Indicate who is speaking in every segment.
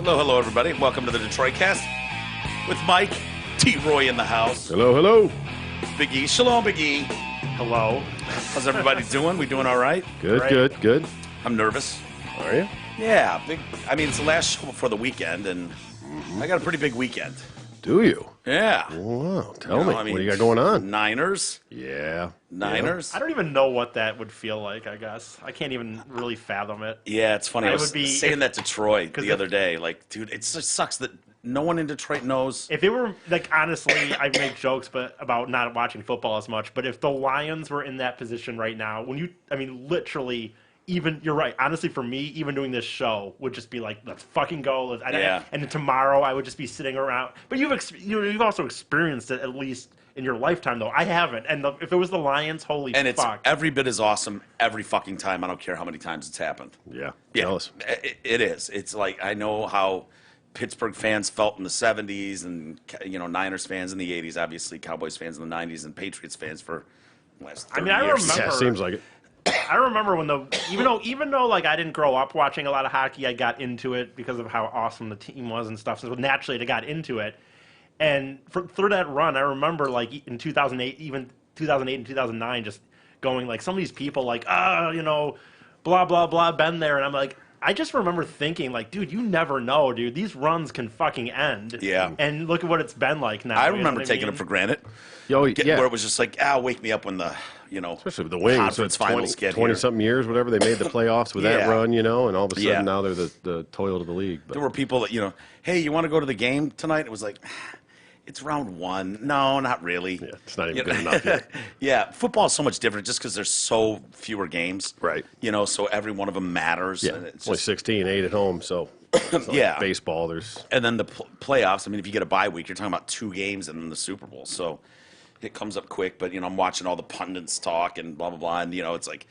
Speaker 1: Hello, hello, everybody. Welcome to the Detroit Cast with Mike T. Roy in the house.
Speaker 2: Hello, hello.
Speaker 1: Big E. Shalom, Big E.
Speaker 3: Hello.
Speaker 1: How's everybody doing? We doing all right?
Speaker 2: Good,
Speaker 3: Great.
Speaker 2: good, good.
Speaker 1: I'm nervous.
Speaker 2: Are you?
Speaker 1: Yeah, it's the last show before the weekend, and I got a pretty big weekend.
Speaker 2: Do you?
Speaker 1: Yeah.
Speaker 2: Wow. Tell me. What do you got going on?
Speaker 1: Niners.
Speaker 2: Yeah.
Speaker 1: Niners.
Speaker 3: I don't even know what that would feel like, I guess. I can't even really fathom it.
Speaker 1: Yeah, it's funny. I
Speaker 3: It
Speaker 1: was
Speaker 3: would be
Speaker 1: saying
Speaker 3: if-
Speaker 1: that to Troy the
Speaker 3: 'cause
Speaker 1: other day. Like, dude, it just sucks that no one in Detroit knows.
Speaker 3: If it were, like, honestly, I make jokes about not watching football as much, but if the Lions were in that position right now, literally, even, you're right, honestly, for me, even doing this show would just be like, let's fucking go.
Speaker 1: Yeah.
Speaker 3: And then tomorrow I would just be sitting around. But you've also experienced it, at least in your lifetime, though. I haven't. And if it was the Lions, holy
Speaker 1: And it's
Speaker 3: fuck.
Speaker 1: every bit as awesome every fucking time. I don't care how many times it's happened.
Speaker 2: Yeah.
Speaker 1: Yeah,
Speaker 2: Jealous.
Speaker 1: it is. It's like I know how Pittsburgh fans felt in the 70s and, Niners fans in the 80s, obviously Cowboys fans in the 90s, and Patriots fans for the last 30
Speaker 3: I
Speaker 1: years.
Speaker 3: remember-
Speaker 2: Yeah, seems like it.
Speaker 3: I remember when even though like I didn't grow up watching a lot of hockey, I got into it because of how awesome the team was and stuff. So naturally, I got into it. And through that run, I remember like in 2008, even 2008 and 2009, just going like some of these people like, blah blah blah, been there, and I'm like. I just remember thinking, like, dude, you never know, dude. These runs can fucking end.
Speaker 1: Yeah.
Speaker 3: And look at what it's been like now.
Speaker 1: I
Speaker 3: you know
Speaker 1: remember
Speaker 3: what
Speaker 1: taking
Speaker 3: mean?
Speaker 1: them for granted.
Speaker 2: Oh,
Speaker 1: Where
Speaker 2: yeah.
Speaker 1: it was just like, wake me up when the,
Speaker 2: Especially with the Wings.
Speaker 1: conference
Speaker 2: so
Speaker 1: finals get
Speaker 2: 20
Speaker 1: here.
Speaker 2: something years, whatever. They made the playoffs with that
Speaker 1: Yeah.
Speaker 2: run, and all of a sudden
Speaker 1: Yeah.
Speaker 2: now they're the toilet of the league. But
Speaker 1: There were people that, hey, you want to go to the game tonight? It was like, it's round one. No, not really.
Speaker 2: yeah, it's not even
Speaker 1: You
Speaker 2: good
Speaker 1: know?
Speaker 2: enough yet.
Speaker 1: Yeah, football is so much different just because there's so fewer games.
Speaker 2: Right.
Speaker 1: So every one of them matters.
Speaker 2: Yeah.
Speaker 1: And it's
Speaker 2: Only
Speaker 1: just,
Speaker 2: 16, 8 at home, so it's like
Speaker 1: Yeah.
Speaker 2: baseball, there's
Speaker 1: and then the playoffs. If you get a bye week, you're talking about 2 games and then the Super Bowl. So it comes up quick. But, I'm watching all the pundits talk and blah, blah, blah. And, it's like,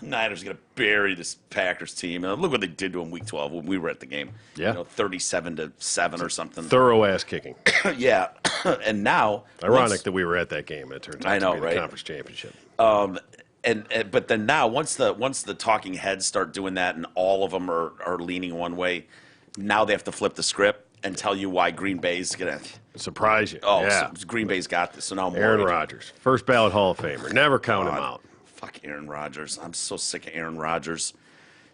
Speaker 1: Niners are going to bury this Packers team. And look what they did to them week 12 when we were at the game.
Speaker 2: Yeah.
Speaker 1: 37-7 or something.
Speaker 2: thorough ass kicking.
Speaker 1: Yeah. And now.
Speaker 2: Ironic that we were at that game. It turns out
Speaker 1: I know,
Speaker 2: to be
Speaker 1: right?
Speaker 2: the conference championship.
Speaker 1: But then now once the talking heads start doing that and all of them are leaning one way, now they have to flip the script and tell you why Green Bay's gonna.
Speaker 2: Surprise you.
Speaker 1: Oh,
Speaker 2: yeah.
Speaker 1: so Green Bay's got this. So now I'm
Speaker 2: Aaron
Speaker 1: worried.
Speaker 2: Rodgers, first ballot Hall of Famer. Never count him out.
Speaker 1: Fuck Aaron Rodgers. I'm so sick of Aaron Rodgers.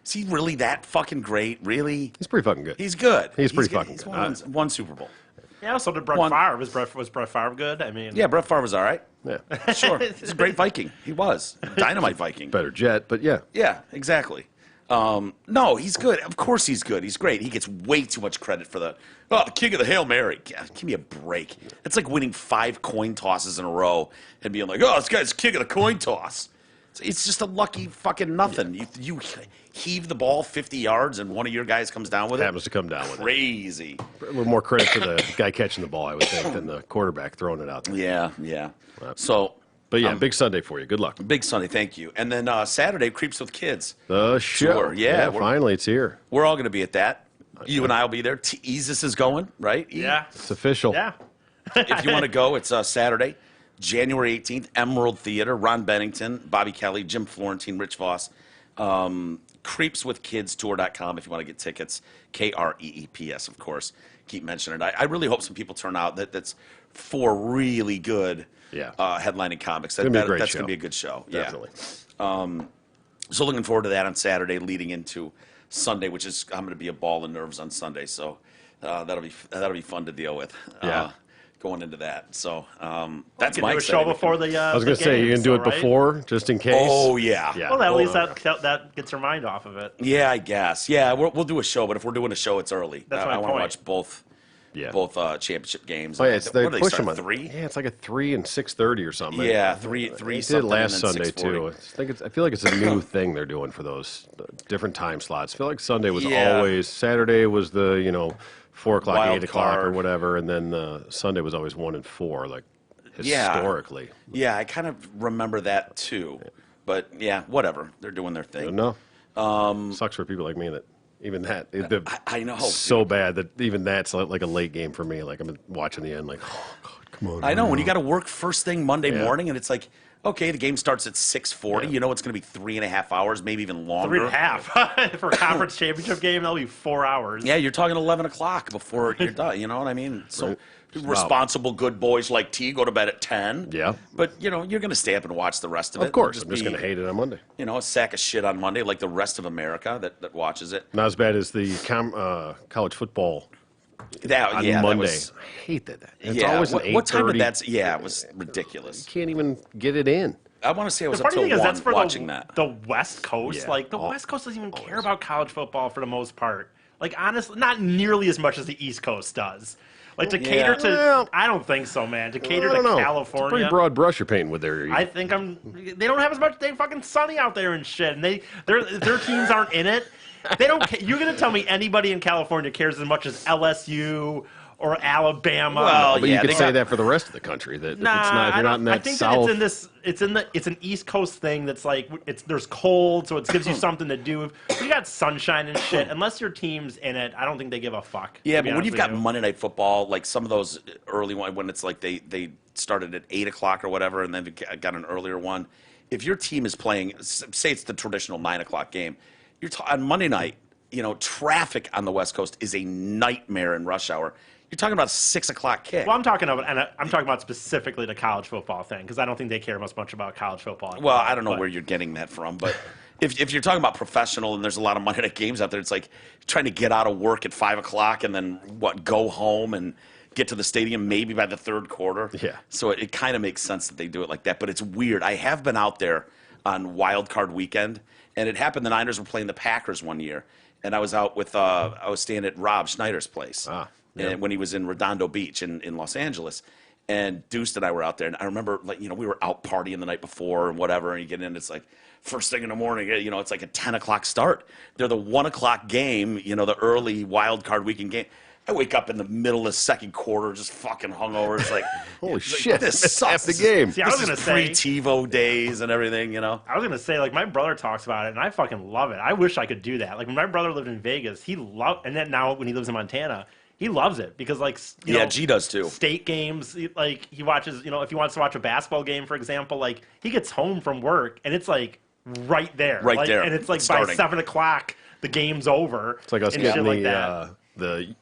Speaker 1: Is he really that fucking great? Really?
Speaker 2: He's pretty fucking good.
Speaker 1: He's good.
Speaker 2: He's pretty fucking
Speaker 1: He's
Speaker 2: good.
Speaker 1: won Super Bowl.
Speaker 3: Yeah, so did Brett
Speaker 1: One-
Speaker 3: Favre. Was Brett Favre good?
Speaker 1: Yeah, Brett Favre was all right.
Speaker 2: Yeah.
Speaker 1: Sure. He's a great Viking. He was. Dynamite Viking.
Speaker 2: Better jet, but yeah.
Speaker 1: Yeah, exactly. No, he's good. Of course he's good. He's great. He gets way too much credit for the king of the Hail Mary. God, give me a break. It's like winning 5 coin tosses in a row and being like, this guy's king of the coin toss. It's just a lucky fucking nothing. You heave the ball 50 yards and one of your guys comes down with it.
Speaker 2: Happens to come down with it.
Speaker 1: Crazy.
Speaker 2: A little more credit to the guy catching the ball, I would think, than the quarterback throwing it out there.
Speaker 1: Yeah. So,
Speaker 2: But yeah, big Sunday for you. Good luck.
Speaker 1: big Sunday, thank you. And then Saturday, Creeps with Kids.
Speaker 2: The show.
Speaker 1: Sure, yeah, we're-
Speaker 2: finally it's here.
Speaker 1: We're all going to be at that. You and I will be there. Easus is going, right? E?
Speaker 3: Yeah.
Speaker 2: It's official.
Speaker 3: Yeah.
Speaker 1: If you want to go, it's Saturday, January 18th, Emerald Theater, Ron Bennington, Bobby Kelly, Jim Florentine, Rich Voss. CreepsWithKidsTour.com if you want to get tickets. KREEPS, of course. Keep mentioning it. I really hope some people turn out. That's 4 really good headlining comics.
Speaker 2: It's gonna be a great
Speaker 1: That's
Speaker 2: show.
Speaker 1: going to be a good show.
Speaker 2: Definitely.
Speaker 1: Yeah. So looking forward to that on Saturday, leading into Sunday, which is I'm going to be a ball of nerves on Sunday. So that'll be fun to deal with.
Speaker 2: Yeah.
Speaker 1: Going into that. So that's
Speaker 3: Can
Speaker 1: my
Speaker 3: do a show before the.
Speaker 2: I was going to say, you can do it before, just in case.
Speaker 1: Oh yeah.
Speaker 2: Yeah.
Speaker 3: Well, at least
Speaker 1: Oh,
Speaker 3: that gets your mind off of it.
Speaker 1: Yeah, I guess. Yeah, we'll do a show, but if we're doing a show, it's early.
Speaker 3: That's
Speaker 1: I
Speaker 3: my
Speaker 1: want to
Speaker 3: point.
Speaker 1: watch both
Speaker 2: Yeah.
Speaker 1: championship games.
Speaker 2: Oh, yeah, it's, they
Speaker 1: What do
Speaker 2: push
Speaker 1: start,
Speaker 2: them on
Speaker 1: 3?
Speaker 2: Yeah, it's like a 3 and 6:30 or something.
Speaker 1: Yeah, 3
Speaker 2: They
Speaker 1: 3
Speaker 2: did
Speaker 1: something
Speaker 2: last
Speaker 1: and then
Speaker 2: Sunday
Speaker 1: 6:40.
Speaker 2: too. I feel like it's a new thing they're doing for those different time slots. I feel like Sunday was
Speaker 1: Yeah.
Speaker 2: always Saturday was the 4 o'clock,
Speaker 1: Wild
Speaker 2: 8 o'clock or
Speaker 1: card.
Speaker 2: whatever, and then Sunday was always 1 and 4, like
Speaker 1: Yeah.
Speaker 2: historically.
Speaker 1: Yeah, I kind of remember that too. But yeah, whatever. They're doing their thing.
Speaker 2: No, sucks for people like me that even that
Speaker 1: I know.
Speaker 2: so bad that even that's like a late game for me. Like I'm watching the end, like oh God, come on.
Speaker 1: I know when you got to work first thing Monday
Speaker 2: Yeah.
Speaker 1: morning, and it's like Okay, the game starts at 6:40.
Speaker 2: Yeah.
Speaker 1: You know it's going to be 3.5 hours, maybe even longer.
Speaker 3: 3.5 for a conference championship game. That'll be 4 hours.
Speaker 1: Yeah, you're talking 11 o'clock before you're done. You know what I mean? So
Speaker 2: Right.
Speaker 1: responsible, good boys like T go to bed at 10.
Speaker 2: Yeah.
Speaker 1: But, you're going to stay up and watch the rest of it.
Speaker 2: Of course,
Speaker 1: It'll
Speaker 2: I'm just
Speaker 1: be,
Speaker 2: going to hate it on Monday.
Speaker 1: A sack of shit on Monday like the rest of America that watches it.
Speaker 2: Not as bad as the college football
Speaker 1: That,
Speaker 2: on
Speaker 1: yeah,
Speaker 2: Monday.
Speaker 1: That was,
Speaker 2: I hate that. It's
Speaker 1: yeah.
Speaker 2: always an
Speaker 1: What time did
Speaker 2: 8:30.
Speaker 1: that? Yeah, it was ridiculous.
Speaker 2: Can't even get it in.
Speaker 1: I want to say I was
Speaker 3: The
Speaker 1: up
Speaker 3: funny
Speaker 1: till
Speaker 3: thing is
Speaker 1: 1
Speaker 3: that's for
Speaker 1: watching that.
Speaker 3: the West Coast.
Speaker 2: Yeah.
Speaker 3: Like the West Coast doesn't even care about college football for the most part. Like honestly, not nearly as much as the East Coast does. Like to cater to,
Speaker 2: Well,
Speaker 3: I don't think so, man. To cater
Speaker 2: I don't
Speaker 3: to
Speaker 2: know. It's a
Speaker 3: California,
Speaker 2: pretty broad brush you're painting with there.
Speaker 3: I think they don't have as much. They fucking sunny out there and shit, and their teams aren't in it. They don't. You're gonna tell me anybody in California cares as much as LSU or Alabama?
Speaker 1: Well,
Speaker 2: But
Speaker 1: yeah,
Speaker 2: you could
Speaker 1: they
Speaker 2: say
Speaker 1: got-
Speaker 2: that for the rest of the country. That
Speaker 3: Nah,
Speaker 2: if it's not, if
Speaker 3: I
Speaker 2: you're not
Speaker 3: don't-
Speaker 2: in that
Speaker 3: I think
Speaker 2: south.
Speaker 3: that it's an East Coast thing that's like there's cold, so it gives you something to do. If you got sunshine and shit, unless your team's in it, I don't think they give a fuck.
Speaker 1: Yeah,
Speaker 3: to be
Speaker 1: but when
Speaker 3: honest
Speaker 1: you've
Speaker 3: with
Speaker 1: got
Speaker 3: you.
Speaker 1: Monday Night Football, like some of those early ones, when it's like they started at 8 o'clock or whatever, and then got an earlier one. If your team is playing, say it's the traditional 9 o'clock game, on Monday night, traffic on the West Coast is a nightmare in rush hour. You're talking about a 6 o'clock kick.
Speaker 3: Well, I'm talking about specifically the college football thing because I don't think they care as much about college football.
Speaker 1: Well, I don't know
Speaker 3: But-
Speaker 1: where you're getting that from, but if you're talking about professional and there's a lot of Monday night games out there, it's like trying to get out of work at 5 o'clock and then go home and get to the stadium maybe by the third quarter.
Speaker 2: Yeah.
Speaker 1: So it kind of makes sense that they do it like that, but it's weird. I have been out there on Wild Card Weekend, and it happened. The Niners were playing the Packers one year, and I was out with I was staying at Rob Schneider's place.
Speaker 2: Yeah.
Speaker 1: And when he was in Redondo Beach in Los Angeles. And Deuce and I were out there, and I remember, we were out partying the night before and whatever, and you get in, it's like first thing in the morning, it's like a 10 o'clock start. They're the 1 o'clock game, the early wild card weekend game. I wake up in the middle of the second quarter, just fucking hungover. It's like,
Speaker 2: Holy
Speaker 1: it's like,
Speaker 2: shit,
Speaker 1: this
Speaker 2: missed
Speaker 1: sucks.
Speaker 2: half the game.
Speaker 3: See, I was
Speaker 1: This
Speaker 3: gonna
Speaker 1: is
Speaker 3: say.
Speaker 1: pre-TiVo days and everything,
Speaker 3: I was gonna say, like, my brother talks about it, and I fucking love it. I wish I could do that. Like, when my brother lived in Vegas, he loved, and then now when he lives in Montana, he loves it because, like,
Speaker 1: Yeah, G does too.
Speaker 3: State games, like, he watches. If he wants to watch a basketball game, for example, like, he gets home from work, and it's like right there,
Speaker 1: Right
Speaker 3: like,
Speaker 1: there.
Speaker 3: and it's like
Speaker 1: It's
Speaker 3: by
Speaker 1: starting.
Speaker 3: 7 o'clock, the game's over.
Speaker 2: It's like us
Speaker 3: and
Speaker 2: getting
Speaker 3: shit like that.
Speaker 2: the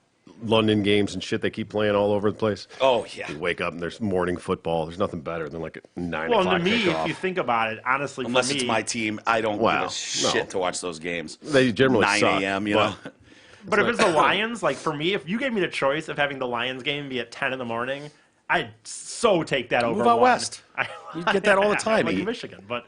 Speaker 2: London games and shit they keep playing all over the place.
Speaker 1: Oh, yeah.
Speaker 2: You wake up and there's morning football. There's nothing better than like a 9
Speaker 3: Well,
Speaker 2: o'clock
Speaker 3: to me,
Speaker 2: kickoff.
Speaker 3: if you think about it, honestly,
Speaker 1: Unless
Speaker 3: for me,
Speaker 1: it's my team, I don't
Speaker 2: Wow,
Speaker 1: give a shit
Speaker 2: no.
Speaker 1: to watch those games.
Speaker 2: They generally
Speaker 1: 9
Speaker 2: suck,
Speaker 1: a.m.,
Speaker 2: but-
Speaker 3: But if it's the Lions, like for me, if you gave me the choice of having the Lions game be at 10 in the morning, I'd so take that over.
Speaker 1: Move out
Speaker 3: one.
Speaker 1: west. You get that all the time,
Speaker 3: I like
Speaker 1: E.
Speaker 3: Michigan, but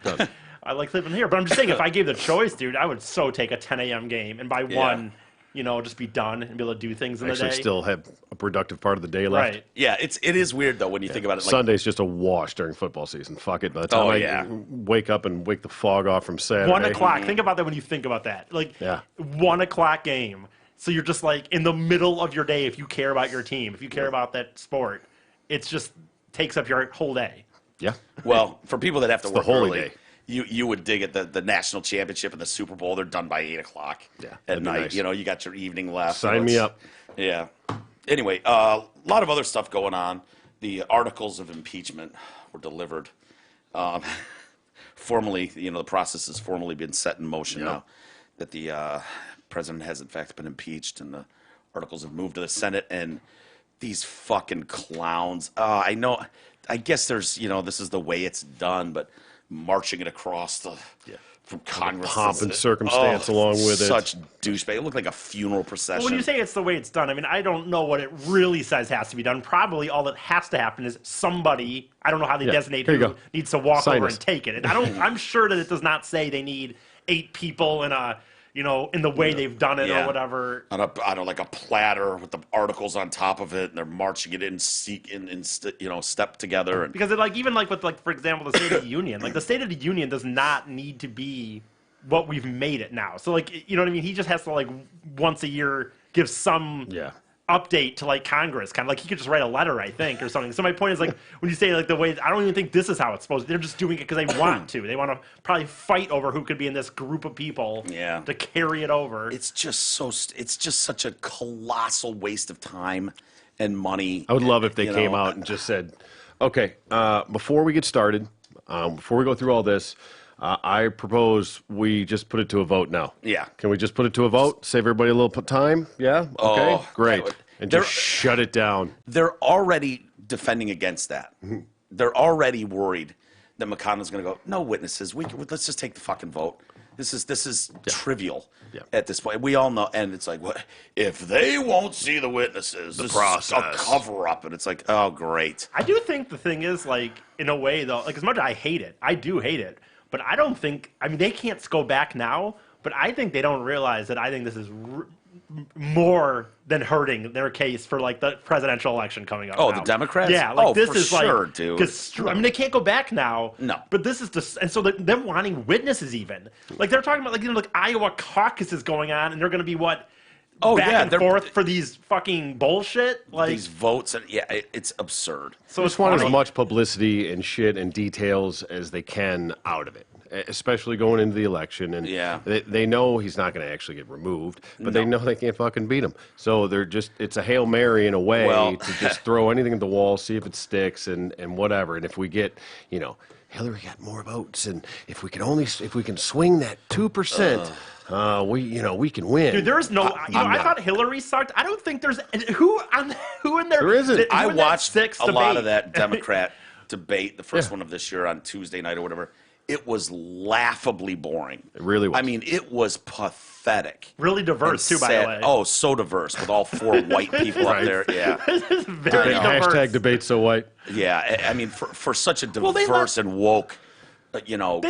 Speaker 3: I like living here. But I'm just saying, if I gave the choice, dude, I would so take a 10 a.m. game and by 1, just be done and be able to do things in
Speaker 2: Actually
Speaker 3: the day.
Speaker 2: still have a productive part of the day left.
Speaker 3: Right.
Speaker 1: Yeah, it is weird, though, when you think about it. Like,
Speaker 2: Sunday's just a wash during football season. Fuck it. By the time
Speaker 1: Oh,
Speaker 2: I
Speaker 1: yeah.
Speaker 2: wake up and wake the fog off from Saturday.
Speaker 3: 1 o'clock. Think about that when you think about that. Like,
Speaker 2: Yeah.
Speaker 3: 1 o'clock game. So you're just like in the middle of your day if you care about your team, if you care about that sport, it's just takes up your whole day.
Speaker 2: Yeah.
Speaker 1: well, for people that have to
Speaker 2: the
Speaker 1: work
Speaker 2: holy
Speaker 1: early,
Speaker 2: day.
Speaker 1: you would dig at the national championship and the Super Bowl. They're done by 8 o'clock
Speaker 2: Yeah,
Speaker 1: at
Speaker 2: that'd be
Speaker 1: night.
Speaker 2: nice.
Speaker 1: You got your evening left.
Speaker 2: Sign me
Speaker 1: it's-
Speaker 2: up.
Speaker 1: Yeah. Anyway, a lot of other stuff going on. The articles of impeachment were delivered. Formally, the process has formally been set in motion
Speaker 2: Yep.
Speaker 1: now that the president has in fact been impeached and the articles have moved to the Senate. And these fucking clowns. I know. I guess there's, this is the way it's done, but marching it across from Congress.
Speaker 2: pomp
Speaker 1: is-
Speaker 2: and circumstance along with it.
Speaker 1: Such douchebag. It looked like a funeral procession.
Speaker 3: When you say it's the way it's done, I mean, I don't know what it really says has to be done. Probably all that has to happen is somebody, I don't know how they
Speaker 2: Yeah,
Speaker 3: designate
Speaker 2: here you
Speaker 3: who
Speaker 2: go.
Speaker 3: needs to walk
Speaker 2: Sign
Speaker 3: over
Speaker 2: this.
Speaker 3: and take it. And I'm sure that it does not say they need 8 people in a, in the way they've done it
Speaker 1: Yeah.
Speaker 3: or whatever.
Speaker 1: on like a platter with the articles on top of it, and they're marching it in step together. And
Speaker 3: Because it, even with for example, the State of the Union, the State of the Union does not need to be what we've made it now. So you know what I mean? He just has to once a year give some
Speaker 2: Yeah.
Speaker 3: update to Congress, kind of he could just write a letter, I think, or something. So my point is when you say the way, I don't even think this is how it's supposed to. They're just doing it because they want to. They want to probably fight over who could be in this group of people
Speaker 1: Yeah.
Speaker 3: to carry it over.
Speaker 1: it's just such a colossal waste of time and money.
Speaker 2: I would love if they
Speaker 1: You
Speaker 2: came
Speaker 1: know,
Speaker 2: out and just said, okay, before we get started, Before we go through all this, I propose we just put it to a vote now.
Speaker 1: Yeah.
Speaker 2: Can we just put it to a vote? Save everybody a little time? Yeah? Okay,
Speaker 1: Oh,
Speaker 2: great.
Speaker 1: that would-
Speaker 2: And
Speaker 1: There-
Speaker 2: just shut it down.
Speaker 1: They're already defending against that. They're already worried that McConnell's going to go, no witnesses. Let's just take the fucking vote. This is trivial at this point. We all know, and it's like, what if they won't see the witnesses? This is a
Speaker 2: process.
Speaker 1: cover up, and it's like, oh, great.
Speaker 3: I do think the thing is, like, in a way, though, like, as much as I do hate it, but I don't think, I mean, they can't go back now, but I think they don't realize that I think this is more than hurting their case for, like, the presidential election coming up.
Speaker 1: Oh,
Speaker 3: now.
Speaker 1: the Democrats?
Speaker 3: Yeah, like,
Speaker 1: Oh,
Speaker 3: this
Speaker 1: for
Speaker 3: is
Speaker 1: sure,
Speaker 3: like,
Speaker 1: dude.
Speaker 3: Because, I mean, they can't go back now.
Speaker 1: No.
Speaker 3: But this is just, and so them wanting witnesses even. Like, they're talking about, like, like Iowa caucuses going on, and they're going to be, what,
Speaker 1: Oh,
Speaker 3: back
Speaker 1: yeah,
Speaker 3: and
Speaker 1: they're-
Speaker 3: forth for these fucking bullshit? Like,
Speaker 1: These votes, and it's absurd.
Speaker 3: so
Speaker 2: I
Speaker 3: it's
Speaker 2: just want as
Speaker 3: funny.
Speaker 2: much publicity and shit and details as they can out of it, especially going into the election. And
Speaker 1: Yeah.
Speaker 2: they know he's not going to actually get removed, but they know they can't fucking beat him. So they're just, it's a Hail Mary in a way
Speaker 1: Well-
Speaker 2: to just throw anything at the wall, see if it sticks and whatever. And if we get, Hillary got more votes, and if we can swing that 2%, we can win.
Speaker 3: Dude, there's no. I thought Hillary sucked. I don't think there's who in there.
Speaker 2: There isn't.
Speaker 3: who
Speaker 1: I
Speaker 3: in that
Speaker 1: watched
Speaker 3: six
Speaker 1: a lot
Speaker 3: debate?
Speaker 1: of that Democrat debate, the first
Speaker 2: Yeah.
Speaker 1: one of this year on Tuesday night or whatever. It was laughably boring.
Speaker 2: It really was.
Speaker 1: I mean, it was pathetic.
Speaker 3: Really diverse
Speaker 1: And
Speaker 3: too, by the
Speaker 1: sad.
Speaker 3: way.
Speaker 1: Oh, so diverse with all four white people up
Speaker 2: Right.
Speaker 1: there. Yeah,
Speaker 3: It's very
Speaker 1: I know.
Speaker 3: diverse.
Speaker 2: Hashtag debate so white.
Speaker 1: yeah. I mean, for such a
Speaker 3: they let-
Speaker 1: diverse and woke,
Speaker 3: They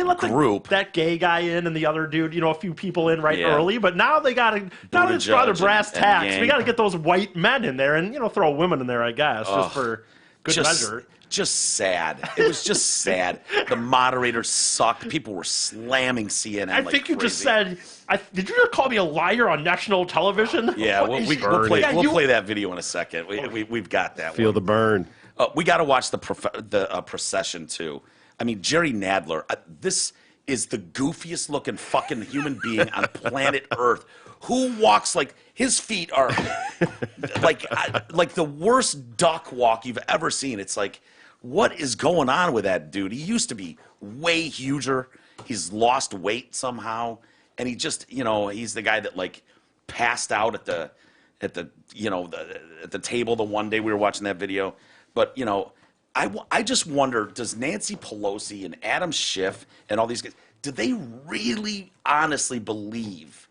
Speaker 3: let
Speaker 1: group.
Speaker 3: that gay guy in and the other dude, a few people in right
Speaker 1: Yeah.
Speaker 3: early, but now they got to now it's
Speaker 1: Buttigieg
Speaker 3: rather brass
Speaker 1: and
Speaker 3: tacks.
Speaker 1: gang.
Speaker 3: We got to get those white men in there and throw women in there, I guess, just for good measure.
Speaker 1: Just sad. It was just sad. The moderator sucked. People were slamming CNN.
Speaker 3: I
Speaker 1: like
Speaker 3: think you just
Speaker 1: crazy.
Speaker 3: said. Did you just call me a liar on national television?
Speaker 1: Yeah,
Speaker 3: What
Speaker 1: we'll
Speaker 3: is-
Speaker 2: burn it.
Speaker 3: Yeah,
Speaker 1: we'll
Speaker 3: you-
Speaker 1: play that video in a second. We've got that.
Speaker 2: Feel
Speaker 1: one.
Speaker 2: the burn.
Speaker 1: We got to watch the procession too. I mean, Jerry Nadler. This is the goofiest looking fucking human being on planet Earth. Who walks like his feet are like the worst duck walk you've ever seen. It's like, what is going on with that dude? He used to be way huger. He's lost weight somehow, and he just he's the guy that like passed out at the table the one day we were watching that video. But I just wonder, does Nancy Pelosi and Adam Schiff and all these guys, do they really honestly believe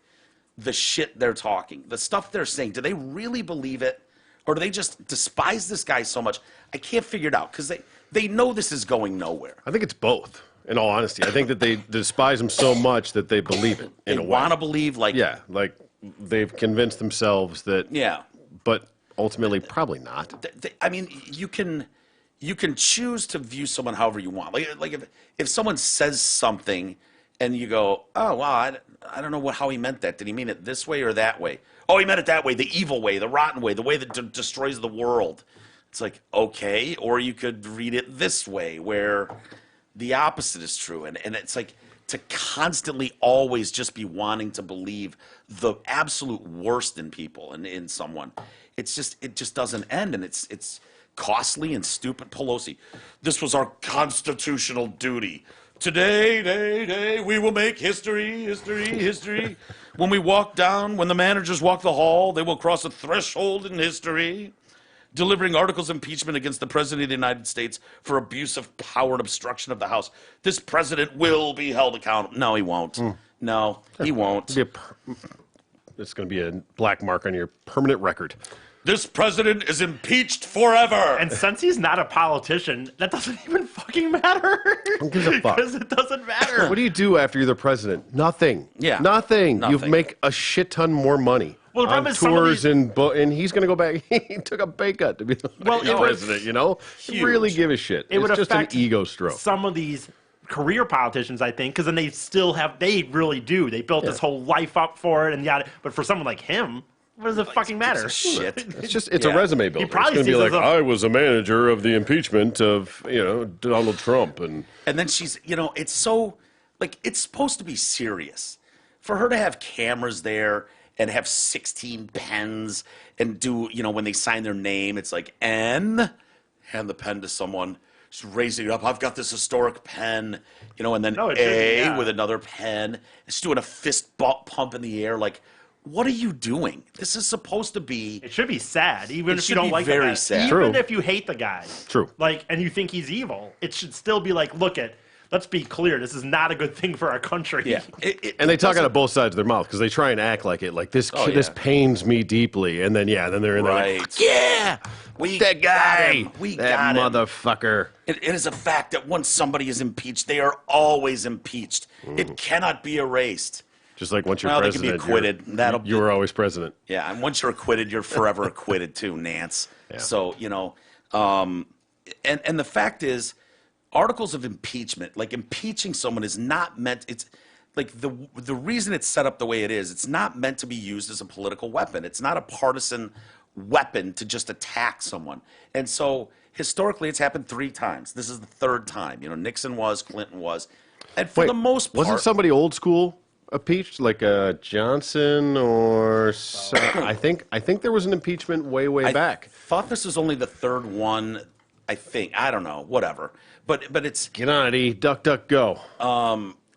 Speaker 1: the shit they're talking, the stuff they're saying? Do they really believe it, or do they just despise this guy so much? I can't figure it out because they know this is going nowhere.
Speaker 2: I think it's both. In all honesty, I think that they despise him so much that they believe it
Speaker 1: They
Speaker 2: in a way.
Speaker 1: want to believe, like,
Speaker 2: Yeah, like they've convinced themselves that.
Speaker 1: yeah.
Speaker 2: But ultimately, probably not.
Speaker 1: I mean, you can choose to view someone however you want. Like if someone says something and you go, oh wow, I don't know how he meant that. Did he mean it this way or that way? Oh, he meant it that way, the evil way, the rotten way, the way that destroys the world. It's like, okay, or you could read it this way, where the opposite is true, and it's like to constantly always just be wanting to believe the absolute worst in people and in someone. It just doesn't end, and it's costly and stupid. Pelosi, this was our constitutional duty. Today, we will make history. When the managers walk the hall, they will cross a threshold in history. Delivering articles of impeachment against the President of the United States for abuse of power and obstruction of the House. This president will be held accountable. No, he won't. No, he won't.
Speaker 2: It's going to be a black mark on your permanent record.
Speaker 1: This president is impeached forever.
Speaker 3: And since he's not a politician, that doesn't even fucking matter.
Speaker 2: Who gives a fuck?
Speaker 3: Because it doesn't matter.
Speaker 2: What do you do after you're the president? Nothing.
Speaker 1: Yeah.
Speaker 2: Nothing. You
Speaker 1: Nothing.
Speaker 2: make a shit ton more money.
Speaker 3: Well, the
Speaker 2: on
Speaker 3: problem is some of
Speaker 2: tours
Speaker 3: these-
Speaker 2: and he's going to go back. He took a pay cut to be the
Speaker 3: Well, it would-
Speaker 2: president,
Speaker 1: Huge.
Speaker 2: Really give a shit.
Speaker 3: It would
Speaker 2: it's just an
Speaker 3: affect
Speaker 2: ego stroke.
Speaker 3: some of these career politicians, I think, because then they really do. They built this whole life up for it and yada. But for someone like him, what does it fucking matter?
Speaker 1: Shit.
Speaker 2: It's a
Speaker 1: Yeah.
Speaker 2: resume builder.
Speaker 3: probably
Speaker 2: It's going to be
Speaker 3: sees
Speaker 2: like,
Speaker 3: us up-
Speaker 2: I was a manager of the impeachment of Donald Trump, and
Speaker 1: And then she's, it's so, like, it's supposed to be serious. For her to have cameras there and have 16 pens and do, when they sign their name, it's like, N, hand the pen to someone. just raising it up. I've got this historic pen, and then
Speaker 3: No, it shouldn't,
Speaker 1: A
Speaker 3: yeah.
Speaker 1: with another pen. It's doing a fist pump in the air. Like, what are you doing? This is supposed to be.
Speaker 3: It should be sad, even
Speaker 1: It
Speaker 3: if
Speaker 1: should
Speaker 3: you don't
Speaker 1: be
Speaker 3: like
Speaker 1: very
Speaker 3: the guy.
Speaker 1: sad.
Speaker 3: Even
Speaker 2: True.
Speaker 3: if you hate the guy.
Speaker 2: True.
Speaker 3: And you think he's evil, it should still be like, let's be clear, this is not a good thing for our country.
Speaker 1: Yeah.
Speaker 2: And they talk out of both sides of their mouth because they try and act like it. Like, this
Speaker 1: yeah.
Speaker 2: pains me deeply. And then, then they're in there
Speaker 1: Right.
Speaker 2: like, fuck yeah!
Speaker 1: We
Speaker 2: That
Speaker 1: got
Speaker 2: guy!
Speaker 1: him. We
Speaker 2: that
Speaker 1: got him.
Speaker 2: motherfucker.
Speaker 1: It is a fact that once somebody is impeached, they are always impeached. It cannot be erased.
Speaker 2: Just like once you're
Speaker 1: Well, they can
Speaker 2: president,
Speaker 1: be acquitted.
Speaker 2: you were always president.
Speaker 1: Yeah, and once you're acquitted, you're forever acquitted too, Nance.
Speaker 2: Yeah.
Speaker 1: So, and the fact is, articles of impeachment, like impeaching someone is not meant, it's like the reason it's set up the way it is, it's not meant to be used as a political weapon. It's not a partisan weapon to just attack someone. And so historically it's happened 3 times. This is the 3rd time. Nixon was, Clinton was. And for the most part,
Speaker 2: wasn't somebody old school impeached, like Johnson or I think there was an impeachment way back.
Speaker 1: thought this was only the 3rd one. I think, I don't know, whatever. But it's
Speaker 2: Get on it, E. Duck, duck, go.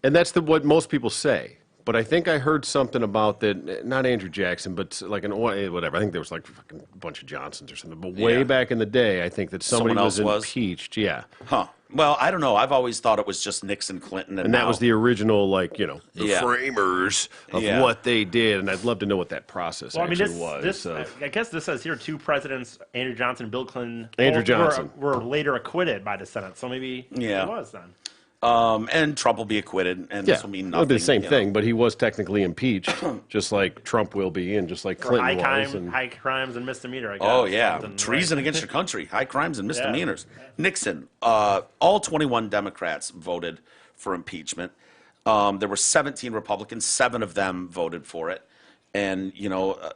Speaker 2: And that's what most people say. But I think I heard something about that, not Andrew Jackson, but like whatever. I think there was like fucking a bunch of Johnsons or something. But way
Speaker 1: Yeah.
Speaker 2: back in the day, I think that somebody
Speaker 1: Someone
Speaker 2: was
Speaker 1: else was?
Speaker 2: impeached. Yeah.
Speaker 1: Huh. Well, I don't know. I've always thought it was just Nixon, Clinton,
Speaker 2: And that was the original, the
Speaker 1: Yeah.
Speaker 2: framers of
Speaker 1: Yeah.
Speaker 2: what they did. And I'd love to know what that process
Speaker 3: Well, I mean,
Speaker 2: actually was.
Speaker 3: I guess this says here 2 presidents, Andrew Johnson and Bill Clinton,
Speaker 2: Andrew
Speaker 3: both
Speaker 2: Johnson.
Speaker 3: were later acquitted by the Senate. So maybe
Speaker 1: Yeah.
Speaker 3: it was then.
Speaker 1: and Trump will be acquitted, and this will mean
Speaker 2: It'll
Speaker 1: nothing.
Speaker 2: be the same
Speaker 1: you know.
Speaker 2: thing, but he was technically impeached, just like Trump will be, and just like
Speaker 3: For
Speaker 2: Clinton was. And
Speaker 3: high crimes and misdemeanor, I guess.
Speaker 1: Oh yeah,
Speaker 3: Something,
Speaker 1: treason
Speaker 3: right.
Speaker 1: against your country, high crimes and misdemeanors. Nixon, all 21 Democrats voted for impeachment. There were 17 Republicans, 7 of them voted for it, and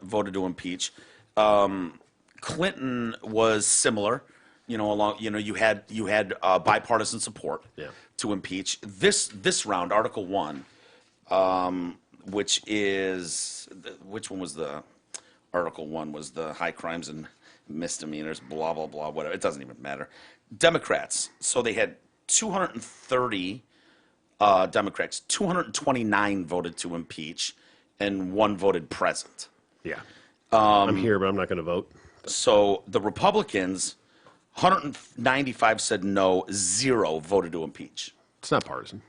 Speaker 1: voted to impeach. Clinton was similar. You had bipartisan support
Speaker 2: Yeah.
Speaker 1: to impeach. This round, Article 1, which one was the Article 1 was the high crimes and misdemeanors, blah, blah, blah, whatever. It doesn't even matter. Democrats. So they had 230 Democrats. 229 voted to impeach, and 1 voted present.
Speaker 2: yeah. I'm here, but I'm not going to vote.
Speaker 1: So the Republicans, 195 said no, 0 voted to impeach.
Speaker 2: It's not partisan.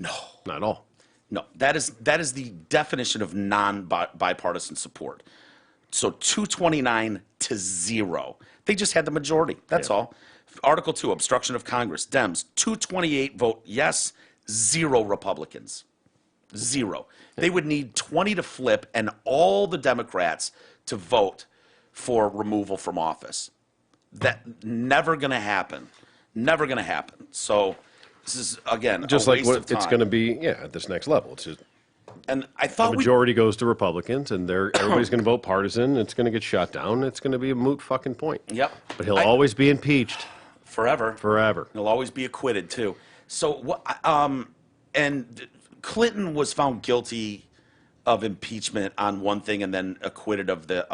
Speaker 1: No.
Speaker 2: Not at all.
Speaker 1: No, that is the definition of non-bipartisan support. So 229 to 0. They just had the majority. That's all. Article 2, obstruction of Congress. Dems, 228 vote yes, 0 Republicans. 0. They would need 20 to flip and all the Democrats to vote for removal from office. That never going to happen. Never going to happen. So this is, again,
Speaker 2: Just
Speaker 1: a
Speaker 2: like
Speaker 1: waste
Speaker 2: what
Speaker 1: of time.
Speaker 2: it's going to be, at this next level. It's just
Speaker 1: And I
Speaker 2: the
Speaker 1: thought
Speaker 2: majority goes to Republicans, and everybody's going to vote partisan. It's going to get shut down. It's going to be a moot fucking point.
Speaker 1: Yep.
Speaker 2: But he'll always be impeached
Speaker 1: forever.
Speaker 2: forever.
Speaker 1: He'll always be acquitted too. So what? And Clinton was found guilty of impeachment on one thing, and then acquitted of the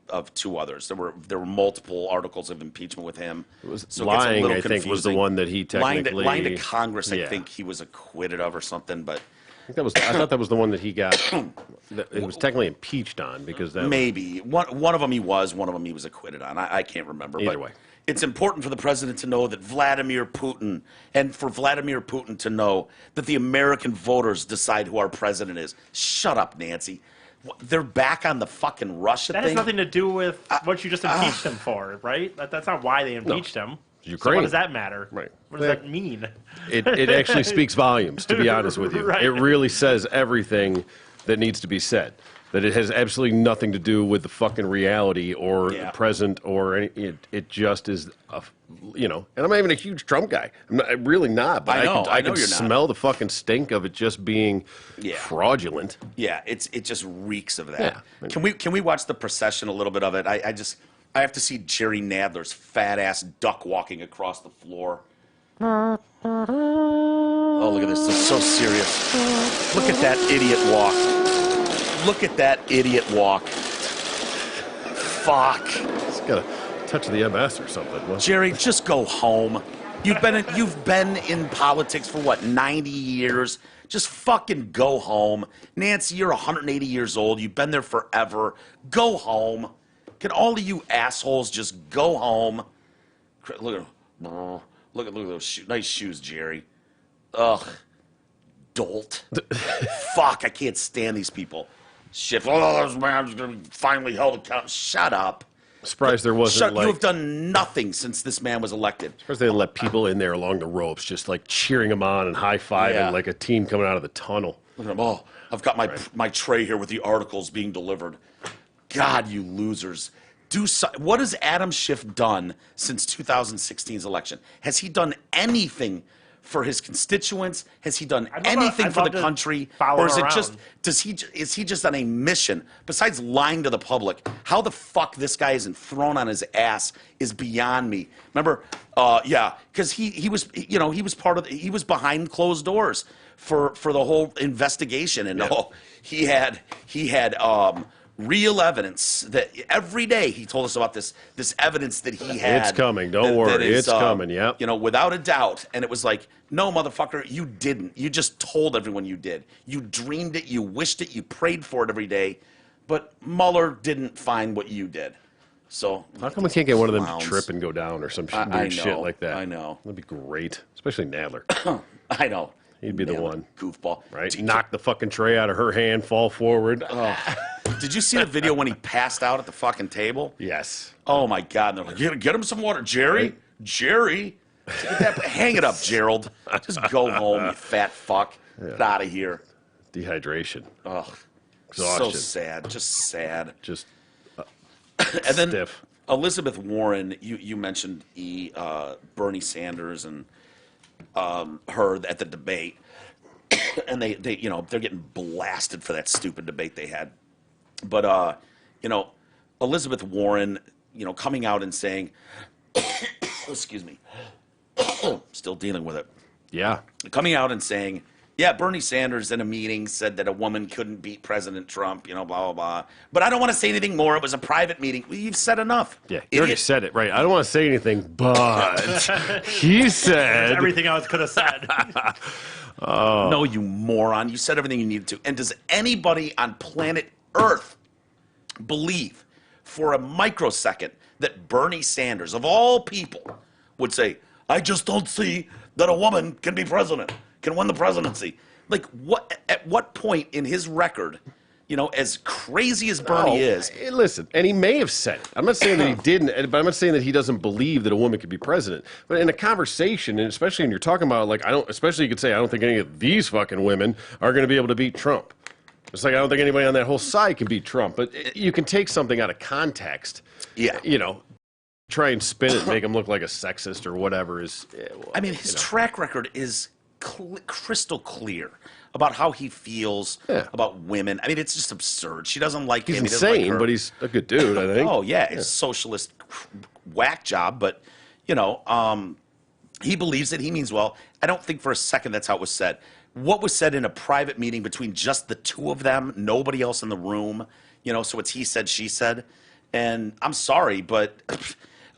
Speaker 1: of 2 others. There were multiple articles of impeachment with him. So it gets a
Speaker 2: Lying,
Speaker 1: little
Speaker 2: I think, was the
Speaker 1: confusing.
Speaker 2: one that he technically
Speaker 1: lying to Congress. I
Speaker 2: Yeah.
Speaker 1: think he was acquitted of or something, but.
Speaker 2: I thought that was the one that he got. That it was technically impeached on because that
Speaker 1: Maybe one of them he was, one of them he was acquitted on. I can't remember.
Speaker 2: Either
Speaker 1: but
Speaker 2: way.
Speaker 1: It's important for the president to know that Vladimir Putin, and for Vladimir Putin to know that the American voters decide who our president is. Shut up, Nancy. They're back on the fucking Russia
Speaker 3: That
Speaker 1: thing.
Speaker 3: has nothing to do with what you just impeached him for, right? That's not why they impeached him. So
Speaker 2: Ukraine.
Speaker 3: what does that matter?
Speaker 2: Right.
Speaker 3: What does that mean?
Speaker 2: It actually speaks volumes, to be honest with you.
Speaker 3: Right.
Speaker 2: It really says everything that needs to be said. That it has absolutely nothing to do with the fucking reality or
Speaker 1: Yeah.
Speaker 2: present or any. It just is, and I'm not even a huge Trump guy. I'm really not. But
Speaker 1: I know
Speaker 2: I could
Speaker 1: you're not.
Speaker 2: smell the fucking stink of it just being
Speaker 1: Yeah.
Speaker 2: fraudulent.
Speaker 1: Yeah, it just reeks of that.
Speaker 2: Yeah.
Speaker 1: Can we watch the procession a little bit of it? I have to see Jerry Nadler's fat ass duck walking across the floor. Oh, look at this. This is so serious. Look at that idiot walk. Look at that idiot walk. Fuck.
Speaker 2: It's got a touch of the MS or something.
Speaker 1: Jerry, just go home. You've been in politics for what, 90 years? Just fucking go home. Nancy, you're 180 years old. You've been there forever. Go home. Can all of you assholes just go home? Look at those nice shoes, Jerry. Ugh. Dolt. Fuck, I can't stand these people. Shit. Oh, this man's gonna be finally held accountable. Shut up.
Speaker 2: Surprised there wasn't
Speaker 1: You have done nothing since this man was elected.
Speaker 2: Surprised they didn't let people in there along the ropes, just like cheering him on and high-fiving
Speaker 1: Yeah.
Speaker 2: like a team coming out of the tunnel.
Speaker 1: Look at them. Oh, I've got my tray here with the articles being delivered. God, you losers. What has Adam Schiff done since 2016's election? Has he done anything for his constituents? Has he done anything for the country? Or is it just is he just on a mission? Besides lying to the public, how the fuck this guy isn't thrown on his ass is beyond me. Remember, because he was he was behind closed doors for the whole investigation, and he had real evidence that every day he told us about this evidence that he had.
Speaker 2: It's coming. Don't worry. It's coming. Yep.
Speaker 1: Without a doubt. And it was like, no, motherfucker, you didn't. You just told everyone you did. You dreamed it. You wished it. You prayed for it every day. But Mueller didn't find what you did. So
Speaker 2: how come we can't get one of them
Speaker 1: clowns.
Speaker 2: to trip and go down or some
Speaker 1: I
Speaker 2: weird shit
Speaker 1: know,
Speaker 2: like that?
Speaker 1: I know.
Speaker 2: That'd be great, especially Nadler.
Speaker 1: I know.
Speaker 2: He'd be the one.
Speaker 1: Goofball.
Speaker 2: Right? Knock the fucking tray out of her hand, fall forward.
Speaker 1: Did you see the video when he passed out at the fucking table?
Speaker 2: Yes.
Speaker 1: Oh, my God. And they're like, get him some water. Jerry?
Speaker 2: Right?
Speaker 1: Jerry? Hang it up, Gerald. Just go home, you fat fuck. Get out of here.
Speaker 2: Dehydration.
Speaker 1: Ugh.
Speaker 2: Exhaustion.
Speaker 1: So sad. Just sad.
Speaker 2: Just
Speaker 1: And then
Speaker 2: stiff.
Speaker 1: Elizabeth Warren, you mentioned Bernie Sanders and her at the debate. And they they're getting blasted for that stupid debate they had. But Elizabeth Warren, coming out and saying, excuse me, still dealing with it.
Speaker 2: Yeah.
Speaker 1: Coming out and saying, yeah, Bernie Sanders in a meeting said that a woman couldn't beat President Trump, blah, blah, blah. But I don't want to say anything more. It was a private meeting. Well, you've said enough.
Speaker 2: Yeah, you already said it, right? I don't want to say anything, but he said
Speaker 3: everything I could have said.
Speaker 1: No, you moron. You said everything you needed to. And does anybody on planet Earth believe for a microsecond that Bernie Sanders, of all people, would say, I just don't see that a woman can be president, can win the presidency? Like, at what point in his record, as crazy as Bernie is.
Speaker 2: Hey, listen, and he may have said it. I'm not saying that he didn't, but I'm not saying that he doesn't believe that a woman could be president. But in a conversation, and especially when you're talking about, like, especially you could say, I don't think any of these fucking women are going to be able to beat Trump. It's like, I don't think anybody on that whole side can beat Trump. But you can take something out of context.
Speaker 1: Yeah.
Speaker 2: Try and spin it and make him look like a sexist or whatever. His
Speaker 1: track record is crystal clear about how he feels about women. I mean, it's just absurd. She doesn't like him.
Speaker 2: He's
Speaker 1: He doesn't like
Speaker 2: insane,
Speaker 1: her.
Speaker 2: but he's a good dude, I think.
Speaker 1: Oh, yeah. It's socialist whack job, but, he believes it. He means well. I don't think for a second that's how it was said. What was said in a private meeting between just the two of them, nobody else in the room, so it's he said, she said. And I'm sorry, but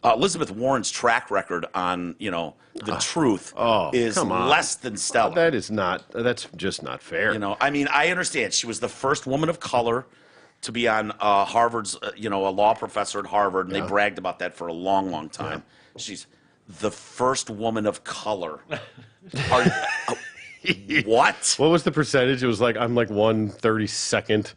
Speaker 1: Elizabeth Warren's track record on, the truth is less than stellar.
Speaker 2: That's just not fair.
Speaker 1: I mean, I understand. She was the first woman of color to be on Harvard's, a law professor at Harvard, and they bragged about that for a long, long time. Yeah. She's the first woman of color. What?
Speaker 2: What was the percentage? It was like, I'm like 1/32nd.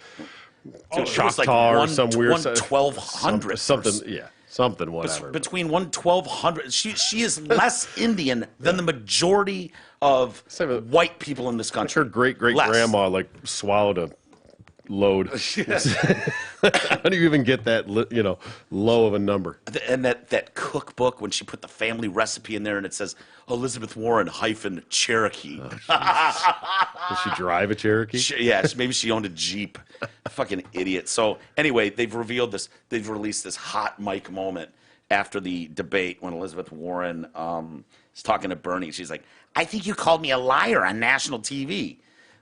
Speaker 2: Choctaw or some weird
Speaker 1: 1/1200.
Speaker 2: Something, whatever.
Speaker 1: Between 1/1200, she is less Indian than the majority of white people in this country.
Speaker 2: Her great grandma swallowed a load. How do you even get that low of a number?
Speaker 1: And that cookbook, when she put the family recipe in there and it says Elizabeth Warren - Cherokee.
Speaker 2: Does she drive a Cherokee?
Speaker 1: Maybe she owned a Jeep. Fucking idiot. So anyway, they've released this hot mic moment after the debate when Elizabeth Warren is talking to Bernie. She's like, I think you called me a liar on national TV.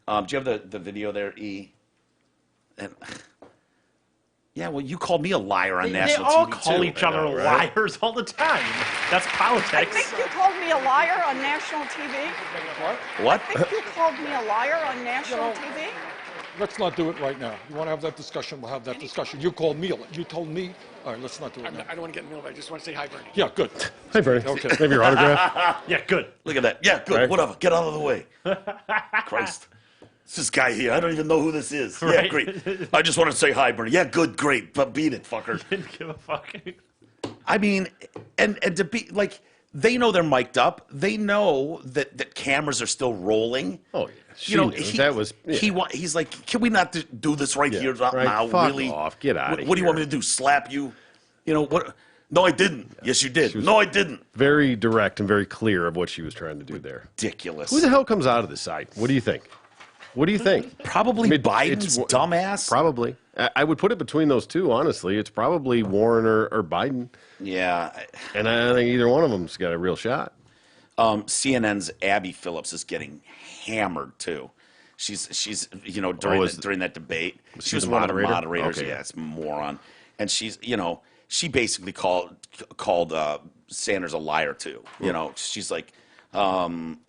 Speaker 1: Do you have the video there, E? And Yeah, well, you called me a liar on
Speaker 3: They
Speaker 1: national
Speaker 3: all
Speaker 1: TV
Speaker 3: call
Speaker 1: too.
Speaker 3: each other
Speaker 2: I know, right?
Speaker 3: liars all the time. That's
Speaker 4: I
Speaker 3: politics.
Speaker 4: think you called me a liar on national TV.
Speaker 1: What?
Speaker 4: I think you called me a liar on national TV.
Speaker 5: Let's not do it right now. You want to have that discussion, we'll have that discussion. You called me, you told me, all right, let's not do it now.
Speaker 6: I don't want to get in the middle of it. I just want to say hi, Bernie.
Speaker 5: Yeah, good.
Speaker 2: Hey, Bernie.
Speaker 5: Okay.
Speaker 2: Maybe your autograph.
Speaker 3: Yeah, good.
Speaker 1: Look at that. Yeah, good.
Speaker 2: Right.
Speaker 1: Whatever. Get out of the way. Christ. It's this guy here. I don't even know who this is. Yeah,
Speaker 3: Right.
Speaker 1: great. I just want to say hi, Bernie. Yeah, good, great. But beat it, fucker.
Speaker 3: Didn't give a fuck.
Speaker 1: I mean, and to be like, they know they're mic'd up. They know that cameras are still rolling.
Speaker 2: Oh, yeah. She
Speaker 1: You know,
Speaker 2: knew. That was. Yeah.
Speaker 1: he's like, can we not do this right here
Speaker 2: right.
Speaker 1: now?
Speaker 2: Fuck
Speaker 1: really?
Speaker 2: off. Get outta
Speaker 1: What do you want me
Speaker 2: here.
Speaker 1: to do? Slap you? You know what? No, I didn't. Yes, you did. No, I didn't.
Speaker 2: Very direct and very clear of what she was trying to do there.
Speaker 1: Ridiculous.
Speaker 2: Who the hell comes out of the site? What do you think? What do you think?
Speaker 1: Probably
Speaker 2: I mean,
Speaker 1: Biden's
Speaker 2: it's-
Speaker 1: dumbass.
Speaker 2: Probably. I would put it between those two, honestly. It's probably Warren or Biden.
Speaker 1: Yeah.
Speaker 2: And I don't think either one of them's got a real shot.
Speaker 1: CNN's Abby Phillips is getting hammered too. She's during that debate, she was
Speaker 2: the
Speaker 1: one of the
Speaker 2: moderator?
Speaker 1: moderators.
Speaker 2: Okay.
Speaker 1: Yeah, it's a moron, and she basically called Sanders a liar too. You know, she's like,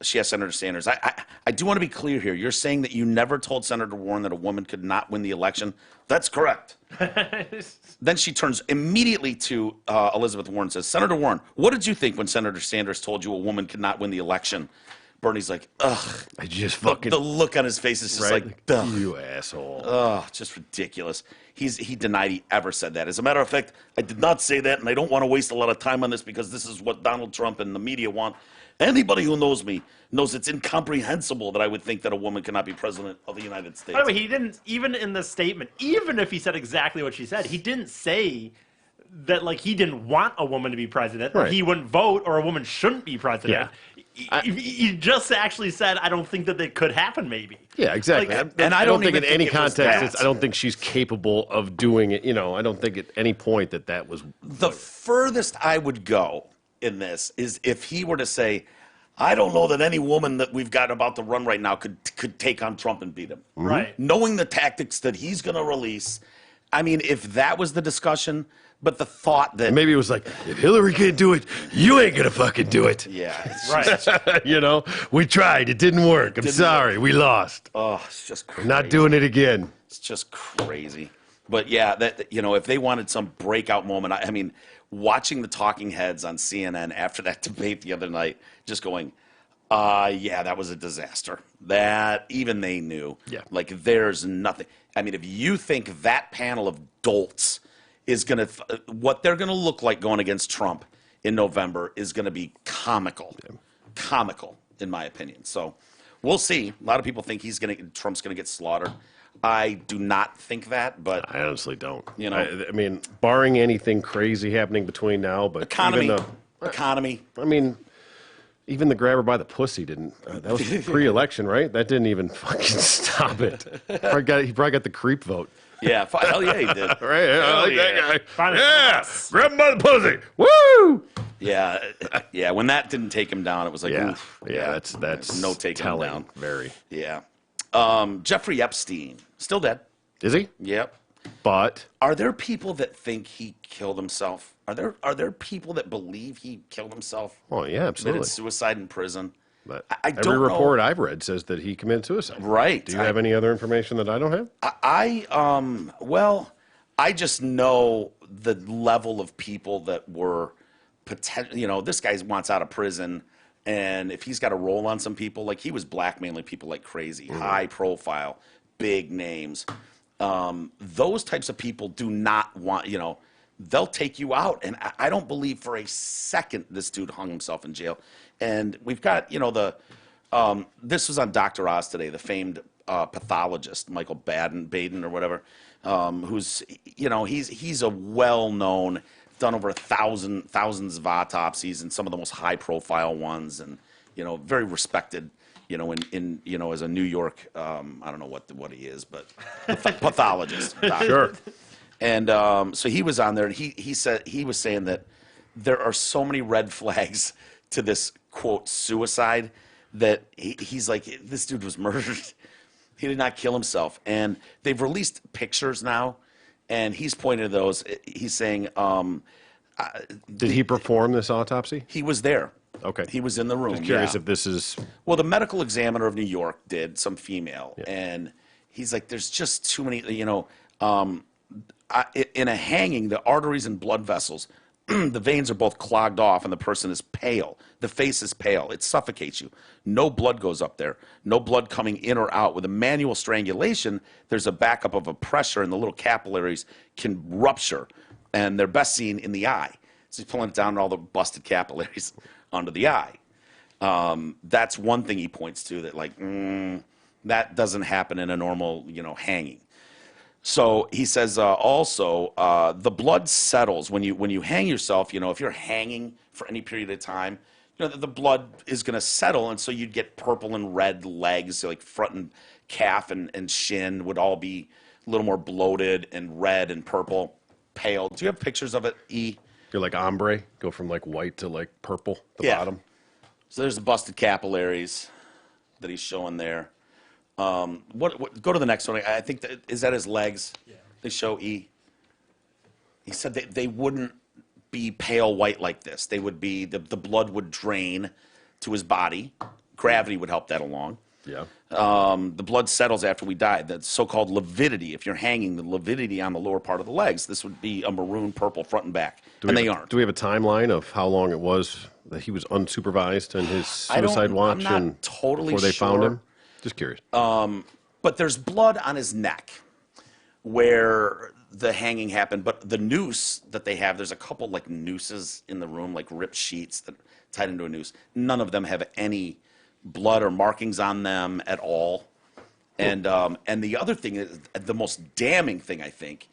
Speaker 1: she asked Senator Sanders, I do want to be clear here. You're saying that you never told Senator Warren that a woman could not win the election. That's correct. Then she turns immediately to Elizabeth Warren and says, Senator Warren, what did you think when Senator Sanders told you a woman could not win the election? Bernie's like, ugh.
Speaker 2: I just fucking.
Speaker 1: The look on his face is just
Speaker 2: right?
Speaker 1: like, ugh.
Speaker 2: You asshole.
Speaker 1: Oh, just ridiculous. He denied he ever said that. As a matter of fact, I did not say that, and I don't want to waste a lot of time on this because this is what Donald Trump and the media want. Anybody who knows me knows it's incomprehensible that I would think that a woman cannot be president of the United States.
Speaker 3: By the way, he didn't, even in the statement, even if he said exactly what she said, he didn't say that, like, he didn't want a woman to be president, or
Speaker 2: Right.
Speaker 3: he wouldn't vote, or a woman shouldn't be president. He just actually said, I don't think that it could happen, maybe.
Speaker 2: Yeah, exactly.
Speaker 3: Like,
Speaker 1: and I don't
Speaker 2: think
Speaker 1: even
Speaker 2: in any
Speaker 1: think it was
Speaker 2: context,
Speaker 1: that.
Speaker 2: I don't think she's capable of doing it. You know, I don't think at any point that was.
Speaker 1: The furthest I would go in this is if he were to say, I don't know that any woman that we've got about to run right now could take on Trump and beat him.
Speaker 3: Right.
Speaker 1: Knowing the tactics that he's going to release. I mean, if that was the discussion, but the thought that
Speaker 2: Maybe it was like, if Hillary can't do it, you ain't gonna fucking do it.
Speaker 1: yeah, it's
Speaker 3: Right.
Speaker 2: You know, we tried, it didn't work. I'm sorry, we lost.
Speaker 1: oh, it's just crazy.
Speaker 2: Not doing it again.
Speaker 1: It's just crazy. But yeah, that if they wanted some breakout moment, I mean, watching the talking heads on CNN after that debate the other night, just going, yeah, that was a disaster. That even they knew.
Speaker 2: Yeah.
Speaker 1: Like there's nothing. I mean, if you think that panel of dolts is going to, what they're going to look like going against Trump in November is going to be comical. Comical, in my opinion. So we'll see. A lot of people think Trump's going to get slaughtered. I do not think that, but
Speaker 2: I honestly don't.
Speaker 1: You know-
Speaker 2: I mean, barring anything crazy happening between now, but
Speaker 1: economy,
Speaker 2: even I mean, even the grabber by the pussy didn't. That was pre-election, right? That didn't even fucking stop it. He probably got the creep vote.
Speaker 1: yeah, hell yeah, he did.
Speaker 2: Right? I like
Speaker 1: yeah.
Speaker 2: that guy.
Speaker 3: Finally.
Speaker 2: Yeah, grab him by the pussy. Woo!
Speaker 1: Yeah. When that didn't take him down, it was like,
Speaker 2: Yeah,
Speaker 1: oof,
Speaker 2: yeah. That's
Speaker 1: no taking him
Speaker 2: telling.
Speaker 1: down.
Speaker 2: Very.
Speaker 1: Yeah. Jeffrey Epstein, still dead.
Speaker 2: Is he?
Speaker 1: Yep.
Speaker 2: But
Speaker 1: Are there people that think he killed himself? Are there people that believe he killed himself?
Speaker 2: well, yeah, absolutely.
Speaker 1: Committed suicide in prison?
Speaker 2: But
Speaker 1: I
Speaker 2: every
Speaker 1: don't
Speaker 2: report
Speaker 1: know.
Speaker 2: I've read says that he committed suicide.
Speaker 1: Right.
Speaker 2: Do you have any other information that I don't have?
Speaker 1: Well, I just know the level of people that were potential. You know, this guy wants out of prison, and if he's got a roll on some people, like he was blackmailing people like crazy, high profile, big names. Those types of people do not want. You know, they'll take you out, and I don't believe for a second this dude hung himself in jail. And we've got, you know, this was on Dr. Oz today, the famed pathologist, Michael Baden or whatever, who's, you know, he's a well-known, done over thousands of autopsies and some of the most high-profile ones, and, you know, very respected, you know, in you know, as a New York, I don't know what he is, but pathologist. Doctor.
Speaker 2: Sure.
Speaker 1: And so he was on there, and he was saying that there are so many red flags to this quote suicide that he's like, this dude was murdered. He did not kill himself. And they've released pictures now, and he's pointing to those. He's saying
Speaker 2: Did he perform this autopsy?
Speaker 1: he was there.
Speaker 2: Okay.
Speaker 1: He was in the room.
Speaker 2: Just curious
Speaker 1: yeah.
Speaker 2: if this is.
Speaker 1: Well, the medical examiner of New York did, some female, and he's like, there's just too many, in a hanging, the arteries and blood vessels, the veins are both clogged off and the person is pale. The face is pale. It suffocates you. No blood goes up there. No blood coming in or out. With a manual strangulation, there's a backup of a pressure and the little capillaries can rupture, and they're best seen in the eye. So he's pulling it down and all the busted capillaries onto the eye. That's one thing he points to that that doesn't happen in a normal, hanging. So he says also the blood settles when you hang yourself. If you're hanging for any period of time, the blood is going to settle, and so you'd get purple and red legs, like front and calf and shin would all be a little more bloated and red and purple, pale. Do you have pictures of it, E?
Speaker 2: You're like ombre, go from like white to like purple, the
Speaker 1: Yeah.
Speaker 2: bottom.
Speaker 1: So there's the busted capillaries that he's showing there. What? Go to the next one. I think is that his legs? Yeah. They show E. He said they wouldn't be pale white like this. They would be the blood would drain to his body. Gravity would help that along.
Speaker 2: Yeah.
Speaker 1: The blood settles after we die. The so-called lividity. If you're hanging, the lividity on the lower part of the legs. This would be a maroon purple front and back, and they aren't.
Speaker 2: Do we have a timeline of how long it was that he was unsupervised in his suicide watch
Speaker 1: I'm not totally
Speaker 2: before they found
Speaker 1: sure.
Speaker 2: him? Just curious.
Speaker 1: But there's blood on his neck where the hanging happened. But the noose that they have, there's a couple like nooses in the room, like ripped sheets that tied into a noose. None of them have any blood or markings on them at all. And the other thing, is, the most damning thing, I think,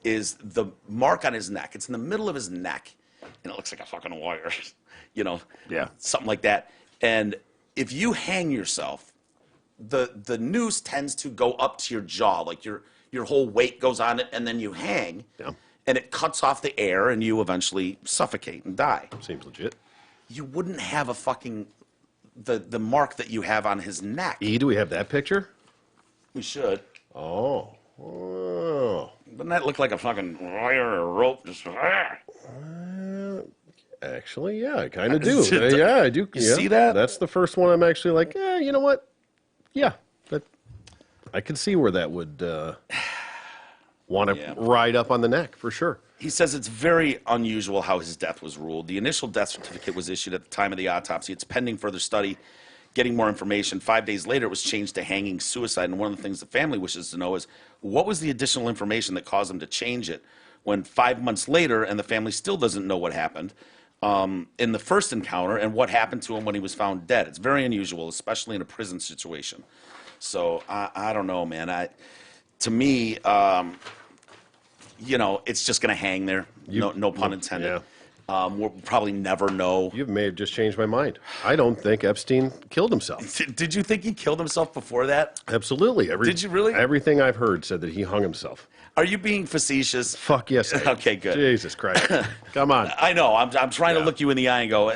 Speaker 1: is the mark on his neck. It's in the middle of his neck, and it looks like a fucking wire,
Speaker 2: Yeah.
Speaker 1: something like that. And if you hang yourself, the noose tends to go up to your jaw, like your whole weight goes on it, and then you hang, and it cuts off the air, and you eventually suffocate and die.
Speaker 2: Seems legit.
Speaker 1: You wouldn't have a fucking the mark that you have on his neck.
Speaker 2: E, do we have that picture?
Speaker 1: We should.
Speaker 2: Oh.
Speaker 1: Wouldn't that look like a fucking wire or rope? Just
Speaker 2: Actually, yeah, I kind of do. Yeah, I do.
Speaker 1: You
Speaker 2: yeah.
Speaker 1: see that?
Speaker 2: That's the first one I'm actually like, you know what? Yeah, I can see where that would want to ride up on the neck for sure.
Speaker 1: He says it's very unusual how his death was ruled. The initial death certificate was issued at the time of the autopsy. It's pending further study, getting more information. 5 days later, it was changed to hanging suicide. And one of the things the family wishes to know is what was the additional information that caused them to change it when 5 months later, and the family still doesn't know what happened in the first encounter and what happened to him when he was found dead. It's very unusual, especially in a prison situation. So I don't know, man. To me, it's just going to hang there. No pun intended.
Speaker 2: Yeah.
Speaker 1: We'll probably never know.
Speaker 2: You may have just changed my mind. I don't think Epstein killed himself.
Speaker 1: Did you think he killed himself before that?
Speaker 2: Absolutely.
Speaker 1: Did you really?
Speaker 2: Everything I've heard said that he hung himself.
Speaker 1: Are you being facetious?
Speaker 2: Fuck yes. I am.
Speaker 1: Okay, good.
Speaker 2: Jesus Christ. Come on.
Speaker 1: I know. I'm trying to look you in the eye and go,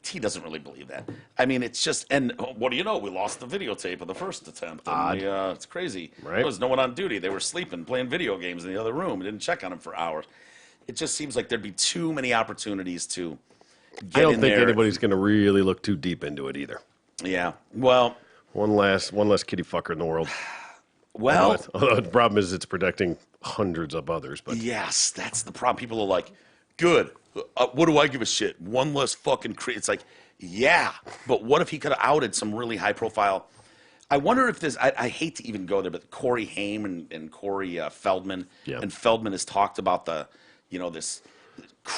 Speaker 1: he doesn't really believe that. I mean, it's just, and what do you know? We lost the videotape of the first attempt. And it's crazy.
Speaker 2: Right.
Speaker 1: There was no one on duty. They were sleeping, playing video games in the other room. We didn't check on them for hours. It just seems like there'd be too many opportunities to get
Speaker 2: I don't
Speaker 1: in
Speaker 2: think
Speaker 1: there.
Speaker 2: anybody's going to really look too deep into it either.
Speaker 1: Yeah. Well,
Speaker 2: One less kitty fucker in the world.
Speaker 1: Although
Speaker 2: The problem is it's protecting hundreds of others. But
Speaker 1: yes, that's the problem. People are like, good. What do I give a shit? One less fucking It's like, yeah, but what if he could have outed some really high profile? I wonder if this, I hate to even go there, but Corey Haim and Corey Feldman, and Feldman has talked about this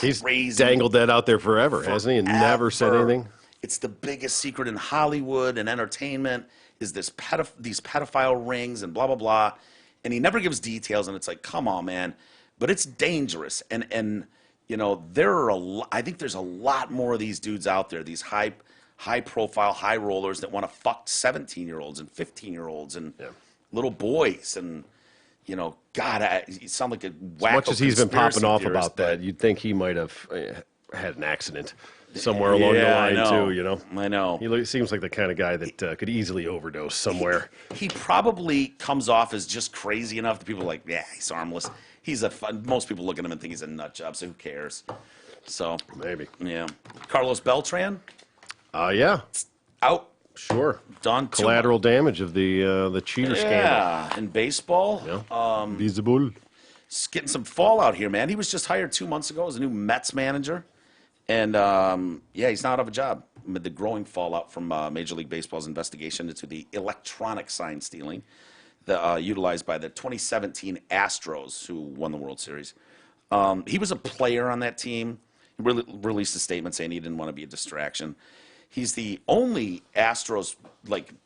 Speaker 2: he's
Speaker 1: crazy.
Speaker 2: dangled that out there forever, hasn't he? And never said
Speaker 1: Forever.
Speaker 2: anything.
Speaker 1: It's the biggest secret in Hollywood and entertainment is these pedophile rings and blah, blah, blah. And he never gives details, and it's like, come on, man. But it's dangerous. And I think there's a lot more of these dudes out there, these high profile, high rollers that want to fuck 17-year-olds and 15-year-olds and little boys. And, God, you sound like a wacko
Speaker 2: As much as he's been
Speaker 1: conspiracy
Speaker 2: popping off
Speaker 1: theorist,
Speaker 2: about that, you'd think he might have had an accident somewhere along the line, too,
Speaker 1: I know.
Speaker 2: He seems like the kind of guy that could easily overdose somewhere.
Speaker 1: He probably comes off as just crazy enough that people are like, yeah, he's harmless. he's a fun. Most people look at him and think he's a nut job. So who cares? So
Speaker 2: Maybe.
Speaker 1: yeah, Carlos Beltran
Speaker 2: Yeah,
Speaker 1: out,
Speaker 2: sure.
Speaker 1: done.
Speaker 2: Collateral damage of the cheater scandal.
Speaker 1: Yeah, in baseball,
Speaker 2: Visible.
Speaker 1: it's getting some fallout here, man. He was just hired 2 months ago as a new Mets manager, and yeah, he's not out of a job amid the growing fallout from Major League Baseball's investigation into the electronic sign stealing utilized by the 2017 Astros, who won the World Series. He was a player on that team. He released a statement saying he didn't want to be a distraction. He's the only Astros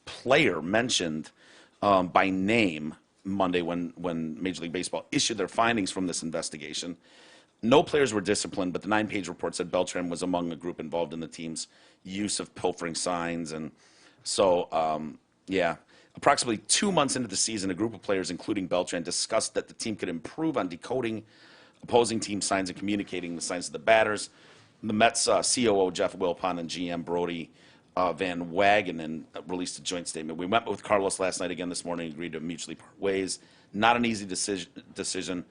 Speaker 1: player mentioned by name Monday when Major League Baseball issued their findings from this investigation. No players were disciplined, but the 9-page report said Beltran was among a group involved in the team's use of pilfering signs. And so, yeah, approximately 2 months into the season, a group of players, including Beltran, discussed that the team could improve on decoding opposing team signs and communicating the signs to the batters. The Mets COO Jeff Wilpon and GM Brody Van Wagenen released a joint statement. We met with Carlos last night again this morning, agreed to mutually part ways. Not an easy decision.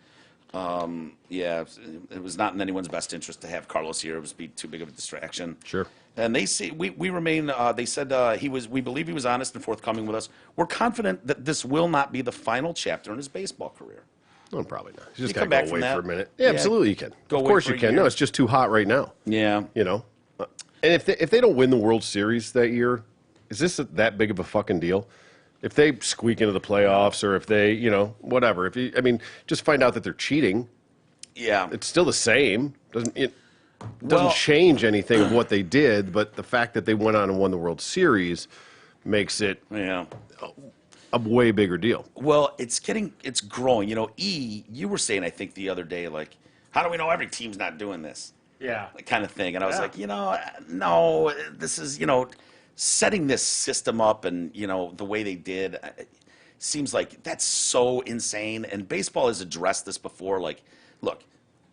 Speaker 1: Yeah, it was not in anyone's best interest to have Carlos here. It was be too big of a distraction.
Speaker 2: Sure.
Speaker 1: And they say we remain. They said we believe he was honest and forthcoming with us. We're confident that this will not be the final chapter in his baseball career.
Speaker 2: No, probably not. You just
Speaker 1: come
Speaker 2: got
Speaker 1: back
Speaker 2: to go
Speaker 1: from
Speaker 2: away
Speaker 1: that?
Speaker 2: for a minute. Yeah,
Speaker 1: Yeah.
Speaker 2: absolutely you can.
Speaker 1: Go
Speaker 2: Of
Speaker 1: away
Speaker 2: course
Speaker 1: for
Speaker 2: you
Speaker 1: a
Speaker 2: can.
Speaker 1: year.
Speaker 2: No, it's just too hot right now.
Speaker 1: Yeah.
Speaker 2: You know? And if they don't win the World Series that year, is this that big of a fucking deal? If they squeak into the playoffs or if they, whatever. Just find out that they're cheating.
Speaker 1: Yeah.
Speaker 2: It's still the same. Doesn't
Speaker 1: Well-
Speaker 2: change anything of what they did, but the fact that they went on and won the World Series makes it
Speaker 1: Yeah.
Speaker 2: a way bigger deal.
Speaker 1: Well, it's growing. You were saying, I think, the other day, how do we know every team's not doing this?
Speaker 3: Yeah.
Speaker 1: Kind of thing. And I was
Speaker 3: Yeah.
Speaker 1: like, no, this is, setting this system up and, the way they did, it seems like that's so insane. And baseball has addressed this before. Look,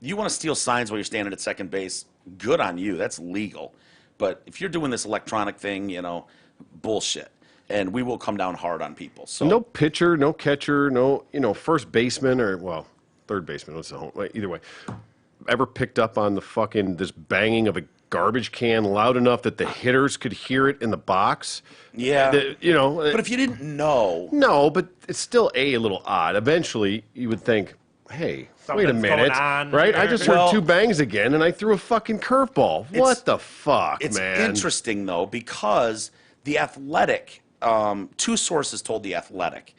Speaker 1: you want to steal signs while you're standing at second base, good on you. That's legal. But if you're doing this electronic thing, bullshit. And we will come down hard on people. So
Speaker 2: No pitcher, no catcher, no first baseman or third baseman. What's the home? Either way, ever picked up on this banging of a garbage can loud enough that the hitters could hear it in the box?
Speaker 1: Yeah.
Speaker 2: But
Speaker 1: But if you didn't know,
Speaker 2: no, but it's still a little odd. Eventually, you would think, hey, wait a
Speaker 3: Something's
Speaker 2: minute,
Speaker 3: going on
Speaker 2: right? I
Speaker 3: here.
Speaker 2: just
Speaker 1: Well-
Speaker 2: heard two bangs again, and I threw a fucking curveball. What the fuck,
Speaker 1: it's
Speaker 2: man?
Speaker 1: interesting, though, because The Athletic, 2 sources told The Athletic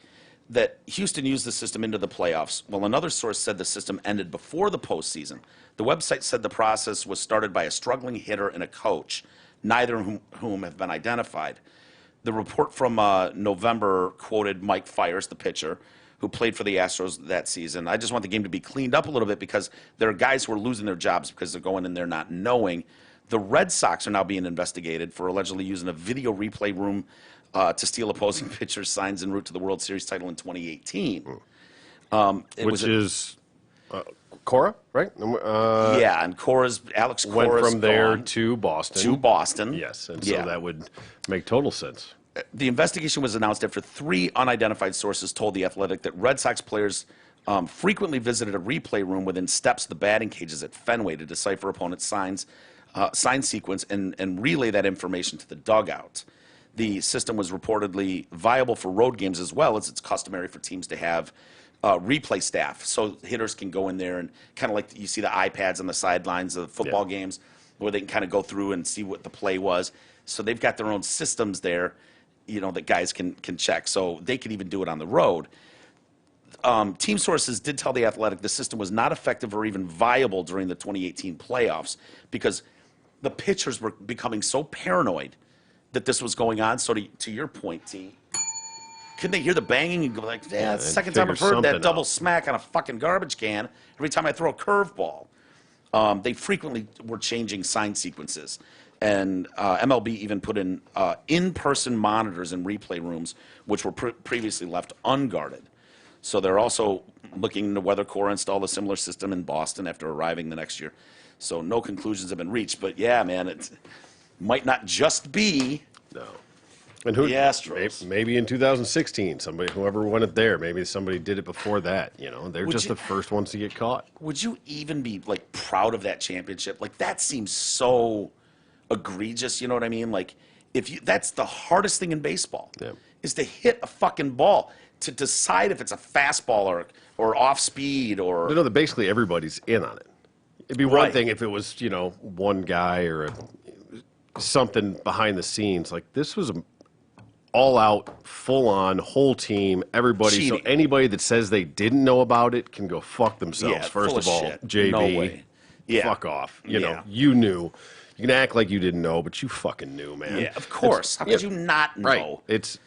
Speaker 1: that Houston used the system into the playoffs, while another source said the system ended before the postseason. The website said the process was started by a struggling hitter and a coach, neither of whom have been identified. The report from November quoted Mike Fiers, the pitcher, who played for the Astros that season. I just want the game to be cleaned up a little bit because there are guys who are losing their jobs because they're going in there not knowing. The Red Sox are now being investigated for allegedly using a video replay room to steal opposing pitchers' signs en route to the World Series title in 2018.
Speaker 2: Which is Cora, right?
Speaker 1: Yeah, and Alex
Speaker 2: Went
Speaker 1: Cora's
Speaker 2: from there
Speaker 1: gone
Speaker 2: to Boston.
Speaker 1: to Boston.
Speaker 2: Yes, and so
Speaker 1: Yeah.
Speaker 2: that would make total sense.
Speaker 1: The investigation was announced after 3 unidentified sources told The Athletic that Red Sox players frequently visited a replay room within steps of the batting cages at Fenway to decipher opponents' sign sequence and relay that information to the dugout. The system was reportedly viable for road games as well, as it's customary for teams to have replay staff, so hitters can go in there and kind of like you see the iPads on the sidelines of football games where they can kind of go through and see what the play was. So they've got their own systems there, that guys can check. So they could even do it on the road. Team sources did tell The Athletic the system was not effective or even viable during the 2018 playoffs because the pitchers were becoming so paranoid that this was going on. So to your point, T, couldn't they hear the banging and go like, yeah, it's the second time I've
Speaker 2: figure
Speaker 1: heard that
Speaker 2: something
Speaker 1: double
Speaker 2: out.
Speaker 1: smack on a fucking garbage can every time I throw a curveball. They frequently were changing sign sequences. And MLB even put in-person monitors in replay rooms, which were previously left unguarded. So they're also looking into whether Cora installed a similar system in Boston after arriving the next year. So no conclusions have been reached. But yeah, man, it might not just be
Speaker 2: No. And who?
Speaker 1: The Astros.
Speaker 2: Maybe in 2016, whoever won it there, maybe somebody did it before that. They're just the first ones to get caught.
Speaker 1: Would you even be like proud of that championship? Like that seems so egregious. You know what I mean? Like that's the hardest thing in baseball is to hit a fucking ball, to decide if it's a fastball or off speed or.
Speaker 2: That basically everybody's in on it. It'd be one
Speaker 1: Right.
Speaker 2: thing if it was one guy or something behind the scenes. Like this was a all out, full on, whole team, everybody.
Speaker 1: Cheating.
Speaker 2: So anybody that says they didn't know about it can go fuck themselves.
Speaker 1: Yeah,
Speaker 2: First
Speaker 1: full
Speaker 2: of
Speaker 1: of
Speaker 2: all,
Speaker 1: shit.
Speaker 2: JB,
Speaker 1: No way. Yeah.
Speaker 2: fuck off. You know,
Speaker 1: Yeah.
Speaker 2: you knew. You can act like you didn't know, but you fucking knew, man.
Speaker 1: Yeah, of course. How could you not know?
Speaker 2: Right. It's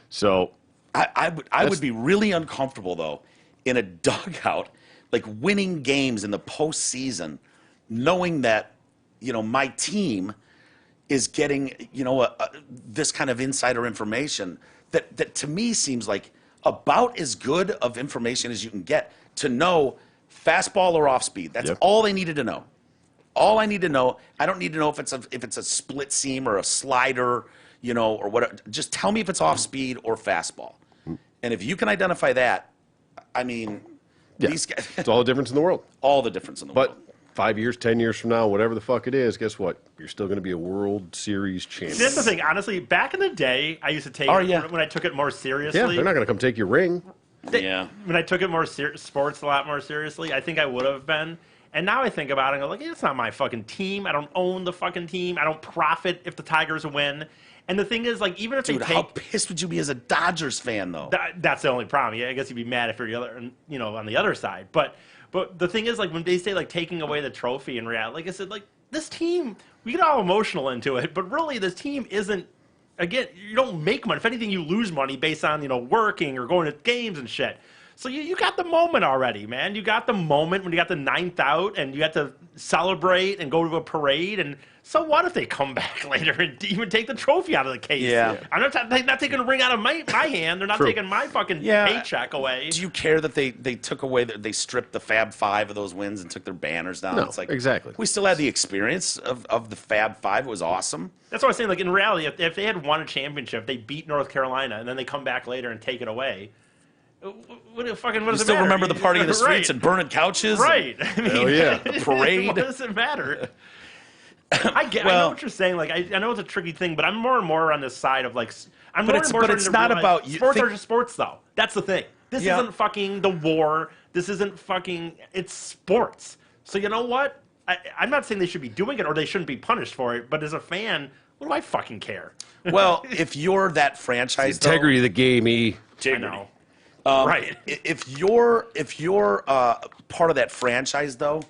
Speaker 2: so.
Speaker 1: I would be really uncomfortable though in a dugout, like winning games in the postseason, knowing that my team is getting this kind of insider information that to me seems like about as good of information as you can get to know fastball or off speed. That's
Speaker 2: Yep.
Speaker 1: all they needed to know. All I need to know. I don't need to know if it's a split seam or a slider, or whatever. Just tell me if it's off speed or fastball. And if you can identify that, I mean,
Speaker 2: Yeah.
Speaker 1: these guys,
Speaker 2: It's all the difference in the world.
Speaker 1: all the difference in the
Speaker 2: But
Speaker 1: world.
Speaker 2: 5 years, 10 years from now, whatever the fuck it is, guess what? You're still going to be a World Series champion.
Speaker 3: That's the thing. Honestly, back in the day, I used to take
Speaker 1: Oh, yeah.
Speaker 3: when I took it more seriously.
Speaker 2: Yeah, they're not going to come take your ring.
Speaker 1: Yeah.
Speaker 3: When I took it more sports a lot more seriously, I think I would have been. And now I think about it and go, like, it's not my fucking team. I don't own the fucking team. I don't profit if the Tigers win. And the thing is, like, even if
Speaker 1: Dude,
Speaker 3: they
Speaker 1: how
Speaker 3: take,
Speaker 1: pissed would you be as a Dodgers fan, though?
Speaker 3: that's the only problem. Yeah, I guess you'd be mad if you're the other, on the other side. But the thing is, like, when they say like taking away the trophy in reality, like I said, like this team, we get all emotional into it, but really this team isn't. Again, you don't make money. If anything, you lose money based on working or going to games and shit. So you got the moment already, man. You got the moment when you got the ninth out and you got to celebrate and go to a parade. And so what if they come back later and even take the trophy out of the case?
Speaker 1: Yeah.
Speaker 3: I'm not taking the ring out of my hand. They're not
Speaker 2: True.
Speaker 3: taking my fucking
Speaker 1: Yeah.
Speaker 3: paycheck away.
Speaker 1: Do you care that they took away, they stripped the Fab Five of those wins and took their banners down?
Speaker 2: No,
Speaker 1: It's like,
Speaker 2: exactly.
Speaker 1: We still had the experience of the Fab Five. It was awesome.
Speaker 3: That's what I was saying. Like in reality, if they had won a championship, they beat North Carolina, and then they come back later and take it away. What
Speaker 1: You
Speaker 3: does it
Speaker 1: still
Speaker 3: matter?
Speaker 1: remember the party in the streets
Speaker 3: Right.
Speaker 1: and burning couches?
Speaker 3: Right. I mean,
Speaker 2: Hell yeah.
Speaker 1: The parade.
Speaker 3: What does it matter? I know
Speaker 1: Well-
Speaker 3: what you're saying. Like, I know it's a tricky thing, but I'm more and more on this side of like, I'm
Speaker 1: But
Speaker 3: more
Speaker 1: it's-
Speaker 3: and more
Speaker 1: but
Speaker 3: starting
Speaker 1: it's
Speaker 3: to
Speaker 1: not
Speaker 3: realize
Speaker 1: about- you
Speaker 3: sports
Speaker 1: think-
Speaker 3: are just sports, though. That's the thing. This
Speaker 1: Yeah.
Speaker 3: isn't fucking the war. This isn't fucking. It's sports. So you know what? I'm not saying they should be doing it or they shouldn't be punished for it. But as a fan, what do I fucking care?
Speaker 1: Well, if you're that franchise, though-
Speaker 2: Integrity of the game, E.
Speaker 3: I know.
Speaker 1: Um,
Speaker 3: Right.
Speaker 1: If you're part of that franchise, though,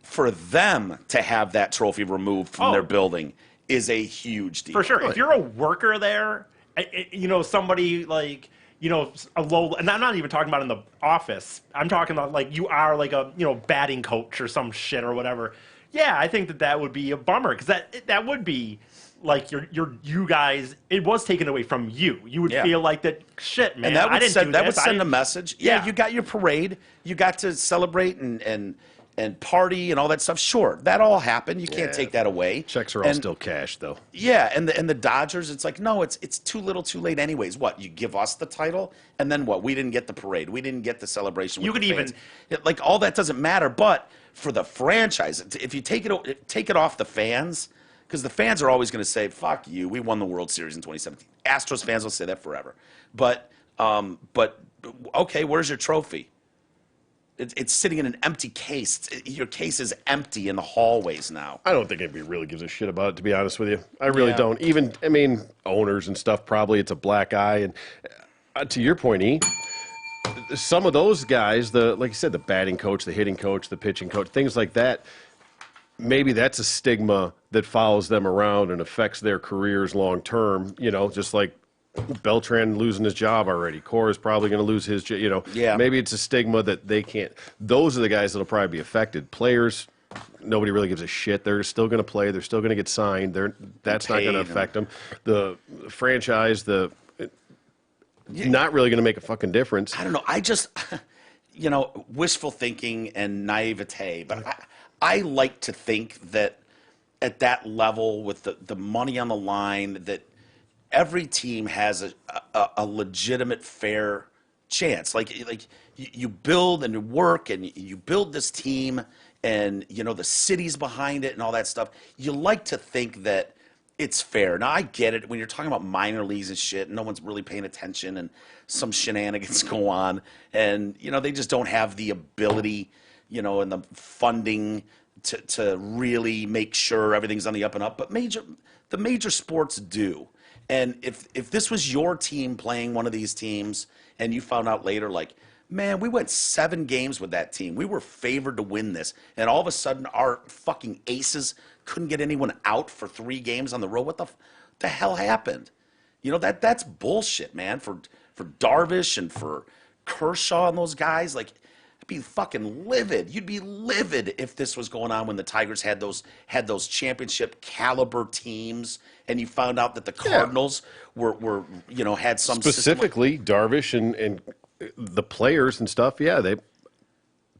Speaker 1: for them to have that trophy removed from
Speaker 3: Oh.
Speaker 1: their building is a huge deal.
Speaker 3: For sure. If you're a worker there, somebody like, a low, and I'm not even talking about in the office. I'm talking about like you are like a, batting coach or some shit or whatever. Yeah, I think that would be a bummer because that would be like you guys. It was taken away from you. You would
Speaker 1: Yeah.
Speaker 3: feel like that shit, man.
Speaker 1: And that
Speaker 3: I
Speaker 1: would
Speaker 3: didn't
Speaker 1: send
Speaker 3: do
Speaker 1: that would
Speaker 3: this. I
Speaker 1: send a
Speaker 3: didn't-
Speaker 1: message. Yeah,
Speaker 3: Yeah.
Speaker 1: you got your parade, you got to celebrate and party and all that stuff. Sure, that all happened. You can't
Speaker 2: Yeah.
Speaker 1: take that away.
Speaker 2: Checks are all
Speaker 1: And-
Speaker 2: still cash, though.
Speaker 1: Yeah, and the Dodgers, it's like, no, it's too little, too late, anyways. What, you give us the title, and then what? We didn't get the parade, we didn't get the celebration.
Speaker 3: You
Speaker 1: with
Speaker 3: could
Speaker 1: the fans. Like all that doesn't matter. But for the franchise, if you take it off the fans, because the fans are always going to say, "Fuck you, we won the World Series in 2017." Astros fans will say that forever. But okay, where's your trophy? It's sitting in an empty case. Your case is empty in the hallways now.
Speaker 2: I don't think anybody really gives a shit about it, to be honest with you. I really
Speaker 1: Yeah.
Speaker 2: don't. Even, owners and stuff, probably it's a black eye. And to your point, E, some of those guys, like you said, the batting coach, the hitting coach, the pitching coach, things like that, maybe that's a stigma that follows them around and affects their careers long term, just like Beltran losing his job already. Cora is probably going to lose his job,
Speaker 1: Yeah.
Speaker 2: Maybe it's a stigma that they can't. Those are the guys that'll probably be affected. Players, nobody really gives a shit. They're still going to play. They're still going to get signed. That's not going to
Speaker 1: paid.
Speaker 2: affect them. The franchise, not really going to make a fucking difference.
Speaker 1: I don't know. I just, wishful thinking and naivete. But I like to think that at that level, with the money on the line, that every team has a legitimate, fair chance. Like you build and you work and you build this team, and the city's behind it and all that stuff. You like to think that it's fair. Now I get it when you're talking about minor leagues and shit. No one's really paying attention, and some shenanigans go on, and they just don't have the ability, and the funding to really make sure everything's on the up and up. But the major sports do. And if this was your team playing one of these teams, and you found out later, like, man, we went 7 games with that team, we were favored to win this, and all of a sudden our fucking aces couldn't get anyone out for 3 games on the road. What the hell happened? That's bullshit, man. For Darvish and for Kershaw and those guys, like, I'd be fucking livid. You'd be livid if this was going on when the Tigers had those championship caliber teams, and you found out that the Cardinals were had some
Speaker 2: specifically Darvish and the players and stuff. Yeah,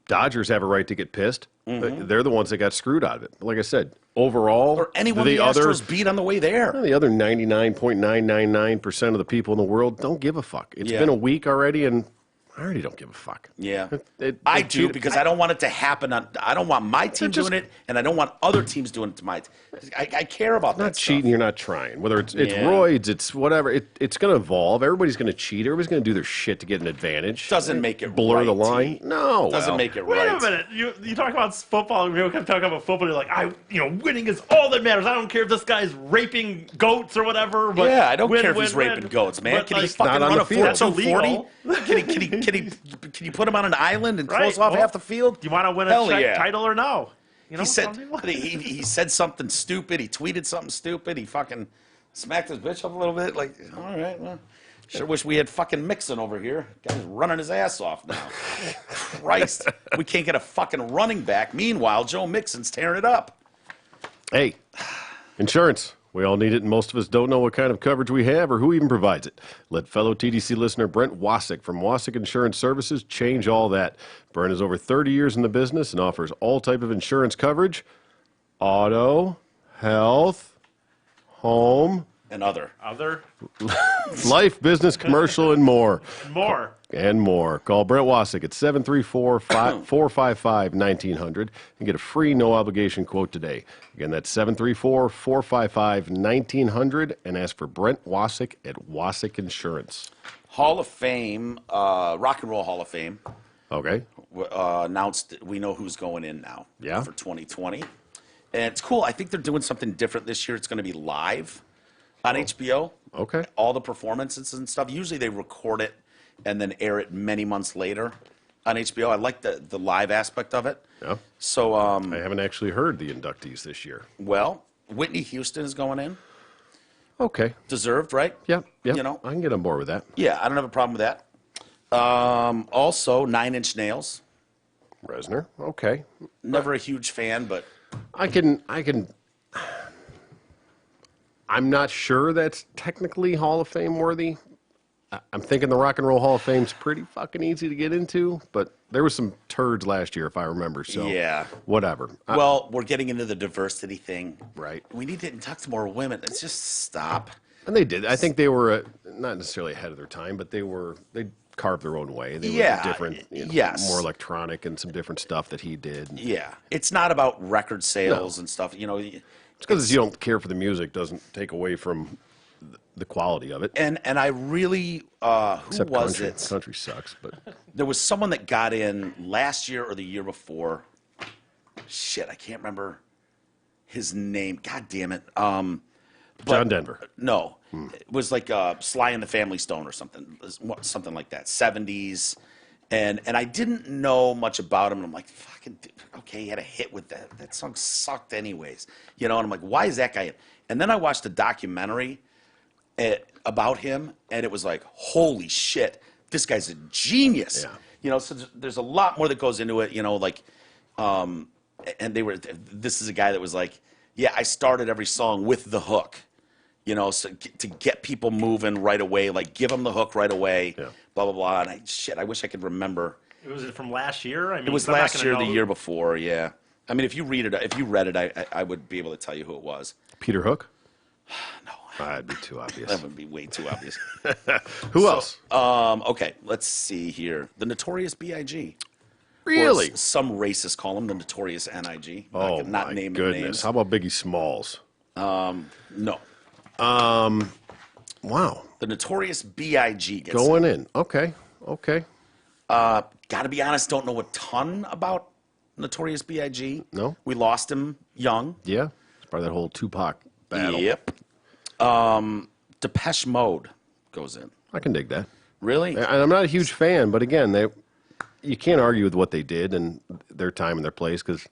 Speaker 2: Dodgers have a right to get pissed. They're the ones that got screwed out of it. Like I said, overall,
Speaker 1: or anyone the Astros beat on the way there.
Speaker 2: The other 99.999% of the people in the world don't give a fuck. It's been a week already, and I already don't give a fuck.
Speaker 1: Yeah, I do, because I don't want it to happen. I don't want my team doing it, and I don't want other teams doing it to my team. I care about that
Speaker 2: Not
Speaker 1: stuff.
Speaker 2: cheating, you're not trying. Whether it's roids, it's whatever. It's going to evolve. Everybody's going to cheat. Everybody's going to do their shit to get an advantage.
Speaker 1: Doesn't make it
Speaker 2: blur
Speaker 1: right,
Speaker 2: the line.
Speaker 1: T.
Speaker 2: No,
Speaker 1: Doesn't make it
Speaker 3: Wait
Speaker 1: right.
Speaker 3: a minute. You talk about football, and we kept talking about football. You're like, winning is all that matters. I don't care if this guy's raping goats or whatever. But
Speaker 1: Yeah, I don't care if he's raping goats, man.
Speaker 3: But,
Speaker 1: Can he
Speaker 3: like,
Speaker 1: fucking
Speaker 2: not on
Speaker 1: run
Speaker 2: the
Speaker 1: a
Speaker 2: field.
Speaker 1: 4.240? Can you put him on an island and close off
Speaker 3: Well,
Speaker 1: half the field?
Speaker 3: You want to win a
Speaker 1: Hell yeah.
Speaker 3: title or no?
Speaker 1: He said
Speaker 3: some people-
Speaker 1: he said something stupid. He tweeted something stupid. He fucking smacked his bitch up a little bit. Like, all right, well, sure wish we had fucking Mixon over here. Guy's running his ass off now. Christ, we can't get a fucking running back. Meanwhile, Joe Mixon's tearing it up.
Speaker 2: Hey, insurance. We all need it, and most of us don't know what kind of coverage we have or who even provides it. Let fellow TDC listener Brent Wasik from Wasik Insurance Services change all that. Brent has over 30 years in the business and offers all type of insurance coverage: auto, health, home,
Speaker 1: And other.
Speaker 2: life, business, commercial, and more.
Speaker 3: More.
Speaker 2: And more. Call Brent Wasik at 734-455-1900 and get a free no-obligation quote today. Again, that's 734-455-1900, and ask for Brent Wasik at Wasik Insurance.
Speaker 1: Hall of Fame, Rock and Roll Hall of Fame,
Speaker 2: Okay.
Speaker 1: announced that we know who's going in now
Speaker 2: Yeah.
Speaker 1: for 2020. And it's cool. I think they're doing something different this year. It's going to be live on HBO.
Speaker 2: Okay.
Speaker 1: All the performances and stuff. Usually they record it and then air it many months later on HBO. I like the live aspect of it.
Speaker 2: Yeah.
Speaker 1: So,
Speaker 2: I haven't actually heard the inductees this year.
Speaker 1: well, Whitney Houston is going in.
Speaker 2: Okay.
Speaker 1: Deserved, right?
Speaker 2: Yeah. Yeah.
Speaker 1: You know?
Speaker 2: I can get on board with that.
Speaker 1: Yeah, I don't have a problem with that. Also, Nine Inch Nails.
Speaker 2: Resner. Okay.
Speaker 1: Never a huge fan, but
Speaker 2: I'm not sure that's technically Hall of Fame worthy. I'm thinking the Rock and Roll Hall of Fame's pretty fucking easy to get into, but there was some turds last year, if I remember. So
Speaker 1: Yeah.
Speaker 2: whatever.
Speaker 1: well, we're getting into the diversity thing.
Speaker 2: Right.
Speaker 1: We need to talk to more women. Let's just stop.
Speaker 2: And they did. I think they were not necessarily ahead of their time, but they carved their own way. They
Speaker 1: Yeah,
Speaker 2: were different,
Speaker 1: yes.
Speaker 2: more electronic and some different stuff that he did.
Speaker 1: Yeah. It's not about record sales and stuff.
Speaker 2: It's because you don't care for the music doesn't take away from the quality of it.
Speaker 1: And I really who
Speaker 2: Except
Speaker 1: was
Speaker 2: country.
Speaker 1: it?
Speaker 2: Country sucks, but
Speaker 1: There was someone that got in last year or the year before. Shit, I can't remember his name. God damn it.
Speaker 2: John Denver.
Speaker 1: No, it was like Sly and the Family Stone or something like that. 70s, and I didn't know much about him. And I'm like, fucking okay, he had a hit with that. That song sucked anyways, And I'm like, why is that guy in? And then I watched a documentary about him, and it was like, holy shit, this guy's a genius.
Speaker 2: Yeah.
Speaker 1: So there's a lot more that goes into it. And this is a guy that was like, yeah, I started every song with the hook. So to get people moving right away, like give them the hook right away, blah, blah, blah. And I wish I could remember.
Speaker 3: Was it from last year? I mean,
Speaker 1: It was
Speaker 3: I'm not
Speaker 1: last
Speaker 3: gonna
Speaker 1: year,
Speaker 3: know.
Speaker 1: the year before, yeah. I mean, if you read it, if you read it, I would be able to tell you who it was.
Speaker 2: Peter Hook?
Speaker 1: No,
Speaker 2: That'd be too obvious.
Speaker 1: That would be way too obvious.
Speaker 2: Who else?
Speaker 1: Okay, let's see here. The Notorious B.I.G. Or
Speaker 2: Really?
Speaker 1: some racists call him the Notorious N.I.G.
Speaker 2: Oh,
Speaker 1: Not
Speaker 2: my
Speaker 1: naming
Speaker 2: goodness.
Speaker 1: names.
Speaker 2: How about Biggie Smalls?
Speaker 1: No.
Speaker 2: Wow.
Speaker 1: The Notorious B.I.G. gets
Speaker 2: Going in. Okay.
Speaker 1: Gotta be honest, don't know a ton about Notorious B.I.G.
Speaker 2: No?
Speaker 1: We lost him young.
Speaker 2: Yeah. It's part of that whole Tupac battle.
Speaker 1: Yep. Depeche Mode goes in.
Speaker 2: I can dig that.
Speaker 1: Really?
Speaker 2: And I'm not a huge fan, but again, you can't argue with what they did and their time and their place because,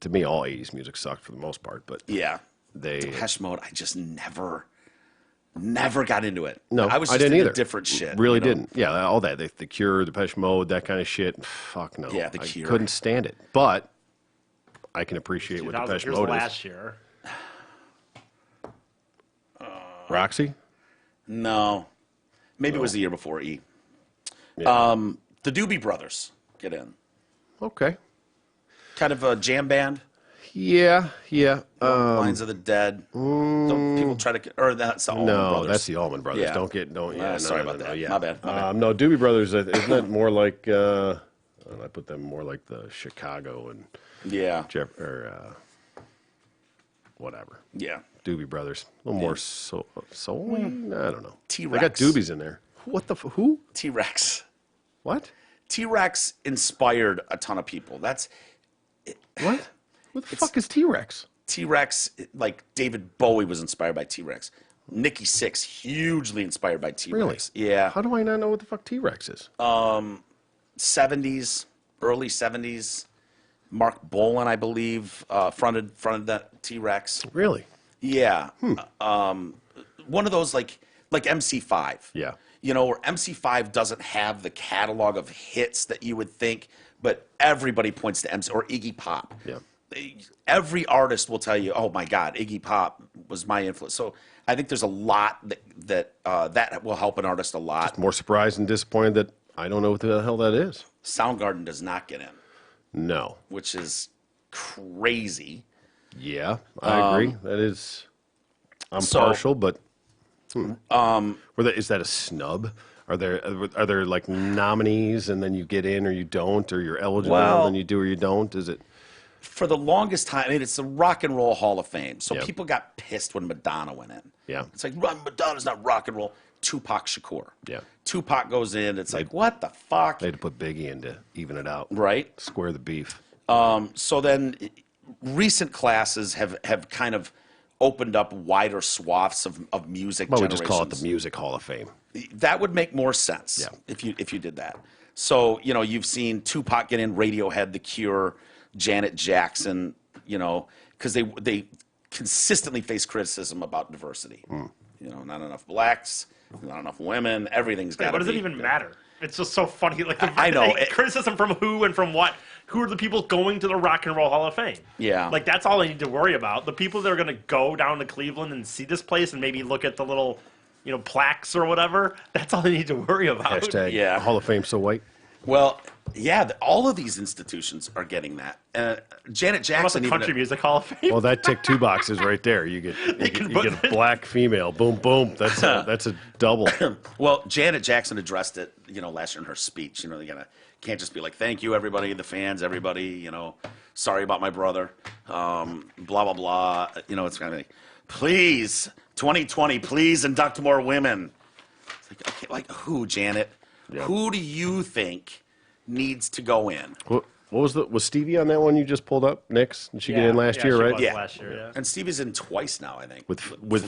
Speaker 2: to me, all 80s music sucked for the most part. But
Speaker 1: Yeah.
Speaker 2: they
Speaker 1: Depeche Mode, I just never got into it.
Speaker 2: no,
Speaker 1: I was just
Speaker 2: didn't
Speaker 1: into
Speaker 2: either.
Speaker 1: different shit.
Speaker 2: Really
Speaker 1: you know?
Speaker 2: didn't. Yeah, all that the Cure, Depeche Mode, that kind of shit. Fuck no.
Speaker 1: Yeah, The
Speaker 2: I
Speaker 1: Cure.
Speaker 2: couldn't stand it. But I can appreciate what Depeche
Speaker 3: Here's
Speaker 2: Mode is.
Speaker 3: last year.
Speaker 2: Roxy.
Speaker 1: No. Maybe it was the year before E.
Speaker 2: Yeah.
Speaker 1: The Doobie Brothers get in.
Speaker 2: Okay.
Speaker 1: Kind of a jam band.
Speaker 2: Yeah.
Speaker 1: Lines of the Dead. Don't people try to... Or that's the Allman
Speaker 2: No,
Speaker 1: Brothers.
Speaker 2: that's the Allman Brothers.
Speaker 1: Yeah.
Speaker 2: Don't. Yeah,
Speaker 1: Sorry
Speaker 2: no,
Speaker 1: about that.
Speaker 2: Yeah.
Speaker 1: My bad.
Speaker 2: No, Doobie Brothers. Isn't that more like? I put them more like the Chicago and
Speaker 1: Yeah.
Speaker 2: whatever.
Speaker 1: Yeah.
Speaker 2: Doobie Brothers. A little more soul. I don't know.
Speaker 1: T-Rex.
Speaker 2: They got doobies in there. What the? Who?
Speaker 1: T-Rex.
Speaker 2: What?
Speaker 1: T-Rex inspired a ton of people. That's...
Speaker 2: What? What the fuck is T-Rex?
Speaker 1: T-Rex, like David Bowie was inspired by T-Rex. Nikki Sixx, hugely inspired by T-Rex.
Speaker 2: Really?
Speaker 1: Yeah.
Speaker 2: How do I not know what the fuck T-Rex is?
Speaker 1: 70s, early 70s. Mark Bolan, I believe, fronted that T-Rex.
Speaker 2: Really?
Speaker 1: Yeah. One of those like MC5.
Speaker 2: Yeah.
Speaker 1: You know, where MC5 doesn't have the catalog of hits that you would think, but everybody points to MC or Iggy Pop.
Speaker 2: Yeah.
Speaker 1: Every artist will tell you, "Oh my God, Iggy Pop was my influence." So I think there's a lot that will help an artist a lot.
Speaker 2: More surprised and disappointed that I don't know what the hell that is.
Speaker 1: Soundgarden does not get in,
Speaker 2: No.
Speaker 1: which is crazy.
Speaker 2: Yeah, I agree. That is, I'm
Speaker 1: so-
Speaker 2: partial, but is that a snub? Are there like nominees and then you get in or you don't, or you're eligible
Speaker 1: Well-
Speaker 2: and then you do or you don't? Is it?
Speaker 1: For the longest time, I mean, it's the Rock and Roll Hall of Fame. So
Speaker 2: Yeah.
Speaker 1: people got pissed when Madonna went in.
Speaker 2: Yeah.
Speaker 1: It's like, Madonna's not rock and roll. Tupac Shakur.
Speaker 2: Yeah.
Speaker 1: Tupac goes in. It's like, what the fuck?
Speaker 2: They had to put Biggie in to even it out,
Speaker 1: Right?
Speaker 2: square the beef.
Speaker 1: So then recent classes have kind of opened up wider swaths of music
Speaker 2: Why don't we
Speaker 1: generations.
Speaker 2: just call it the Music Hall of Fame?
Speaker 1: That would make more sense
Speaker 2: Yeah.
Speaker 1: if you did that. So, you know, you've seen Tupac get in, Radiohead, The Cure, Janet Jackson, you know, because they consistently face criticism about diversity. You know, not enough blacks, not enough women, everything's got to be.
Speaker 3: What does it even matter? It's just so funny. Like
Speaker 1: I know.
Speaker 3: criticism from who and from what? Who are the people going to the Rock and Roll Hall of Fame?
Speaker 1: Yeah.
Speaker 3: Like that's all I need to worry about. The people that are going to go down to Cleveland and see this place and maybe look at the little, plaques or whatever. That's all I need to worry about.
Speaker 2: Hashtag
Speaker 1: Yeah.
Speaker 2: Hall of Fame so white.
Speaker 1: Well, yeah, all of these institutions are getting that. Janet
Speaker 3: How about
Speaker 1: Jackson
Speaker 3: the
Speaker 1: even
Speaker 3: Country Music Hall of Fame?
Speaker 2: Well, that ticked two boxes right there. You get a black female. Boom, boom. That's a double.
Speaker 1: Well, Janet Jackson addressed it, last year in her speech. You can't just be like, "Thank you, everybody, the fans, everybody." Sorry about my brother. Blah blah blah. It's kind of like, please, 2020, please induct more women. It's like, okay, like who, Janet?
Speaker 2: Yeah.
Speaker 1: Who do you think needs to go in?
Speaker 2: What was Stevie on that one you just pulled up? Nix? Did she get in last year,
Speaker 3: she
Speaker 2: right?
Speaker 3: was
Speaker 1: Yeah.
Speaker 3: last year, yeah.
Speaker 1: And Stevie's in twice now, I think.
Speaker 2: With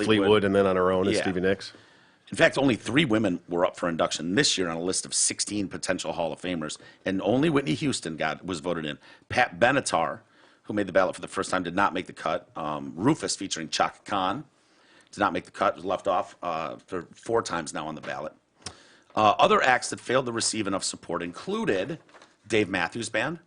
Speaker 2: Fleetwood and then on her own as
Speaker 1: Yeah.
Speaker 2: Stevie Nicks.
Speaker 1: In fact, only 3 women were up for induction this year on a list of 16 potential Hall of Famers, and only Whitney Houston was voted in. Pat Benatar, who made the ballot for the first time, did not make the cut. Rufus, featuring Chaka Khan, did not make the cut, was left off for 4 times now on the ballot. Other acts that failed to receive enough support included Dave Matthews Band,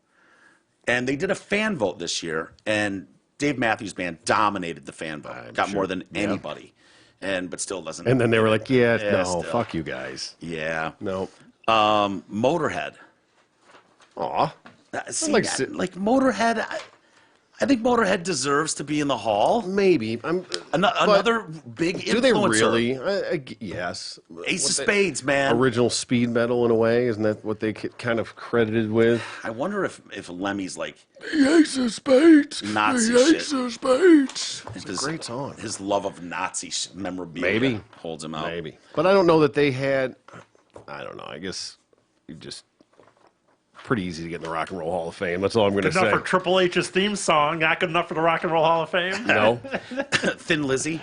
Speaker 1: and they did a fan vote this year, and Dave Matthews Band dominated the fan vote, got more than anybody, but still doesn't.
Speaker 2: And then they were like, no,
Speaker 1: still.
Speaker 2: fuck you guys.
Speaker 1: Yeah.
Speaker 2: No.
Speaker 1: Motorhead.
Speaker 2: Aw.
Speaker 1: See,
Speaker 2: like
Speaker 1: that-
Speaker 2: si-
Speaker 1: like Motorhead, I think Motorhead deserves to be in the Hall.
Speaker 2: Maybe.
Speaker 1: Another big influencer.
Speaker 2: Do they really? Yes.
Speaker 1: Ace of Spades, man.
Speaker 2: Original speed metal in a way, isn't that what they kind of credited with?
Speaker 1: I wonder if Lemmy's like
Speaker 2: The Ace of Spades.
Speaker 1: Nazi
Speaker 2: the
Speaker 1: shit.
Speaker 2: Ace of Spades. It's
Speaker 1: his,
Speaker 2: a great song.
Speaker 1: His love of Nazi memorabilia
Speaker 2: Maybe
Speaker 1: holds him out.
Speaker 2: Maybe, but I don't know that they had. I don't know. I guess you just pretty easy to get in the Rock and Roll Hall of Fame. That's all I'm going to
Speaker 3: Good
Speaker 2: say.
Speaker 3: enough for Triple H's theme song. Not good enough for the Rock and Roll Hall of Fame.
Speaker 2: No,
Speaker 1: Thin Lizzy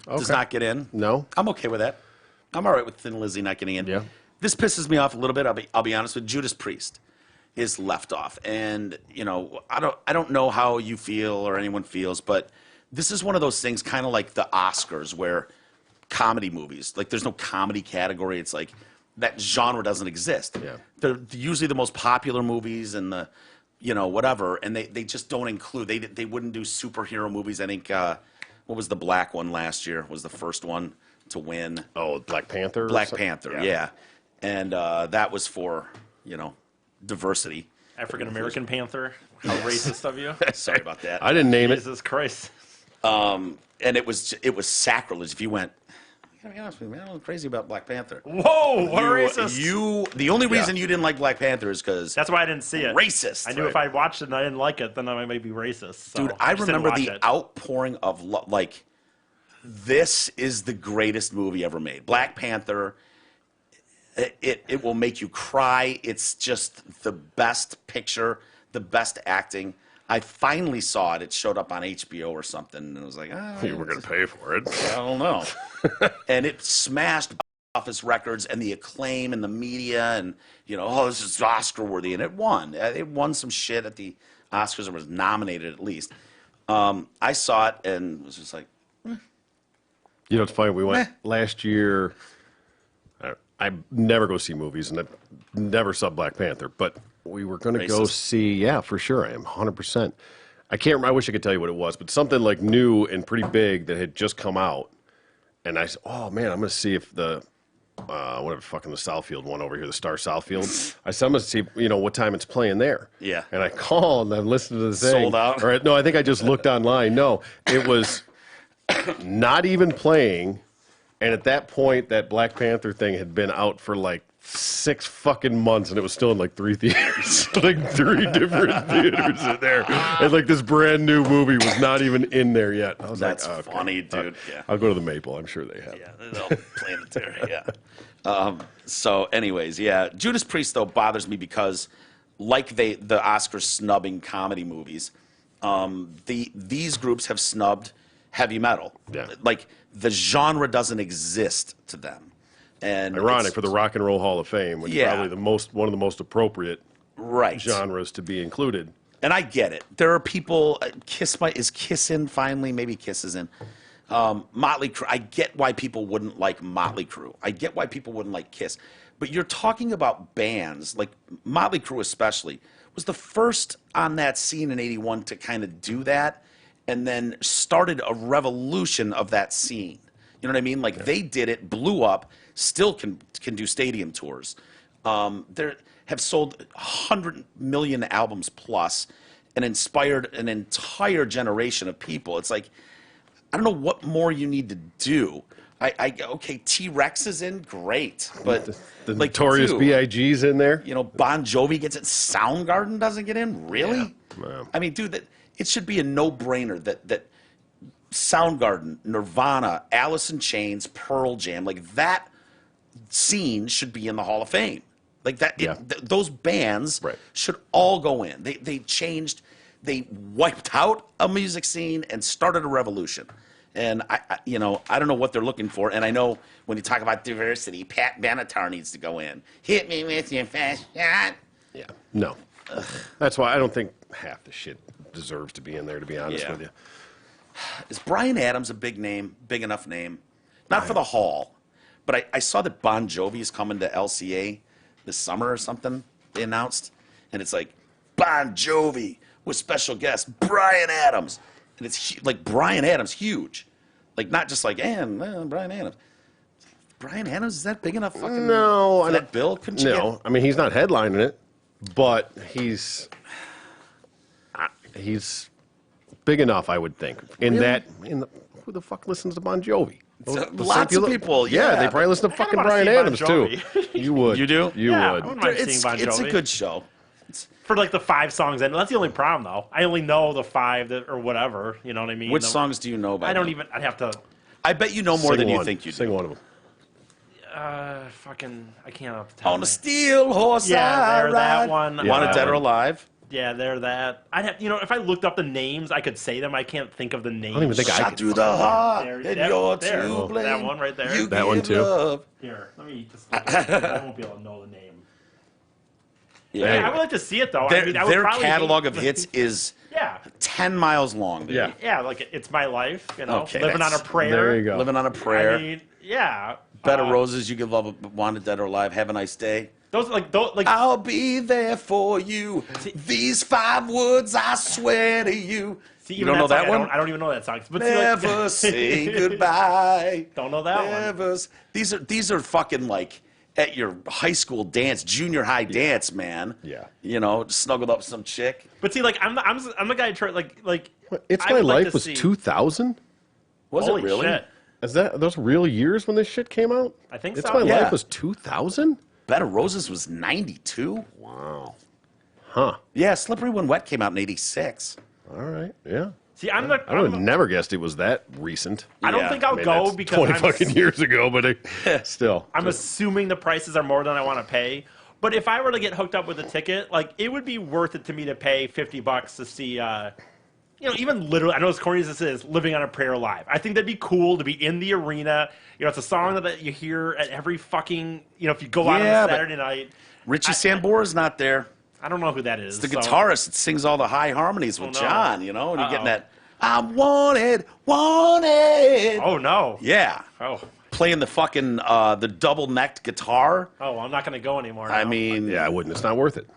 Speaker 1: does not get in.
Speaker 2: no.
Speaker 1: I'm okay with that. I'm all right with Thin Lizzy not getting in.
Speaker 2: Yeah.
Speaker 1: This pisses me off a little bit. I'll be honest with Judas Priest is left off, and I don't know how you feel or anyone feels, but this is one of those things, kind of like the Oscars, where comedy movies, like there's no comedy category. It's like that genre doesn't exist.
Speaker 2: Yeah.
Speaker 1: They're usually the most popular movies and the, whatever, and they just don't include. They wouldn't do superhero movies. I think what was the black one last year? Was the first one to win.
Speaker 2: Oh, Black Panther.
Speaker 1: Black Panther, yeah. And that was for diversity.
Speaker 3: African American Panther. How racist of you.
Speaker 1: Sorry about that.
Speaker 2: I didn't name it.
Speaker 3: Jesus Christ.
Speaker 1: And it was sacrilege. If you went, I gotta be honest with you, man, I'm crazy about Black Panther.
Speaker 3: Whoa, what a racist.
Speaker 1: The only reason you didn't like Black Panther is because
Speaker 3: That's why I didn't see it.
Speaker 1: racist.
Speaker 3: I knew if I watched it and I didn't like it, then I might be racist. So
Speaker 1: Dude, I
Speaker 3: just didn't
Speaker 1: remember
Speaker 3: watch
Speaker 1: the
Speaker 3: it.
Speaker 1: outpouring of like, this is the greatest movie ever made. Black Panther. It will make you cry. It's just the best picture, the best acting. I finally saw it. It showed up on HBO or something, and it was like,
Speaker 2: You were going to pay for it.
Speaker 1: I don't know. And it smashed office records and the acclaim and the media, and this is Oscar worthy, and it won. It won some shit at the Oscars, or was nominated at least. I saw it and was just like,
Speaker 2: You know, it's funny. We went last year. I never go see movies, and I never saw Black Panther. But we were going to go
Speaker 1: Racist.
Speaker 2: see. Yeah, for sure. I am 100%. I can't. I wish I could tell you what it was, but something like new and pretty big that had just come out. And I said, "Oh man, I'm going to see if the whatever fucking the Southfield one over here, the Star Southfield." I said, "I'm going to see what time it's playing there."
Speaker 1: Yeah.
Speaker 2: And I called and I listened to the thing.
Speaker 1: Sold out?
Speaker 2: Or, no, I think I just looked online. No, it was not even playing. And at that point, that Black Panther thing had been out for like 6 fucking months, and it was still in like 3 theaters, like 3 different theaters in there. And like this brand new movie was not even in there yet. I was
Speaker 1: that's
Speaker 2: like, okay.
Speaker 1: funny, dude. Yeah.
Speaker 2: I'll go to the Maple. I'm sure they have.
Speaker 1: Yeah, they'll plan it there. Yeah. So, anyways, yeah, Judas Priest though bothers me because, like the Oscars snubbing comedy movies, these groups have snubbed heavy metal.
Speaker 2: Yeah.
Speaker 1: Like the genre doesn't exist to them. And
Speaker 2: Ironic for the Rock and Roll Hall of Fame, which is
Speaker 1: Yeah.
Speaker 2: probably one of the most appropriate
Speaker 1: right
Speaker 2: genres to be included.
Speaker 1: And I get it. There are people. Is Kiss in finally? Maybe Kiss is in. Motley Crue. I get why people wouldn't like Motley Crue. I get why people wouldn't like Kiss. But you're talking about bands like Motley Crue, especially, was the first on that scene in '81 to kind of do that, and then started a revolution of that scene. You know what I mean? Like they did it, blew up, still can do stadium tours. They have sold 100 million albums plus, and inspired an entire generation of people. It's like, I don't know what more you need to do. Okay, T-Rex is in, great, but
Speaker 2: The
Speaker 1: like,
Speaker 2: Notorious
Speaker 1: dude,
Speaker 2: B.I.G.'s in there.
Speaker 1: Bon Jovi gets it. Soundgarden doesn't get in, really?
Speaker 2: Yeah.
Speaker 1: I mean, dude, it should be a no-brainer that Soundgarden, Nirvana, Alice in Chains, Pearl Jam, like that scene should be in the Hall of Fame. Like that,
Speaker 2: Yeah.
Speaker 1: those bands
Speaker 2: Right.
Speaker 1: should all go in. They changed, they wiped out a music scene and started a revolution. And I don't know what they're looking for. And I know when you talk about diversity, Pat Benatar needs to go in. Hit me with your fast shot.
Speaker 2: Yeah. No. That's why I don't think half the shit deserves to be in there, to be honest
Speaker 1: Yeah.
Speaker 2: with you.
Speaker 1: Is Bryan Adams a big name, big enough name? Not for the Hall, but I saw that Bon Jovi is coming to LCA this summer or something, they announced. And it's like, Bon Jovi with special guest Bryan Adams. And it's like Bryan Adams, huge. Like not just like, Bryan Adams. Bryan Adams, is that big enough fucking
Speaker 2: No,
Speaker 1: for that bill? Couldn't you
Speaker 2: No, I mean he's not headlining it, but he's big enough, I would think. Who the fuck listens to Bon Jovi?
Speaker 1: Lots of people, yeah.
Speaker 2: They probably listen to
Speaker 3: kinda
Speaker 2: fucking
Speaker 3: wanna
Speaker 2: Bryan
Speaker 3: see Bon
Speaker 2: Adams too.
Speaker 3: Jovi.
Speaker 2: You would.
Speaker 1: You do?
Speaker 2: You
Speaker 3: Yeah, I
Speaker 2: would.
Speaker 3: wouldn't mind seeing
Speaker 1: It's
Speaker 3: Bon
Speaker 1: a
Speaker 3: Jovi.
Speaker 1: good show.
Speaker 3: For like the 5 songs, and that's the only problem though. I only know the 5 that or whatever. You know what I mean?
Speaker 1: Which songs do you know about?
Speaker 3: I don't even. I'd have to.
Speaker 1: I bet you know more
Speaker 2: Sing
Speaker 1: than you
Speaker 2: one.
Speaker 1: think you do.
Speaker 2: Sing one of them.
Speaker 3: Fucking. I can't off the top.
Speaker 1: On a steel horse,
Speaker 3: Yeah,
Speaker 1: I
Speaker 3: there, that
Speaker 1: ride.
Speaker 3: one.
Speaker 2: Yeah,
Speaker 1: Wanted
Speaker 2: that
Speaker 1: Dead or
Speaker 2: one.
Speaker 1: Alive?
Speaker 3: Yeah, they're that. I'd have. If I looked up the names, I could say them. I can't think of the names.
Speaker 2: I don't even think I
Speaker 1: Shot
Speaker 2: could.
Speaker 1: through the heart,
Speaker 3: There,
Speaker 1: and
Speaker 3: that-
Speaker 1: you're
Speaker 3: there.
Speaker 1: to
Speaker 3: Oh,
Speaker 1: blame.
Speaker 3: that one right there.
Speaker 1: You
Speaker 2: That one
Speaker 1: give
Speaker 2: too.
Speaker 1: love.
Speaker 3: Here, let me just. I won't be able to know the name.
Speaker 1: Yeah.
Speaker 3: I would like to see it though.
Speaker 1: Their,
Speaker 3: I mean, I would
Speaker 1: their
Speaker 3: probably
Speaker 1: catalog
Speaker 3: hate-
Speaker 1: of hits is
Speaker 3: Yeah,
Speaker 1: 10 miles long. Dude.
Speaker 2: Yeah.
Speaker 3: yeah. Like it's my life. You know,
Speaker 1: Okay,
Speaker 3: living on a
Speaker 1: that's-
Speaker 3: prayer.
Speaker 2: There you go.
Speaker 1: Living on a prayer.
Speaker 3: I mean, yeah.
Speaker 1: Bed of Roses, You Give Love, Wanted Dead or Alive, Have a Nice Day.
Speaker 3: Those like
Speaker 1: I'll be there for you. These 5 words, I swear to you.
Speaker 3: see,
Speaker 1: You
Speaker 3: even
Speaker 1: don't know
Speaker 3: song,
Speaker 1: that one?
Speaker 3: I don't even know that song. But
Speaker 1: Never say goodbye.
Speaker 3: Don't know that one.
Speaker 1: Never. These are fucking like at your high school dance, junior high dance, man.
Speaker 2: Yeah.
Speaker 1: You know, snuggled up with some chick.
Speaker 3: But see, like I'm the guy who tried like.
Speaker 2: It's
Speaker 3: I
Speaker 2: My
Speaker 3: would like
Speaker 2: Life
Speaker 3: to
Speaker 2: was
Speaker 3: see-
Speaker 2: 2000?
Speaker 1: Was
Speaker 3: Holy
Speaker 1: it really?
Speaker 3: shit.
Speaker 2: Is that those real years when this shit came out?
Speaker 3: I think
Speaker 2: It's
Speaker 3: so.
Speaker 2: My
Speaker 1: Yeah.
Speaker 2: Life was 2000?
Speaker 1: Bed of Roses was 92.
Speaker 2: Wow. Huh.
Speaker 1: Yeah, Slippery When Wet came out in 86.
Speaker 2: All right. Yeah.
Speaker 3: See, I'm the.
Speaker 2: I would have never guessed it was that recent.
Speaker 3: I don't
Speaker 1: Yeah,
Speaker 3: think I'll
Speaker 2: I mean,
Speaker 3: go
Speaker 2: that's
Speaker 3: because
Speaker 2: 20
Speaker 3: I'm
Speaker 2: fucking years ago, but still.
Speaker 3: I'm assuming the prices are more than I want to pay. But if I were to get hooked up with a ticket, like it would be worth it to me to pay $50 to see, even literally. I know as corny as this is, Living on a Prayer live. I think that'd be cool to be in the arena. It's a song that you hear at every fucking. If you go out on
Speaker 1: Yeah,
Speaker 3: a
Speaker 1: but-
Speaker 3: Saturday night.
Speaker 1: Richie Sambora's not there.
Speaker 3: I don't know who that is.
Speaker 1: The
Speaker 3: so-
Speaker 1: guitarist that sings all the high harmonies with
Speaker 3: Oh, no.
Speaker 1: John, and you're getting
Speaker 3: Uh-oh.
Speaker 1: that, I'm wanted, wanted.
Speaker 3: Oh no.
Speaker 1: Yeah.
Speaker 3: Oh.
Speaker 1: Playing the fucking, the double-necked guitar.
Speaker 3: Oh, I'm not going to go anymore.
Speaker 1: I
Speaker 3: now.
Speaker 1: mean,
Speaker 2: Yeah, I wouldn't. It's not worth it.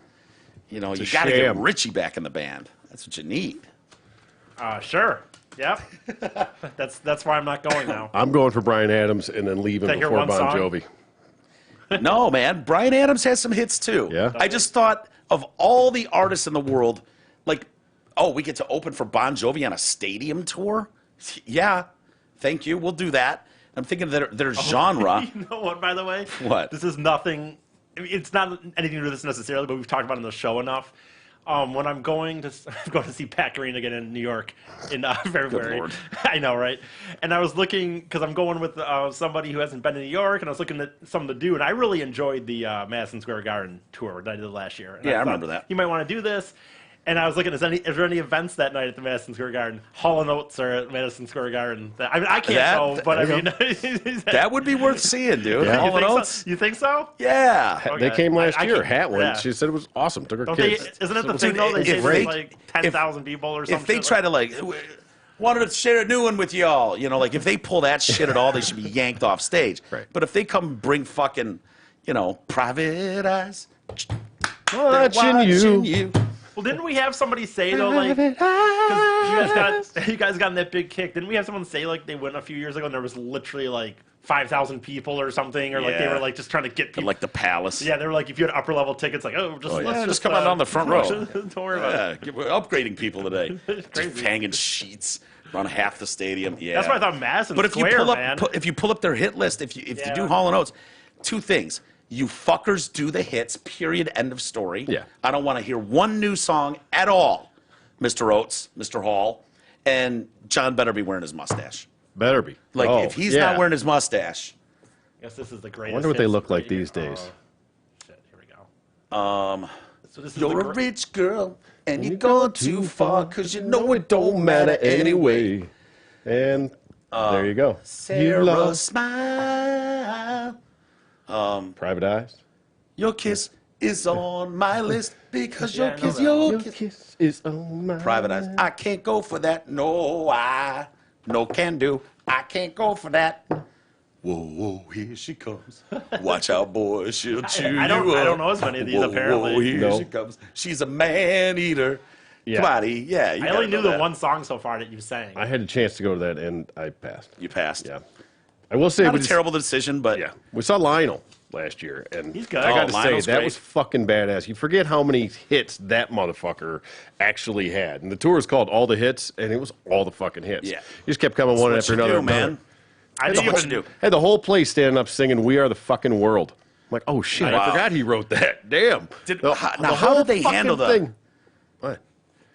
Speaker 1: you
Speaker 2: a
Speaker 1: got to get
Speaker 2: sham.
Speaker 1: Richie back in the band. That's what you need.
Speaker 3: Sure. Yep. that's why I'm not going now.
Speaker 2: I'm going for Bryan Adams and then leaving
Speaker 3: To hear
Speaker 2: before
Speaker 3: one
Speaker 2: Bon
Speaker 3: song?
Speaker 2: Jovi.
Speaker 1: No, man. Bryan Adams has some hits, too.
Speaker 2: Yeah?
Speaker 1: I just thought of all the artists in the world, like, oh, we get to open for Bon Jovi on a stadium tour? Yeah. Thank you. We'll do that. I'm thinking their genre.
Speaker 3: You know what, by the way?
Speaker 1: What?
Speaker 3: This is nothing. I mean, it's not anything to do with this necessarily, but we've talked about it on the show enough. When I'm going to see Pat Green again in New York in February.
Speaker 1: Lord.
Speaker 3: I know, right? And I was looking, because I'm going with somebody who hasn't been to New York, and I was looking at something to do, and I really enjoyed the Madison Square Garden tour that I did last year. And
Speaker 1: Yeah, I
Speaker 3: thought,
Speaker 1: remember that.
Speaker 3: You might want to do this. And I was looking, is there any events that night at the Madison Square Garden? Hall & Oates are at Madison Square Garden. I mean, I can't
Speaker 1: That-
Speaker 3: go, but I
Speaker 2: there
Speaker 3: mean...
Speaker 1: That would be worth seeing, dude.
Speaker 2: Yeah.
Speaker 1: Hall
Speaker 3: You
Speaker 1: and
Speaker 3: think
Speaker 1: Oates?
Speaker 3: so? You think so?
Speaker 1: Yeah.
Speaker 3: Okay.
Speaker 2: They came last
Speaker 3: I
Speaker 2: year.
Speaker 3: can't-
Speaker 2: Hat went.
Speaker 3: yeah.
Speaker 2: She said it was awesome. Took her
Speaker 3: Don't they,
Speaker 2: kids.
Speaker 3: isn't it the
Speaker 1: Dude,
Speaker 3: thing, though? They
Speaker 1: if
Speaker 3: say
Speaker 1: they-
Speaker 3: there's like 10,000 people or something?
Speaker 1: If they try to, like, wanted to share a new one with y'all, like, if they pull that shit at all, they should be yanked off stage.
Speaker 2: Right.
Speaker 1: But if they come bring fucking, private eyes,
Speaker 2: Watching you.
Speaker 3: Well, didn't we have somebody say, though, like... 'cause you guys got in that big kick. Didn't we have someone say, like, they went a few years ago and there was literally, like, 5,000 people or something? Or, like, they
Speaker 1: Yeah.
Speaker 3: were, like, just trying to get
Speaker 1: at,
Speaker 3: people...
Speaker 1: like the Palace.
Speaker 3: Yeah, they were like, if you had upper-level tickets, like, let's
Speaker 1: Yeah,
Speaker 3: just
Speaker 1: just come out on the front row.
Speaker 3: Don't worry about it.
Speaker 1: Yeah, we're upgrading people today.
Speaker 3: Crazy.
Speaker 1: Just hanging sheets around half the stadium. Yeah,
Speaker 3: That's why I thought Madison
Speaker 1: But if you
Speaker 3: Square,
Speaker 1: pull up,
Speaker 3: man.
Speaker 1: if you pull up their hit list, if you
Speaker 3: Yeah.
Speaker 1: do Hall and Oates, 2 things: you fuckers do the hits. Period. End of story.
Speaker 2: Yeah.
Speaker 1: I don't want to hear one new song at all, Mr. Oates, Mr. Hall, and John better be wearing his mustache.
Speaker 2: Better be.
Speaker 1: Like
Speaker 2: Oh,
Speaker 1: if he's
Speaker 2: yeah.
Speaker 1: not wearing his mustache,
Speaker 3: I guess this is the greatest.
Speaker 2: I wonder what they
Speaker 3: hits
Speaker 2: look like
Speaker 3: radio.
Speaker 2: these days.
Speaker 3: Oh, shit, here we go. So this is
Speaker 1: you're
Speaker 3: the
Speaker 1: a rich girl and you're going too far because you know it don't matter anyway.
Speaker 2: And there you go. You
Speaker 1: Sarah,
Speaker 2: love
Speaker 1: smile.
Speaker 2: Private Eyes.
Speaker 1: Your kiss is on my list because
Speaker 3: Yeah, I know that
Speaker 1: your kiss.
Speaker 2: kiss is on my
Speaker 1: Private Eyes. I can't go for that. No, no can do. I can't go for that. Whoa, whoa, here she comes. Watch out, boy, she'll chew
Speaker 3: I don't
Speaker 1: you up.
Speaker 3: know as many of these,
Speaker 1: Whoa,
Speaker 3: apparently.
Speaker 1: Whoa, here
Speaker 2: No.
Speaker 1: she comes. She's a man eater.
Speaker 2: Yeah.
Speaker 1: Come on, E. Yeah, you
Speaker 3: I
Speaker 1: gotta
Speaker 3: only knew
Speaker 1: know
Speaker 3: the
Speaker 1: that.
Speaker 3: one song so far that you sang.
Speaker 2: I had a chance to go to that, and I passed.
Speaker 1: You passed.
Speaker 2: Yeah. I will say,
Speaker 1: Not
Speaker 2: we
Speaker 1: a
Speaker 2: just-
Speaker 1: terrible decision, but
Speaker 2: Yeah. We saw Lionel. last year, and
Speaker 3: He's good.
Speaker 2: I got
Speaker 1: Oh,
Speaker 2: to
Speaker 1: Lionel's
Speaker 2: say that
Speaker 1: great.
Speaker 2: was fucking badass. You forget how many hits that motherfucker actually had, and the tour is called All the Hits, and it was all the fucking hits.
Speaker 1: Yeah.
Speaker 2: He just kept coming one
Speaker 1: What
Speaker 2: after
Speaker 1: you
Speaker 2: another.
Speaker 1: do,
Speaker 2: another.
Speaker 1: man.
Speaker 3: I
Speaker 1: That's
Speaker 3: didn't
Speaker 1: what you
Speaker 3: even.
Speaker 1: do.
Speaker 2: Had the whole place standing up singing "We Are the Fucking World." I'm like, oh shit, I
Speaker 1: Wow.
Speaker 2: forgot he wrote that. Damn.
Speaker 1: Now, how
Speaker 2: whole
Speaker 1: did they
Speaker 2: fucking
Speaker 1: handle the-
Speaker 2: thing? What?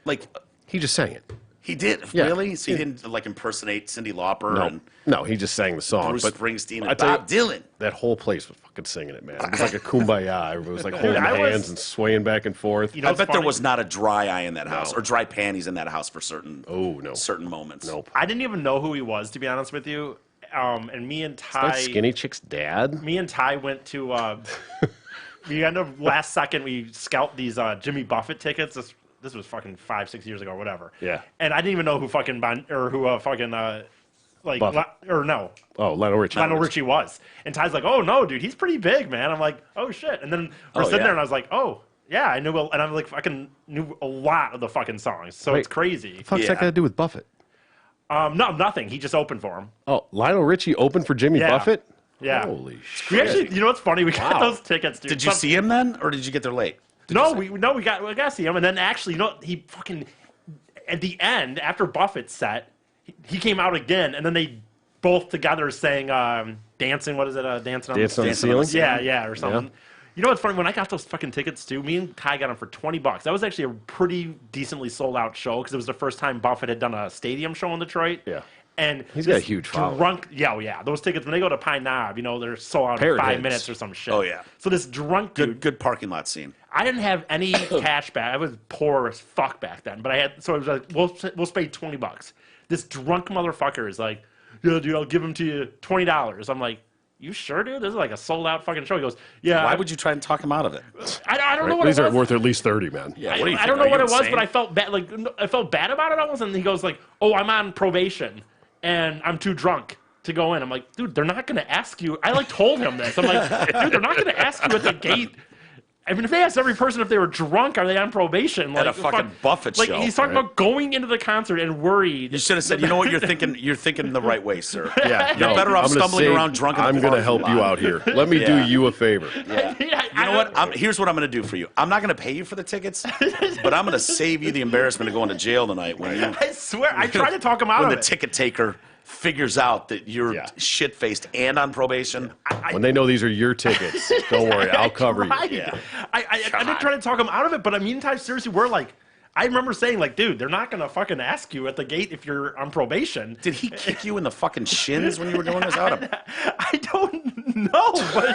Speaker 1: Like,
Speaker 2: He just sang it.
Speaker 1: he did
Speaker 2: Yeah.
Speaker 1: really. So he
Speaker 2: Yeah.
Speaker 1: didn't like impersonate Cyndi Lauper
Speaker 2: No,
Speaker 1: and
Speaker 2: no, he just sang the song.
Speaker 1: Bruce
Speaker 2: but
Speaker 1: Springsteen
Speaker 2: I
Speaker 1: and
Speaker 2: tell you,
Speaker 1: Bob Dylan.
Speaker 2: That whole place was fucking singing it, man. It was like a kumbaya. Everybody was like holding
Speaker 3: I was-
Speaker 2: hands and swaying back and forth.
Speaker 3: You know,
Speaker 1: I
Speaker 3: it's
Speaker 1: bet there
Speaker 3: funny.
Speaker 1: was not a dry eye in that house or dry panties in that house for certain.
Speaker 2: Oh, no.
Speaker 1: certain moments.
Speaker 2: Nope.
Speaker 3: I didn't even know who he was, to be honest with you. And me and Ty.
Speaker 2: That skinny chick's dad.
Speaker 3: Me and Ty went to. We ended up last second. We scalped these Jimmy Buffett tickets. This was fucking 5-6 years ago or whatever.
Speaker 2: Yeah.
Speaker 3: And I didn't even know who fucking like
Speaker 2: Buffett.
Speaker 3: or no
Speaker 2: Oh, Lionel Richie.
Speaker 3: Lionel Richie was. And Ty's like, oh no, dude, he's pretty big, man. I'm like, oh shit. And then we're
Speaker 1: Oh,
Speaker 3: sitting
Speaker 1: yeah.
Speaker 3: there, and I was like, oh yeah, I knew. And I'm like, fucking knew a lot of the fucking songs. So
Speaker 2: Wait.
Speaker 3: it's crazy.
Speaker 2: What the fuck's
Speaker 1: Yeah.
Speaker 2: that got to do with Buffett?
Speaker 3: No, nothing. He just opened for him.
Speaker 2: Oh, Lionel Richie opened for Jimmy
Speaker 3: Yeah.
Speaker 2: Buffett?
Speaker 3: Yeah.
Speaker 2: Holy
Speaker 3: We
Speaker 2: shit.
Speaker 3: actually, you know what's funny? We got those tickets, dude.
Speaker 1: Did you see him then, or did you get there late?
Speaker 3: We got to see him, and then actually, you know, he fucking at the end after Buffett set, he came out again, and then they both together sang "Dancing." What is it? Dancing on
Speaker 2: Dancing on the
Speaker 1: Dancing on the
Speaker 2: Ceiling?
Speaker 3: Yeah, or something.
Speaker 2: Yeah.
Speaker 3: You know what's funny? When I got those fucking tickets too, me and Ty got them for $20. That was actually a pretty decently sold out show because it was the first time Buffett had done a stadium show in Detroit.
Speaker 2: Yeah.
Speaker 3: And
Speaker 2: He's got a
Speaker 3: this
Speaker 2: huge following.
Speaker 3: drunk, yeah. Those tickets when they go to Pine Knob, you know, they're sold out in
Speaker 2: Parrot
Speaker 3: 5
Speaker 2: heads.
Speaker 3: minutes or some shit.
Speaker 1: Oh, yeah.
Speaker 3: So this drunk dude,
Speaker 1: Good parking lot scene.
Speaker 3: I didn't have any cash back. I was poor as fuck back then. But I had, so I was like, we'll pay $20. This drunk motherfucker is like, yeah, dude, I'll give him to you $20. I'm like, you sure, dude? This is like a sold out fucking show. He goes, yeah.
Speaker 1: Why would you try and talk him out of it?
Speaker 3: I don't know what
Speaker 2: These
Speaker 3: it
Speaker 2: are
Speaker 3: was.
Speaker 2: worth at least 30, man.
Speaker 1: Yeah,
Speaker 3: I,
Speaker 1: what do you
Speaker 3: I
Speaker 1: think?
Speaker 3: don't know
Speaker 1: Are
Speaker 3: what
Speaker 1: you
Speaker 3: it was,
Speaker 1: insane?
Speaker 3: but I felt bad. Like I felt bad about it almost. And he goes like, "Oh, I'm on probation and I'm too drunk to go in." I'm like, dude, they're not going to ask you. I like told him this. I'm like, dude, they're not going to ask you at the gate. I mean, if they asked every person if they were drunk, are they on probation? Like
Speaker 1: a fucking Buffett
Speaker 3: like,
Speaker 1: show,
Speaker 3: he's talking
Speaker 2: right?
Speaker 3: about going into the concert and worried.
Speaker 1: You should have said, you know what, you're thinking. You're thinking the right way, sir.
Speaker 2: Yeah,
Speaker 1: You're better off
Speaker 2: I'm gonna
Speaker 1: stumbling
Speaker 2: save-
Speaker 1: around drunk. In
Speaker 2: I'm
Speaker 1: the
Speaker 2: going to
Speaker 1: parking
Speaker 2: help you
Speaker 1: lot.
Speaker 2: out here. Let me do
Speaker 1: Yeah.
Speaker 2: you a favor.
Speaker 1: Yeah. You know what? Here's what I'm going to do for you. I'm not going to pay you for the tickets, but I'm going to save you the embarrassment of going to jail tonight when you
Speaker 3: I swear, I tried to talk him out
Speaker 1: when
Speaker 3: of
Speaker 1: the
Speaker 3: it.
Speaker 1: ticket taker figures out that you're
Speaker 2: Yeah.
Speaker 1: shit faced and on probation.
Speaker 2: When they know these are your tickets, don't worry, I'll cover you.
Speaker 3: Right.
Speaker 1: Yeah.
Speaker 3: I didn't try to talk him out of it, but I mean, Ty, seriously, we're like, I remember saying, like, dude, they're not gonna fucking ask you at the gate if you're on probation.
Speaker 1: Did he kick you in the fucking shins when you were doing this?
Speaker 3: I don't know, but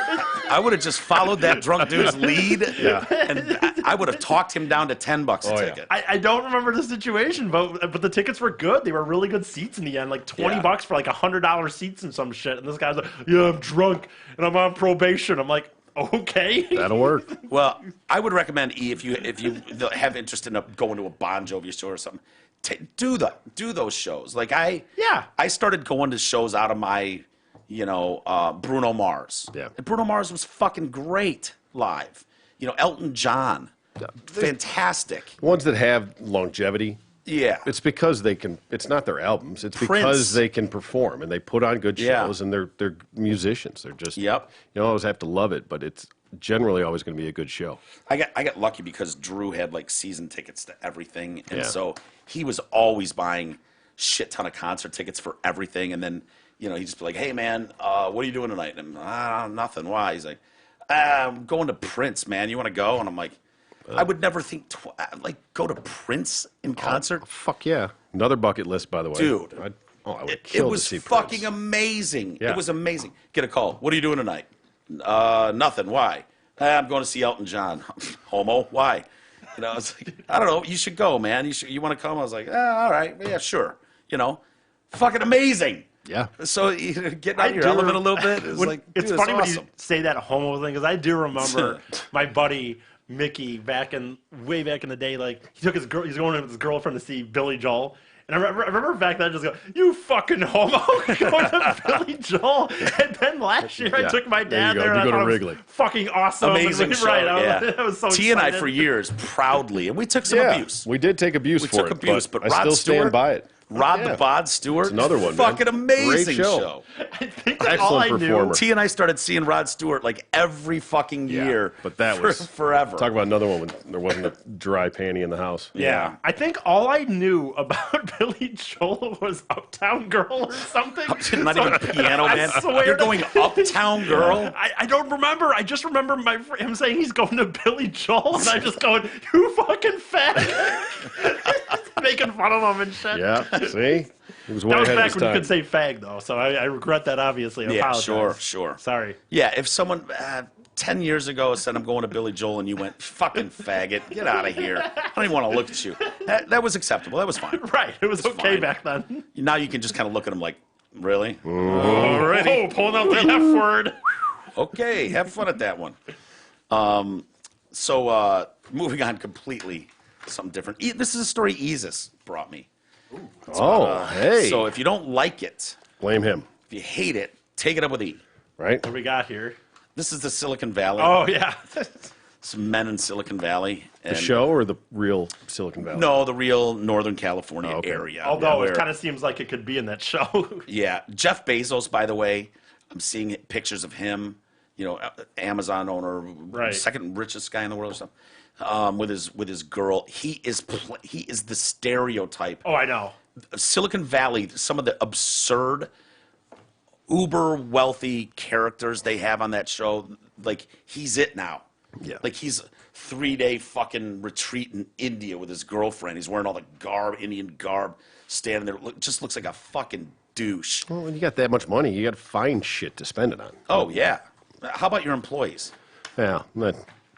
Speaker 1: I would have just followed that drunk dude's lead, and I would have talked him down to $10 a
Speaker 2: Oh, yeah.
Speaker 1: ticket.
Speaker 3: I don't remember the situation. But the tickets were good. They were really good seats in the end, like $20 for like $100 seats and some shit. And this guy's like, yeah, I'm drunk and I'm on probation. I'm like, okay.
Speaker 2: That'll work.
Speaker 1: Well, I would recommend if you have interest in going to a Bon Jovi show or something, do those shows. Like I started going to shows out of my, Bruno Mars.
Speaker 2: Yeah.
Speaker 1: And Bruno Mars was fucking great live. Elton John, fantastic.
Speaker 2: Ones that have longevity,
Speaker 1: Yeah.
Speaker 2: it's because they can. It's not their albums. It's
Speaker 1: Prince.
Speaker 2: because they can perform and they put on good
Speaker 1: Yeah.
Speaker 2: shows and they're musicians. They're just.
Speaker 1: Yep.
Speaker 2: You don't always have to love it, but it's generally always going to be a good show.
Speaker 1: I got lucky because Drew had like season tickets to everything, and
Speaker 2: Yeah.
Speaker 1: so he was always buying shit ton of concert tickets for everything. And then he'd just be like, "Hey man, what are you doing tonight?" And I'm nothing. Why? He's like, "I'm going to Prince, man. You want to go?" And I'm like, I would never think go to Prince in concert.
Speaker 2: Fuck yeah! Another bucket list, by the way,
Speaker 1: Dude.
Speaker 2: I would
Speaker 1: It
Speaker 2: kill
Speaker 1: was
Speaker 2: to see
Speaker 1: fucking
Speaker 2: Prince.
Speaker 1: amazing.
Speaker 2: Yeah.
Speaker 1: It was amazing. Get a call. What are you doing tonight? Nothing. Why? I'm going to see Elton John. Homo. Why? It's like, I don't know. You should go, man. You want to come? I was like, all right. Yeah, sure. Fucking amazing.
Speaker 2: Yeah.
Speaker 1: So getting
Speaker 3: I
Speaker 1: out your
Speaker 3: do
Speaker 1: element a little bit is
Speaker 3: When-
Speaker 1: like,
Speaker 3: it's
Speaker 1: dude,
Speaker 3: funny when
Speaker 1: awesome.
Speaker 3: you say that homo thing because I do remember my buddy Mickey way back in the day. Like he took his girl, he's going with his girlfriend to see Billy Joel. And I remember back then, I just go, "You fucking homo, going to Billy Joel." And then last year, I
Speaker 2: Yeah.
Speaker 3: took my
Speaker 2: There you
Speaker 3: dad
Speaker 2: go.
Speaker 3: there.
Speaker 2: You
Speaker 3: and
Speaker 2: go
Speaker 3: I
Speaker 2: to
Speaker 3: thought it was
Speaker 2: Wrigley.
Speaker 3: fucking awesome.
Speaker 1: Amazing show.
Speaker 3: Right?
Speaker 1: Yeah.
Speaker 3: I was so
Speaker 1: T and I
Speaker 3: excited.
Speaker 1: for years proudly, and we took some
Speaker 2: Yeah,
Speaker 1: abuse.
Speaker 2: we did take abuse
Speaker 1: We
Speaker 2: for
Speaker 1: took
Speaker 2: it,
Speaker 1: abuse, but
Speaker 2: I
Speaker 1: Rod
Speaker 2: still
Speaker 1: Stewart,
Speaker 2: stand by it.
Speaker 1: Rod the Bod Stewart.
Speaker 2: It's another one, man.
Speaker 1: Fucking amazing
Speaker 2: Great show.
Speaker 3: I think that all I
Speaker 2: Excellent
Speaker 3: knew.
Speaker 2: performer.
Speaker 1: T and I started seeing Rod Stewart like every fucking year.
Speaker 2: But that was
Speaker 1: forever.
Speaker 2: Talk about another one when there wasn't a dry panty in the house.
Speaker 3: Yeah, I think all I knew about Billy Joel was Uptown Girl or something.
Speaker 1: Not even Piano
Speaker 3: I
Speaker 1: Man.
Speaker 3: swear
Speaker 1: You're
Speaker 3: to-
Speaker 1: going Uptown Girl?
Speaker 3: I don't remember. I just remember him saying he's going to Billy Joel, and I'm just going, "You fucking fag," making fun of him and shit.
Speaker 2: Yeah, see? He was way
Speaker 3: That was
Speaker 2: ahead
Speaker 3: back
Speaker 2: of his
Speaker 3: when you
Speaker 2: time.
Speaker 3: could say fag, though, so I regret that, obviously. I
Speaker 1: Yeah,
Speaker 3: apologize.
Speaker 1: sure.
Speaker 3: Sorry.
Speaker 1: Yeah, if someone 10 years ago said, I'm going to Billy Joel, and you went, fucking faggot, get out of here. I don't even want to look at you. That was acceptable. That was fine.
Speaker 3: Right. It was okay
Speaker 1: fine.
Speaker 3: back then.
Speaker 1: Now you can just kind of look at him like, really?
Speaker 3: Already. Oh, pulling out the F word.
Speaker 1: Okay, have fun at that one. Moving on completely, something different. This is a story Isis brought me.
Speaker 2: Oh, hey.
Speaker 1: So if you don't like it,
Speaker 2: Blame him,
Speaker 1: if you hate it, take it up with E.
Speaker 2: right?
Speaker 3: What do we got here?
Speaker 1: This is the Silicon Valley.
Speaker 3: Oh, yeah.
Speaker 1: Some men in Silicon Valley.
Speaker 2: The
Speaker 1: And
Speaker 2: show or the real Silicon Valley?
Speaker 1: No, the real Northern California area.
Speaker 3: Although
Speaker 1: where-
Speaker 3: it kind of seems like it could be in that show.
Speaker 1: Yeah, Jeff Bezos, by the way, I'm seeing pictures of him. You know, Amazon owner,
Speaker 3: Right.
Speaker 1: second richest guy in the world or something. With his girl, he is the stereotype.
Speaker 3: Oh, I know.
Speaker 1: Silicon Valley, some of the absurd, uber wealthy characters they have on that show, like he's it now.
Speaker 2: Yeah.
Speaker 1: Like he's 3-day fucking retreat in India with his girlfriend. He's wearing all the garb, Indian garb, standing there. Just looks like a fucking douche.
Speaker 2: Well, when you got that much money, you got to find shit to spend it on.
Speaker 1: Oh yeah. How about your employees?
Speaker 2: Yeah,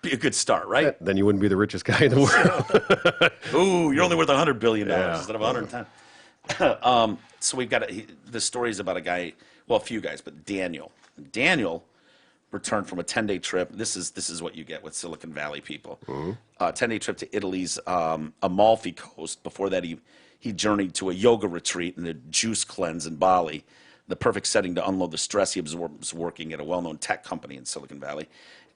Speaker 1: Be a good start, right?
Speaker 2: then you wouldn't be the richest guy in the world.
Speaker 1: Ooh, you're only worth $100 billion
Speaker 2: Yeah.
Speaker 1: instead of 110. So we've got the story is about a guy, well, a few guys, but Daniel. Daniel returned from a 10-day trip. This is what you get with Silicon Valley people. 10-day trip to Italy's Amalfi Coast. Before that, he journeyed to a yoga retreat and a juice cleanse in Bali. The perfect setting to unload the stress he was working at a well-known tech company in Silicon Valley.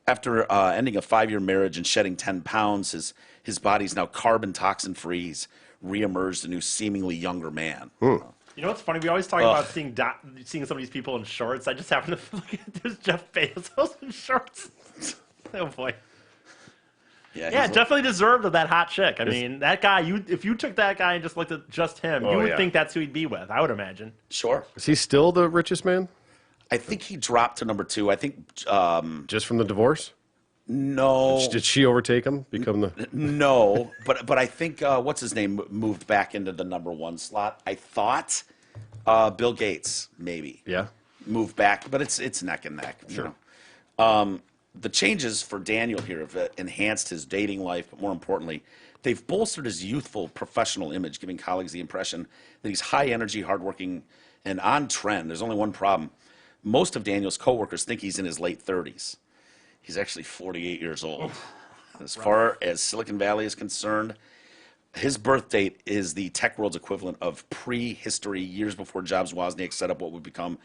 Speaker 1: After ending a 5-year marriage and shedding 10 pounds, his body's now carbon toxin free. He's reemerged a new, seemingly younger man.
Speaker 3: You know what's funny? We always talk about seeing some of these people in shorts. I just happen to look at there's Jeff Bezos in shorts. Oh boy. Yeah,
Speaker 1: he's
Speaker 3: definitely deserved of that hot chick. I mean, that guy. If you took that guy and just looked at just him, you would
Speaker 2: yeah.
Speaker 3: think that's who he'd be with. I would imagine.
Speaker 1: Sure.
Speaker 2: Is he still the richest man?
Speaker 1: I think he dropped to number 2. I think
Speaker 2: Just from the divorce?
Speaker 1: no,
Speaker 2: Did she overtake him? Become the
Speaker 1: no, but I think what's his name moved back into the number 1 slot. I thought Bill Gates maybe
Speaker 2: yeah?
Speaker 1: moved back, but it's neck and neck. Sure. You know? The changes for Daniel here have enhanced his dating life, but more importantly, they've bolstered his youthful professional image, giving colleagues the impression that he's high energy, hardworking, and on trend. There's only one problem. Most of Daniel's coworkers think he's in his late 30s. He's actually 48 years old. As far as Silicon Valley is concerned, his birth date is the tech world's equivalent of prehistory, years before Jobs Wozniak set up what would become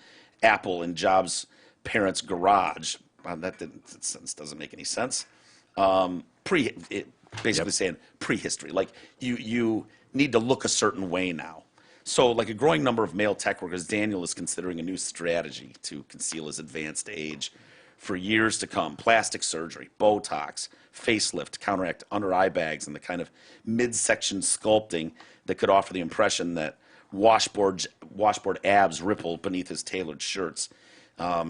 Speaker 1: Apple in Jobs' parents' garage. That sentence doesn't make any sense. Basically saying prehistory. Like you need to look a certain way now. So, like a growing number of male tech workers, Daniel is considering a new strategy to conceal his advanced age for years to come. Plastic surgery, Botox, facelift, counteract under eye bags, and the kind of midsection sculpting that could offer the impression that washboard abs ripple beneath his tailored shirts.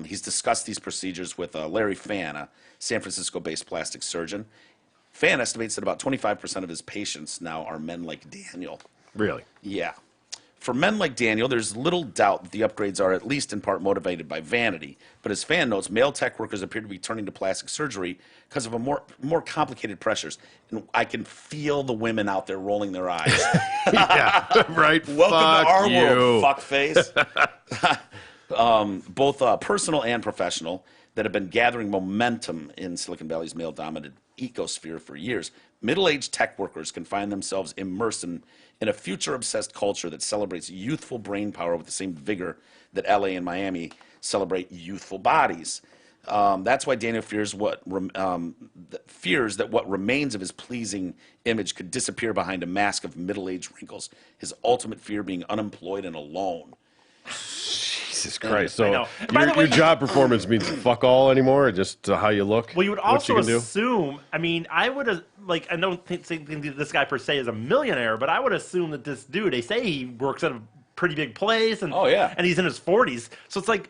Speaker 1: He's discussed these procedures with Larry Fan, a San Francisco-based plastic surgeon. Fan estimates that about 25% of his patients now are men like Daniel.
Speaker 2: Really?
Speaker 1: Yeah. For men like Daniel, there's little doubt that the upgrades are at least in part motivated by vanity. But as Fan notes, male tech workers appear to be turning to plastic surgery because of a more complicated pressures. And I can feel the women out there rolling their eyes.
Speaker 2: Yeah, right.
Speaker 1: Welcome
Speaker 2: Fuck
Speaker 1: to our
Speaker 2: you.
Speaker 1: world, fuckface. Both personal and professional, that have been gathering momentum in Silicon Valley's male-dominated ecosphere for years. Middle-aged tech workers can find themselves immersed in a future-obsessed culture that celebrates youthful brain power with the same vigor that LA and Miami celebrate youthful bodies. That's why Daniel fears what fears that what remains of his pleasing image could disappear behind a mask of middle-aged wrinkles. His ultimate fear being unemployed and alone.
Speaker 2: Jesus Christ!
Speaker 3: I
Speaker 2: So
Speaker 3: know. By the way,
Speaker 2: your job performance means fuck all anymore, or just how you look.
Speaker 3: Well, you would
Speaker 2: what
Speaker 3: also
Speaker 2: you can do?
Speaker 3: assume. I mean, I would like. I don't think this guy per se is a millionaire, but I would assume that this dude. They say he works at a pretty big place, and
Speaker 1: Oh, yeah.
Speaker 3: and he's in his 40s. So it's like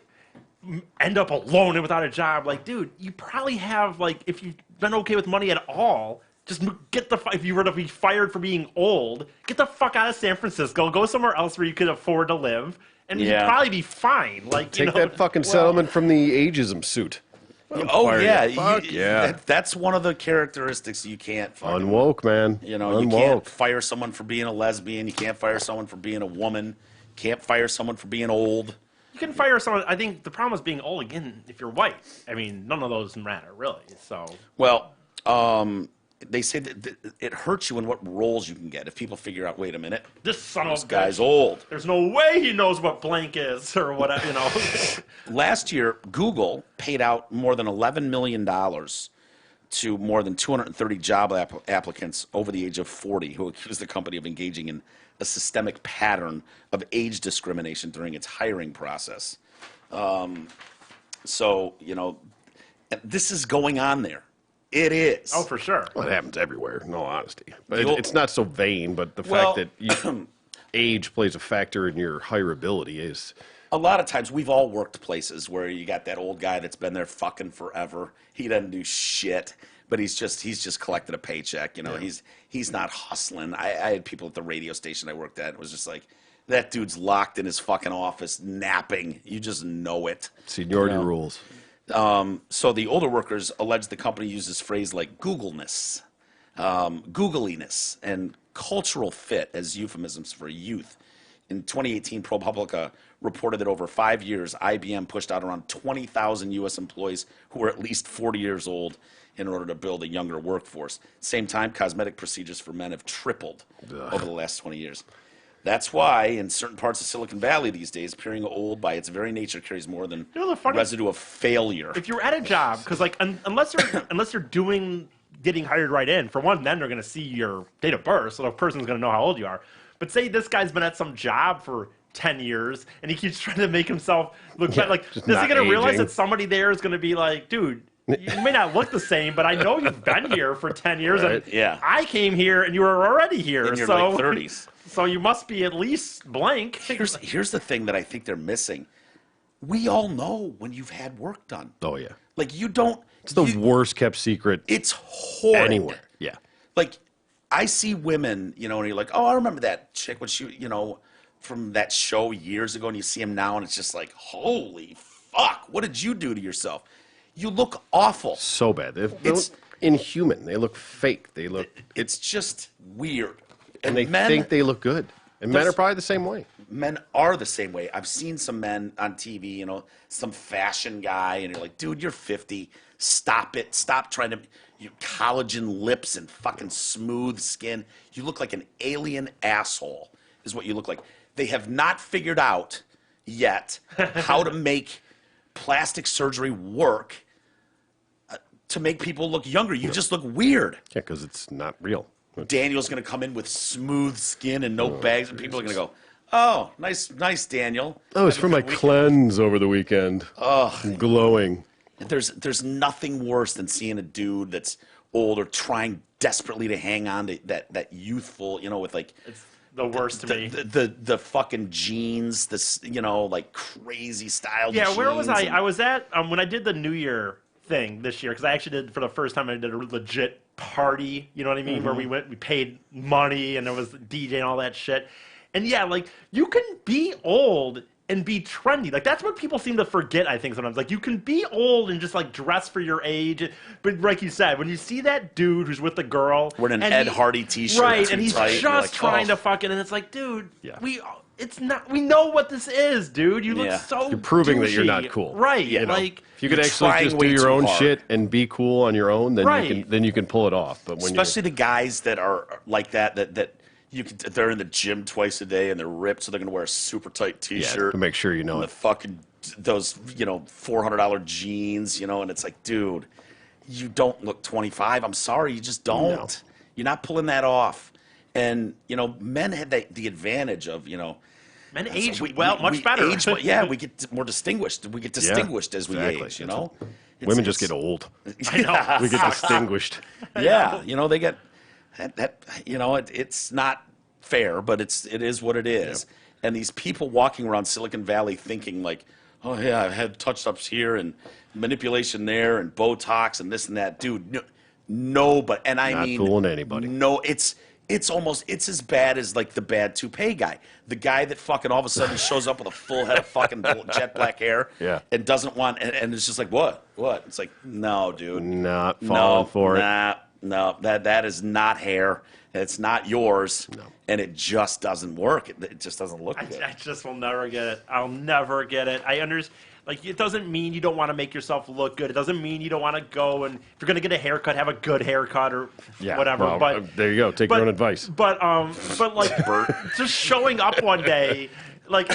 Speaker 3: end up alone and without a job. Like, dude, you probably have like if you've been okay with money at all. Just get the if you were to be fired for being old, get the fuck out of San Francisco. Go somewhere else where you could afford to live, and
Speaker 1: Yeah.
Speaker 3: you'd probably be fine. Like,
Speaker 2: Take
Speaker 3: you know,
Speaker 2: that fucking settlement from the ageism suit.
Speaker 1: Oh
Speaker 2: fire
Speaker 1: yeah,
Speaker 2: you. Fuck yeah.
Speaker 1: That's one of the characteristics you can't fucking,
Speaker 2: Unwoke, man.
Speaker 1: You know, you can't fire someone for being a lesbian. You can't fire someone for being a woman. Can't fire someone for being old.
Speaker 3: You can fire someone. I think the problem is being old again. If you're white, I mean, none of those matter really. So
Speaker 1: Well, they say that it hurts you in what roles you can get if people figure out. Wait a minute,
Speaker 3: this son of
Speaker 1: this
Speaker 3: a
Speaker 1: guy's
Speaker 3: bitch,
Speaker 1: old.
Speaker 3: there's no way he knows what blank is or whatever. You know.
Speaker 1: Last year, Google paid out more than $11 million to more than 230 job applicants over the age of 40 who accused the company of engaging in a systemic pattern of age discrimination during its hiring process. So, you know, this is going on there. It is.
Speaker 3: Oh, for sure.
Speaker 2: Well, it happens everywhere, in all honesty. But
Speaker 1: The old-
Speaker 2: it's not so vain, but the
Speaker 1: Well-
Speaker 2: fact that age plays a factor in your hireability is...
Speaker 1: A lot of times we've all worked places where you got that old guy that's been there fucking forever. He doesn't do shit, but he's just collected a paycheck. You know, he's not hustling. I had people at the radio station I worked at. It was just like, that dude's locked in his fucking office napping. You just know it.
Speaker 2: Seniority
Speaker 1: You know?
Speaker 2: rules.
Speaker 1: So the older workers allege the company uses phrase like Googleness, googliness, and cultural fit as euphemisms for youth. In 2018, ProPublica reported that over 5 years, IBM pushed out around 20,000 U.S. employees who were at least 40 years old in order to build a younger workforce. Same time, cosmetic procedures for men have tripled over the last 20 years. That's why, in certain parts of Silicon Valley these days, appearing old by its very nature carries more than
Speaker 3: You know, the funny-
Speaker 1: residue of failure.
Speaker 3: If you're at a job, because like unless you're doing getting hired right in, for one, then they're going to see your date of birth, so the person's going to know how old you are. But say this guy's been at some job for 10 years and he keeps trying to make himself look better. Like, is
Speaker 2: just
Speaker 3: he
Speaker 2: not
Speaker 3: going to realize
Speaker 2: aging.
Speaker 3: that somebody there is going to be like, dude, you may not look the same, but I know you've been here for 10 years.
Speaker 2: Right.
Speaker 3: And
Speaker 1: Yeah.
Speaker 3: I came here and you were already here.
Speaker 1: In your
Speaker 3: so,
Speaker 1: late 30s.
Speaker 3: So you must be at least blank.
Speaker 1: Here's the thing that I think they're missing. We all know when you've had work done.
Speaker 2: Oh, yeah.
Speaker 1: Like, you don't.
Speaker 2: It's the worst kept secret
Speaker 1: It's horrid.
Speaker 2: anywhere. Yeah.
Speaker 1: Like, I see women, you know, and you're like, oh, I remember that chick when she, you know, from that show years ago, and you see him now, and it's just like, holy fuck, what did you do to yourself? You look awful.
Speaker 2: So bad. They
Speaker 1: It's-
Speaker 2: look inhuman. They look fake. They look...
Speaker 1: It's just weird.
Speaker 2: And they
Speaker 1: men,
Speaker 2: think they look good. And men
Speaker 1: There's-
Speaker 2: are probably the same way.
Speaker 1: men are the same way. I've seen some men on TV, you know, some fashion guy, and you're like, dude, you're 50. Stop it. Stop trying to. You collagen lips and fucking smooth skin. You look like an alien asshole, is what you look like. They have not figured out yet how to make plastic surgery work to make people look younger. You just look weird.
Speaker 2: Yeah, because it's not real.
Speaker 1: Daniel's going to come in with smooth skin and no bags, and people are going to go, "Oh, nice, Daniel."
Speaker 2: Oh, it's for my cleanse over the weekend. Oh, glowing.
Speaker 1: There's nothing worse than seeing a dude that's old or trying desperately to hang on to that youthful, you know, with like
Speaker 3: It's the worst to me.
Speaker 1: the fucking jeans, this, you know, like crazy style.
Speaker 3: Yeah, where was
Speaker 1: jeans
Speaker 3: I?
Speaker 1: and-
Speaker 3: I was at when I did the New Year thing this year, because I actually did for the first time. I did a legit party. You know what I mean? Where we paid money, and there was DJ and all that shit. And yeah, like you can be old and be trendy. Like that's what people seem to forget. I think sometimes, like you can be old and just like dress for your age. But like you said, when you see that dude who's with the girl
Speaker 1: Wearing an
Speaker 3: and
Speaker 1: Ed Hardy t-shirt,
Speaker 3: right,
Speaker 1: too
Speaker 3: and he's
Speaker 1: tight,
Speaker 3: just
Speaker 1: you're like,
Speaker 3: trying
Speaker 1: oh.
Speaker 3: to fucking, and it's like, dude,
Speaker 2: Yeah.
Speaker 3: it's not. We know what this is, dude. You look
Speaker 1: Yeah.
Speaker 3: so.
Speaker 2: You're proving that you're
Speaker 3: douchey.
Speaker 2: not cool.
Speaker 3: right?
Speaker 1: Yeah.
Speaker 3: Like
Speaker 2: If you could
Speaker 1: You're
Speaker 2: actually
Speaker 1: trying
Speaker 2: just do
Speaker 1: way
Speaker 2: your
Speaker 1: too
Speaker 2: own
Speaker 1: hard.
Speaker 2: shit and be cool on your own, then
Speaker 3: Right.
Speaker 2: you can pull it off. But when
Speaker 1: especially the guys that are like that you can, they're in the gym twice a day and they're ripped, so they're gonna wear a super tight t-shirt
Speaker 2: to make sure you know
Speaker 1: and
Speaker 2: it.
Speaker 1: the fucking those, you know, $400 jeans, you know, and it's like, dude, you don't look 25. I'm sorry, you just don't.
Speaker 2: No.
Speaker 1: You're not pulling that off. And men had the advantage of
Speaker 3: Men age
Speaker 1: we-
Speaker 3: much
Speaker 1: we
Speaker 3: better.
Speaker 1: age well. Yeah, we get more distinguished. We get distinguished as we
Speaker 2: exactly.
Speaker 1: age.
Speaker 2: Women just get old.
Speaker 3: I know.
Speaker 2: We get distinguished.
Speaker 1: Yeah, they get that. It's not fair, but it is what it is. And these people walking around Silicon Valley thinking like, oh yeah, I've had touch-ups here and manipulation there and Botox and this and that, dude. No, but and I
Speaker 2: Not
Speaker 1: mean,
Speaker 2: fooling anybody.
Speaker 1: No, it's as bad as like the bad toupee guy, the guy that fucking all of a sudden shows up with a full head of fucking jet black hair, and doesn't want, and it's just like what? It's like no, dude,
Speaker 2: Not falling for it.
Speaker 1: No, that is not hair. It's not yours, and it just doesn't work. It just doesn't look good.
Speaker 3: I just will never get it. I'll never get it. I understand. Like, it doesn't mean you don't want to make yourself look good. It doesn't mean you don't want to go and if you're going to get a haircut, have a good haircut or whatever.
Speaker 2: Well,
Speaker 3: but
Speaker 2: there you go. Take your own advice.
Speaker 3: But like just showing up one day, like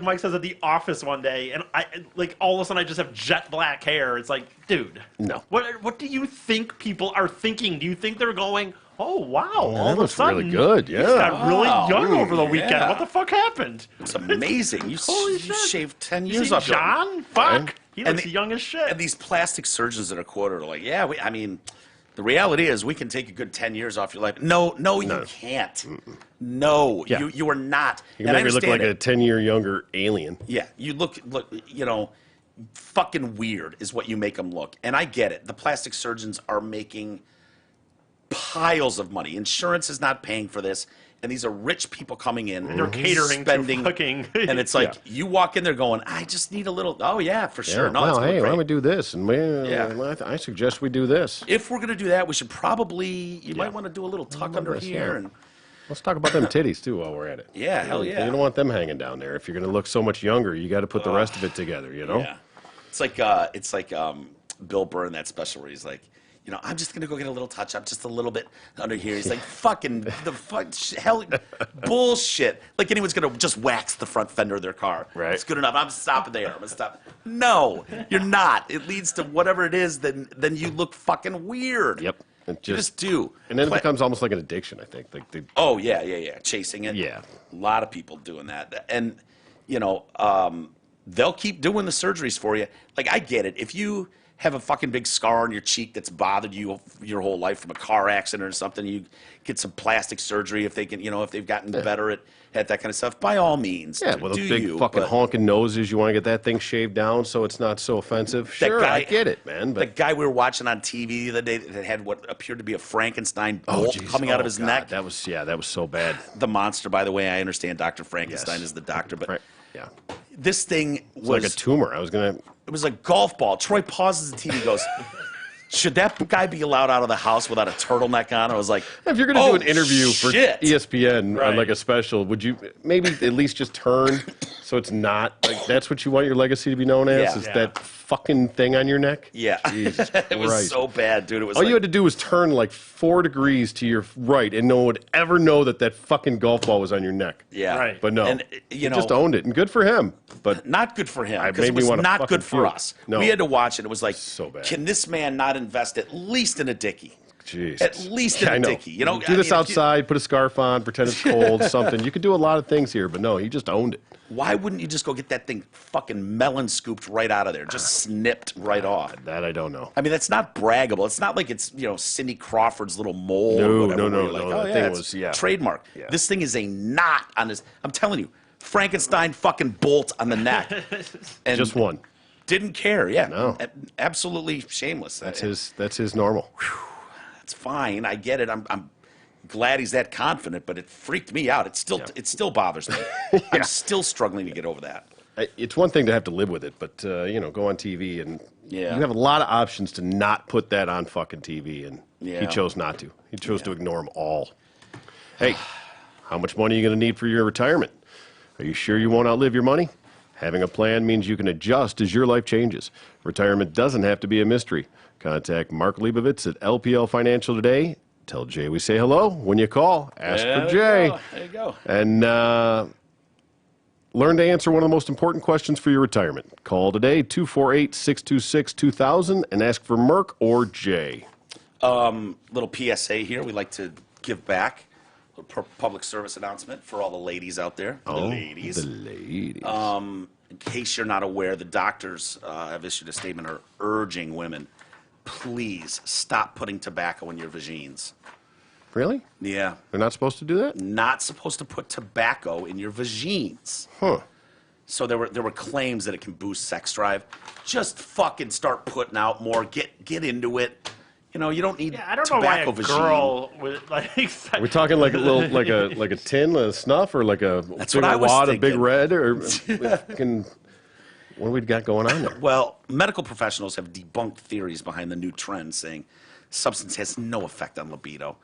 Speaker 3: Mike says at the office one day, and I like all of a sudden I just have jet black hair. It's like, dude,
Speaker 2: No.
Speaker 3: What do you think people are thinking? Do you think they're going, oh wow, all
Speaker 2: that
Speaker 3: of a
Speaker 2: looks
Speaker 3: sudden
Speaker 2: really good,
Speaker 3: he's
Speaker 2: yeah.
Speaker 3: got really young over the weekend.
Speaker 1: yeah.
Speaker 3: What the fuck happened?
Speaker 1: It's amazing. You
Speaker 3: Holy shit.
Speaker 1: shaved 10
Speaker 3: You
Speaker 1: years
Speaker 3: see
Speaker 1: off your-
Speaker 3: John? Fuck.
Speaker 2: And-
Speaker 3: He
Speaker 1: and
Speaker 3: looks
Speaker 1: the-
Speaker 3: young as shit.
Speaker 1: And these plastic surgeons that are quoted are like, yeah, I mean, the reality is we can take a good 10 years off your life. No, you can't. No,
Speaker 2: Yeah.
Speaker 1: you are not.
Speaker 2: You
Speaker 1: And
Speaker 2: can
Speaker 1: I
Speaker 2: make me look
Speaker 1: understand
Speaker 2: like
Speaker 1: it.
Speaker 2: a 10-year younger alien.
Speaker 1: Yeah, you look, fucking weird is what you make them look. And I get it. The plastic surgeons are making piles of money. Insurance is not paying for this. And these are rich people coming in. And
Speaker 3: they're catering to fucking-
Speaker 1: And it's like, you walk in there going, I just need a little, oh yeah, for sure. No,
Speaker 2: well,
Speaker 1: it's
Speaker 2: hey, why
Speaker 1: great.
Speaker 2: don't we do this? And I suggest we do this.
Speaker 1: If we're going to do that, we should probably, you might want to do a little tuck under
Speaker 2: this,
Speaker 1: here.
Speaker 2: yeah.
Speaker 1: And
Speaker 2: Let's talk about them titties, too, while we're at it.
Speaker 1: Yeah, hell yeah.
Speaker 2: You don't want them hanging down there. If you're going to look so much younger, you got to put the rest of it together,
Speaker 1: yeah. It's like Bill Burr in that special where he's like, I'm just going to go get a little touch up, just a little bit under here. He's like, hell, bullshit. Like anyone's going to just wax the front fender of their car.
Speaker 2: Right.
Speaker 1: It's good enough. I'm stopping there. I'm going to stop. No, you're not. It leads to whatever it is, then you look fucking weird.
Speaker 2: Yep.
Speaker 1: You just do.
Speaker 2: And then it becomes almost like an addiction, I think. Like
Speaker 1: Oh, yeah. Chasing it.
Speaker 2: Yeah.
Speaker 1: A lot of people doing that. And, they'll keep doing the surgeries for you. Like, I get it. If you have a fucking big scar on your cheek that's bothered you your whole life from a car accident or something, you get some plastic surgery if they can, if they've gotten better at that kind of stuff, by all means.
Speaker 2: Yeah, with
Speaker 1: do
Speaker 2: those big
Speaker 1: you,
Speaker 2: fucking
Speaker 1: but
Speaker 2: honking noses, you want to get that thing shaved down so it's not so offensive. Sure, I get it, man.
Speaker 1: The
Speaker 2: But
Speaker 1: guy we were watching on TV the other day that had what appeared to be a Frankenstein bolt
Speaker 2: jeez.
Speaker 1: coming out of his
Speaker 2: God,
Speaker 1: neck.
Speaker 2: that was so bad.
Speaker 1: The monster, by the way. I understand Dr. Frankenstein is the doctor, but
Speaker 2: Right. Yeah,
Speaker 1: this thing
Speaker 2: it's like a tumor. I was gonna.
Speaker 1: It was a golf ball. Troy pauses the TV, goes, should that guy be allowed out of the house without a turtleneck on? I was like,
Speaker 2: If you're gonna do an interview
Speaker 1: shit.
Speaker 2: for ESPN
Speaker 3: Right.
Speaker 2: on like a special, would you maybe at least just turn so it's not like that's what you want your legacy to be known as?
Speaker 1: Yeah.
Speaker 2: Is
Speaker 3: Yeah.
Speaker 2: that fucking thing on your neck?
Speaker 1: Yeah.
Speaker 2: Jesus
Speaker 1: It was
Speaker 2: Christ.
Speaker 1: so bad, dude. It was
Speaker 2: All
Speaker 1: like,
Speaker 2: you had to do was turn like 4 degrees to your right, and no one would ever know that fucking golf ball was on your neck.
Speaker 1: yeah.
Speaker 3: Right.
Speaker 2: But no,
Speaker 1: And,
Speaker 2: he just owned it, and good for him. But
Speaker 1: not good for him
Speaker 2: I
Speaker 1: because it
Speaker 2: made me
Speaker 1: was
Speaker 2: wanna
Speaker 1: not
Speaker 2: fucking
Speaker 1: good for
Speaker 2: puke.
Speaker 1: us.
Speaker 2: No.
Speaker 1: We had to watch it. It was like,
Speaker 2: So bad.
Speaker 1: can this man not invest at least in a dickie?
Speaker 2: jeez,
Speaker 1: At least in
Speaker 2: I
Speaker 1: a
Speaker 2: know.
Speaker 1: dickie. You know,
Speaker 2: do
Speaker 1: I
Speaker 2: this
Speaker 1: mean, if you-
Speaker 2: outside, put a scarf on, pretend it's cold, something. You could do a lot of things here, but no, he just owned it.
Speaker 1: Why wouldn't you just go get that thing fucking melon scooped right out of there, just snipped right off?
Speaker 2: That I don't know.
Speaker 1: I mean, that's not braggable. It's not like it's, Cindy Crawford's little mole
Speaker 2: No,
Speaker 1: or whatever.
Speaker 2: no,
Speaker 1: where you're
Speaker 2: no,
Speaker 1: like,
Speaker 2: no,
Speaker 1: oh,
Speaker 2: that
Speaker 1: yeah,
Speaker 2: thing
Speaker 1: it's
Speaker 2: was- yeah.
Speaker 1: trademark.
Speaker 2: Yeah.
Speaker 1: This thing is a knot on his, I'm telling you, Frankenstein fucking bolt on the neck. And
Speaker 2: Just one.
Speaker 1: didn't care, yeah.
Speaker 2: No.
Speaker 1: Absolutely shameless.
Speaker 2: That's his normal.
Speaker 1: That's fine. I get it. I'm glad he's that confident, but it freaked me out. It still bothers me. I'm still struggling to get over that.
Speaker 2: It's one thing to have to live with it, but go on TV and
Speaker 1: Yeah.
Speaker 2: you have a lot of options to not put that on fucking TV, and
Speaker 1: Yeah.
Speaker 2: he chose not to. He chose to ignore them all. Hey, how much money are you going to need for your retirement? Are you sure you won't outlive your money? Having a plan means you can adjust as your life changes. Retirement doesn't have to be a mystery. Contact Mark Leibovitz at LPL Financial today. Tell Jay we say hello when you call. Ask for Jay.
Speaker 1: There you go.
Speaker 2: And Learn to answer one of the most important questions for your retirement. Call today, 248-626-2000, and ask for Merck or Jay.
Speaker 1: Little PSA here. We like to give back. A public service announcement for all the ladies out there. The ladies.
Speaker 2: The ladies.
Speaker 1: In case you're not aware, the doctors have issued a statement are urging women, please stop putting tobacco in your vagines.
Speaker 2: Really?
Speaker 1: Yeah.
Speaker 2: They're not supposed to do that?
Speaker 1: Not supposed to put tobacco in your vagines.
Speaker 2: Huh.
Speaker 1: So there were claims that it can boost sex drive. Just fucking start putting out more. Get into it. You know, you don't need
Speaker 3: Yeah, I don't know why a
Speaker 1: tobacco vagine.
Speaker 3: girl would like.
Speaker 2: Are we talking like a little, like a tin of snuff, or like a
Speaker 1: That's
Speaker 2: big
Speaker 1: what I was
Speaker 2: wad of Big
Speaker 1: thinking.
Speaker 2: Red, or fucking, what do we got going on there?
Speaker 1: Well, medical professionals have debunked theories behind the new trend, saying substance has no effect on libido.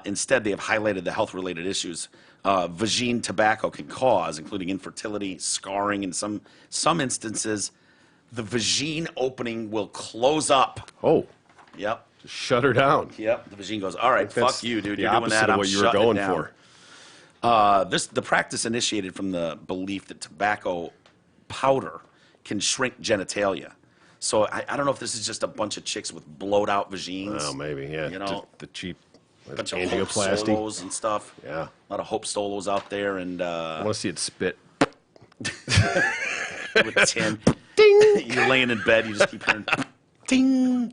Speaker 1: Instead, they have highlighted the health-related issues vagine tobacco can cause, including infertility, scarring, and some instances, the vagine opening will close up.
Speaker 2: Oh,
Speaker 1: Yep.
Speaker 2: shut her down.
Speaker 1: Yep. The vagine goes, all right,
Speaker 2: That's
Speaker 1: fuck you, dude.
Speaker 2: the
Speaker 1: You're doing
Speaker 2: opposite
Speaker 1: that.
Speaker 2: of
Speaker 1: I'm
Speaker 2: what you were
Speaker 1: shutting it
Speaker 2: going
Speaker 1: down."
Speaker 2: for.
Speaker 1: The practice initiated from the belief that tobacco powder can shrink genitalia. So I don't know if this is just a bunch of chicks with blowed out vagines.
Speaker 2: Oh, maybe, yeah.
Speaker 1: You know,
Speaker 2: the cheap
Speaker 1: a bunch of Hope
Speaker 2: angioplasty.
Speaker 1: Solos and stuff.
Speaker 2: Yeah.
Speaker 1: A lot of Hope Solos out there and
Speaker 2: I want to see it spit.
Speaker 1: with tin. Ding! You're laying in bed, you just keep hearing ding,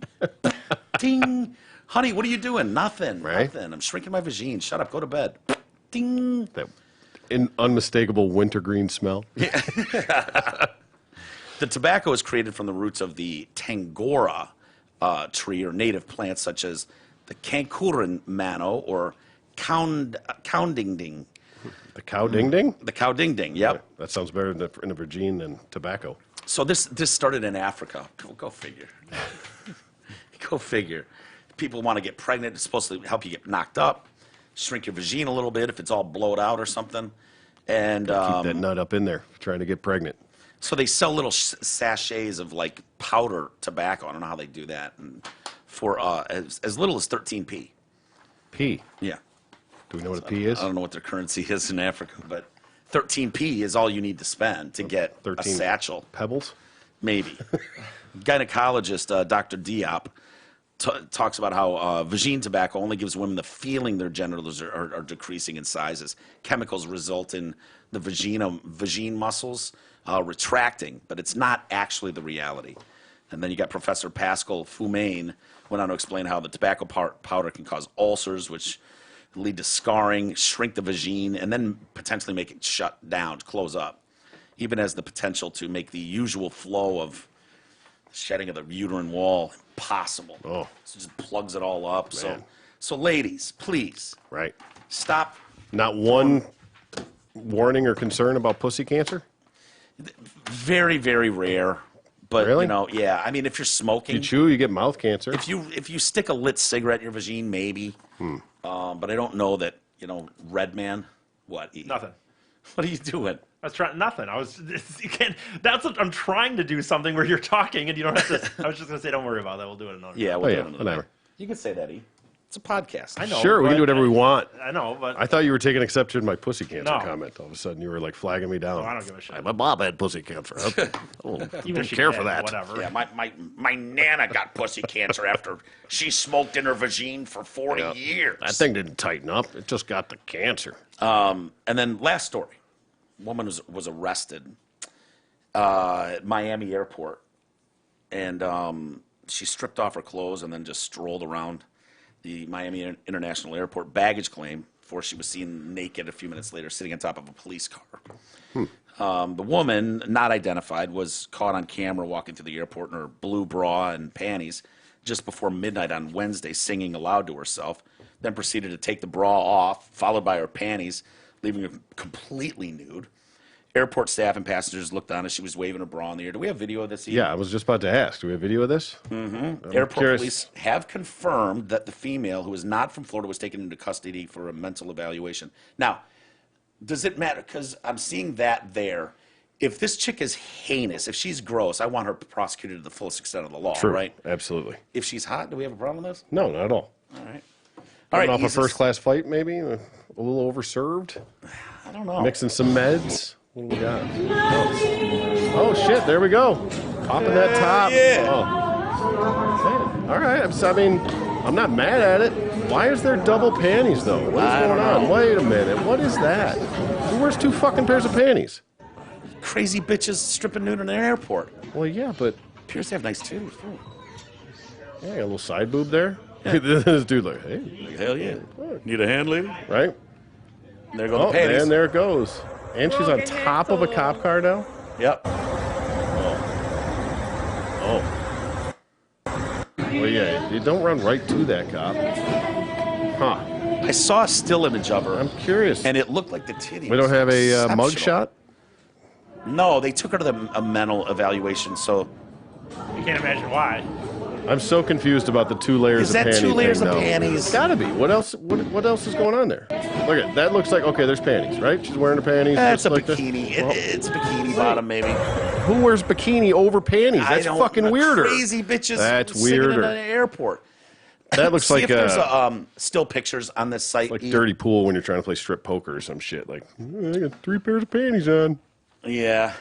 Speaker 1: ding. Honey, what are you doing? Nothing.
Speaker 2: Right.
Speaker 1: Nothing. I'm shrinking my vagine. Shut up. Go to bed. Ding.
Speaker 2: That unmistakable wintergreen smell.
Speaker 1: The tobacco is created from the roots of the tangora tree or native plants such as the cankuran mano or cow-ding-ding.
Speaker 2: The cow ding ding?
Speaker 1: The cow-ding-ding, yep.
Speaker 2: That sounds better in a vagine than tobacco.
Speaker 1: So this started in Africa. Go figure. Go figure. People want to get pregnant. It's supposed to help you get knocked up, shrink your vagine a little bit if it's all blowed out or something. And
Speaker 2: Keep that nut up in there, trying to get pregnant.
Speaker 1: so they sell little sachets of like powder tobacco. I don't know how they do that. And for as little as 13p.
Speaker 2: P.
Speaker 1: Yeah.
Speaker 2: Do we know what a P is?
Speaker 1: I don't know what their currency is in Africa, but 13p is all you need to spend to get a
Speaker 2: 13
Speaker 1: satchel.
Speaker 2: Pebbles?
Speaker 1: Maybe. Gynecologist Dr. Diop talks about how vagine tobacco only gives women the feeling their genitals are decreasing in sizes. Chemicals result in the vagine muscles retracting, but it's not actually the reality. And then you got Professor Pascal Fumain went on to explain how the tobacco powder can cause ulcers, which lead to scarring, shrink the vagine, and then potentially make it shut down, close up. Even has the potential to make the usual flow of shedding of the uterine wall impossible.
Speaker 2: Oh.
Speaker 1: So it just plugs it all up.
Speaker 2: Man.
Speaker 1: So ladies, please
Speaker 2: Right.
Speaker 1: stop.
Speaker 2: Not one warning or concern about pussy cancer?
Speaker 1: Very, very rare. But
Speaker 2: Really?
Speaker 1: you know, yeah. I mean, if you're smoking,
Speaker 2: You chew, you get mouth cancer.
Speaker 1: if you stick a lit cigarette in your vagine, maybe. But I don't know that. You know, Red Man. What?
Speaker 3: Nothing.
Speaker 1: What are you doing?
Speaker 3: I was trying nothing. You can't. That's what I'm trying to do. Something where you're talking and you don't have to. I was just gonna say, don't worry about that. We'll do it another.
Speaker 1: Yeah.
Speaker 3: time.
Speaker 1: We'll
Speaker 2: Oh,
Speaker 1: do
Speaker 2: yeah,
Speaker 1: it another
Speaker 2: whatever.
Speaker 1: day. You can say that, E. It's a podcast.
Speaker 3: I know.
Speaker 2: Sure, we can do
Speaker 3: but-
Speaker 2: whatever we want.
Speaker 3: I know, but
Speaker 2: I thought you were taking exception to my pussy cancer
Speaker 3: No.
Speaker 2: comment. All of a sudden, you were like flagging me down.
Speaker 3: I don't give a shit.
Speaker 2: My mom had pussy cancer. I
Speaker 3: even
Speaker 2: don't
Speaker 3: if she
Speaker 2: care
Speaker 3: did,
Speaker 2: for that.
Speaker 3: Whatever.
Speaker 1: Yeah, my nana got pussy cancer after she smoked in her vagine for 40
Speaker 2: Yeah.
Speaker 1: years.
Speaker 2: That thing didn't tighten up. It just got the cancer.
Speaker 1: And then last story, woman was arrested at Miami airport, and she stripped off her clothes and then just strolled around the Miami International Airport. Baggage claim before she was seen naked a few minutes later, sitting on top of a police car. The woman, not identified, was caught on camera walking through the airport in her blue bra and panties just before midnight on Wednesday, singing aloud to herself, then proceeded to take the bra off, followed by her panties, leaving her completely nude. Airport staff and passengers looked on as she was waving her bra in the air. Do we have video of this?
Speaker 2: Yeah, I was just about to ask. Do we have video of this?
Speaker 1: Airport
Speaker 2: curious.
Speaker 1: police have confirmed that the female, who is not from Florida, was taken into custody for a mental evaluation. Now, does it matter? Because I'm seeing that there. If this chick is heinous, if she's gross, I want her prosecuted to the fullest extent of the law,
Speaker 2: True.
Speaker 1: right?
Speaker 2: Absolutely.
Speaker 1: If she's hot, do we have a problem with this?
Speaker 2: No, not at all.
Speaker 1: All right. All
Speaker 2: Coming
Speaker 1: right.
Speaker 2: off a
Speaker 1: ease
Speaker 2: first
Speaker 1: us-
Speaker 2: class flight, maybe? A little overserved?
Speaker 1: I don't know.
Speaker 2: Mixing some meds? What do we got? Oh shit! There we go. Popping that top.
Speaker 1: Yeah.
Speaker 2: Oh. All right. I mean, I'm not mad at it. Why is there double panties though? What is going on? Wait a minute. What is that? Who wears 2 fucking pairs of panties?
Speaker 1: Crazy bitches stripping nude in an airport.
Speaker 2: Well, yeah, but
Speaker 1: Appears to have nice titties too.
Speaker 2: yeah, a little side boob there. This dude like, hey,
Speaker 1: Like, hell yeah. Need a hand, lady?
Speaker 2: right?
Speaker 1: There go the
Speaker 2: Oh,
Speaker 1: panties.
Speaker 2: and there it goes. And she's on top of a cop car now.
Speaker 1: Yep.
Speaker 2: Oh. Well, yeah, you don't run right to that cop. Huh.
Speaker 1: I saw a still image of her,
Speaker 2: I'm curious.
Speaker 1: and it looked like the titties.
Speaker 2: We don't have a mug
Speaker 1: Exceptional.
Speaker 2: shot?
Speaker 1: No, they took her to a mental evaluation. So
Speaker 3: You can't imagine why.
Speaker 2: I'm so confused about the 2 layers
Speaker 1: Is
Speaker 2: of
Speaker 1: that
Speaker 2: panties.
Speaker 1: 2 layers
Speaker 2: thing,
Speaker 1: of
Speaker 2: though.
Speaker 1: panties?
Speaker 2: It's gotta be. What else? What else is going on there? Look at that. Looks like okay. There's panties, right? She's wearing her panties.
Speaker 1: that's a
Speaker 2: just like this.
Speaker 1: bikini.
Speaker 2: Well,
Speaker 1: It's a bikini bottom, maybe.
Speaker 2: who wears bikini over panties?
Speaker 1: I
Speaker 2: That's
Speaker 1: don't-
Speaker 2: fucking weirder.
Speaker 1: Crazy bitches.
Speaker 2: That's
Speaker 1: singing
Speaker 2: weirder.
Speaker 1: in an airport.
Speaker 2: That looks
Speaker 1: See
Speaker 2: like
Speaker 1: if there's still pictures on this site.
Speaker 2: like dirty pool when you're trying to play strip poker or some shit. Like I got 3 pairs of panties on.
Speaker 1: Yeah.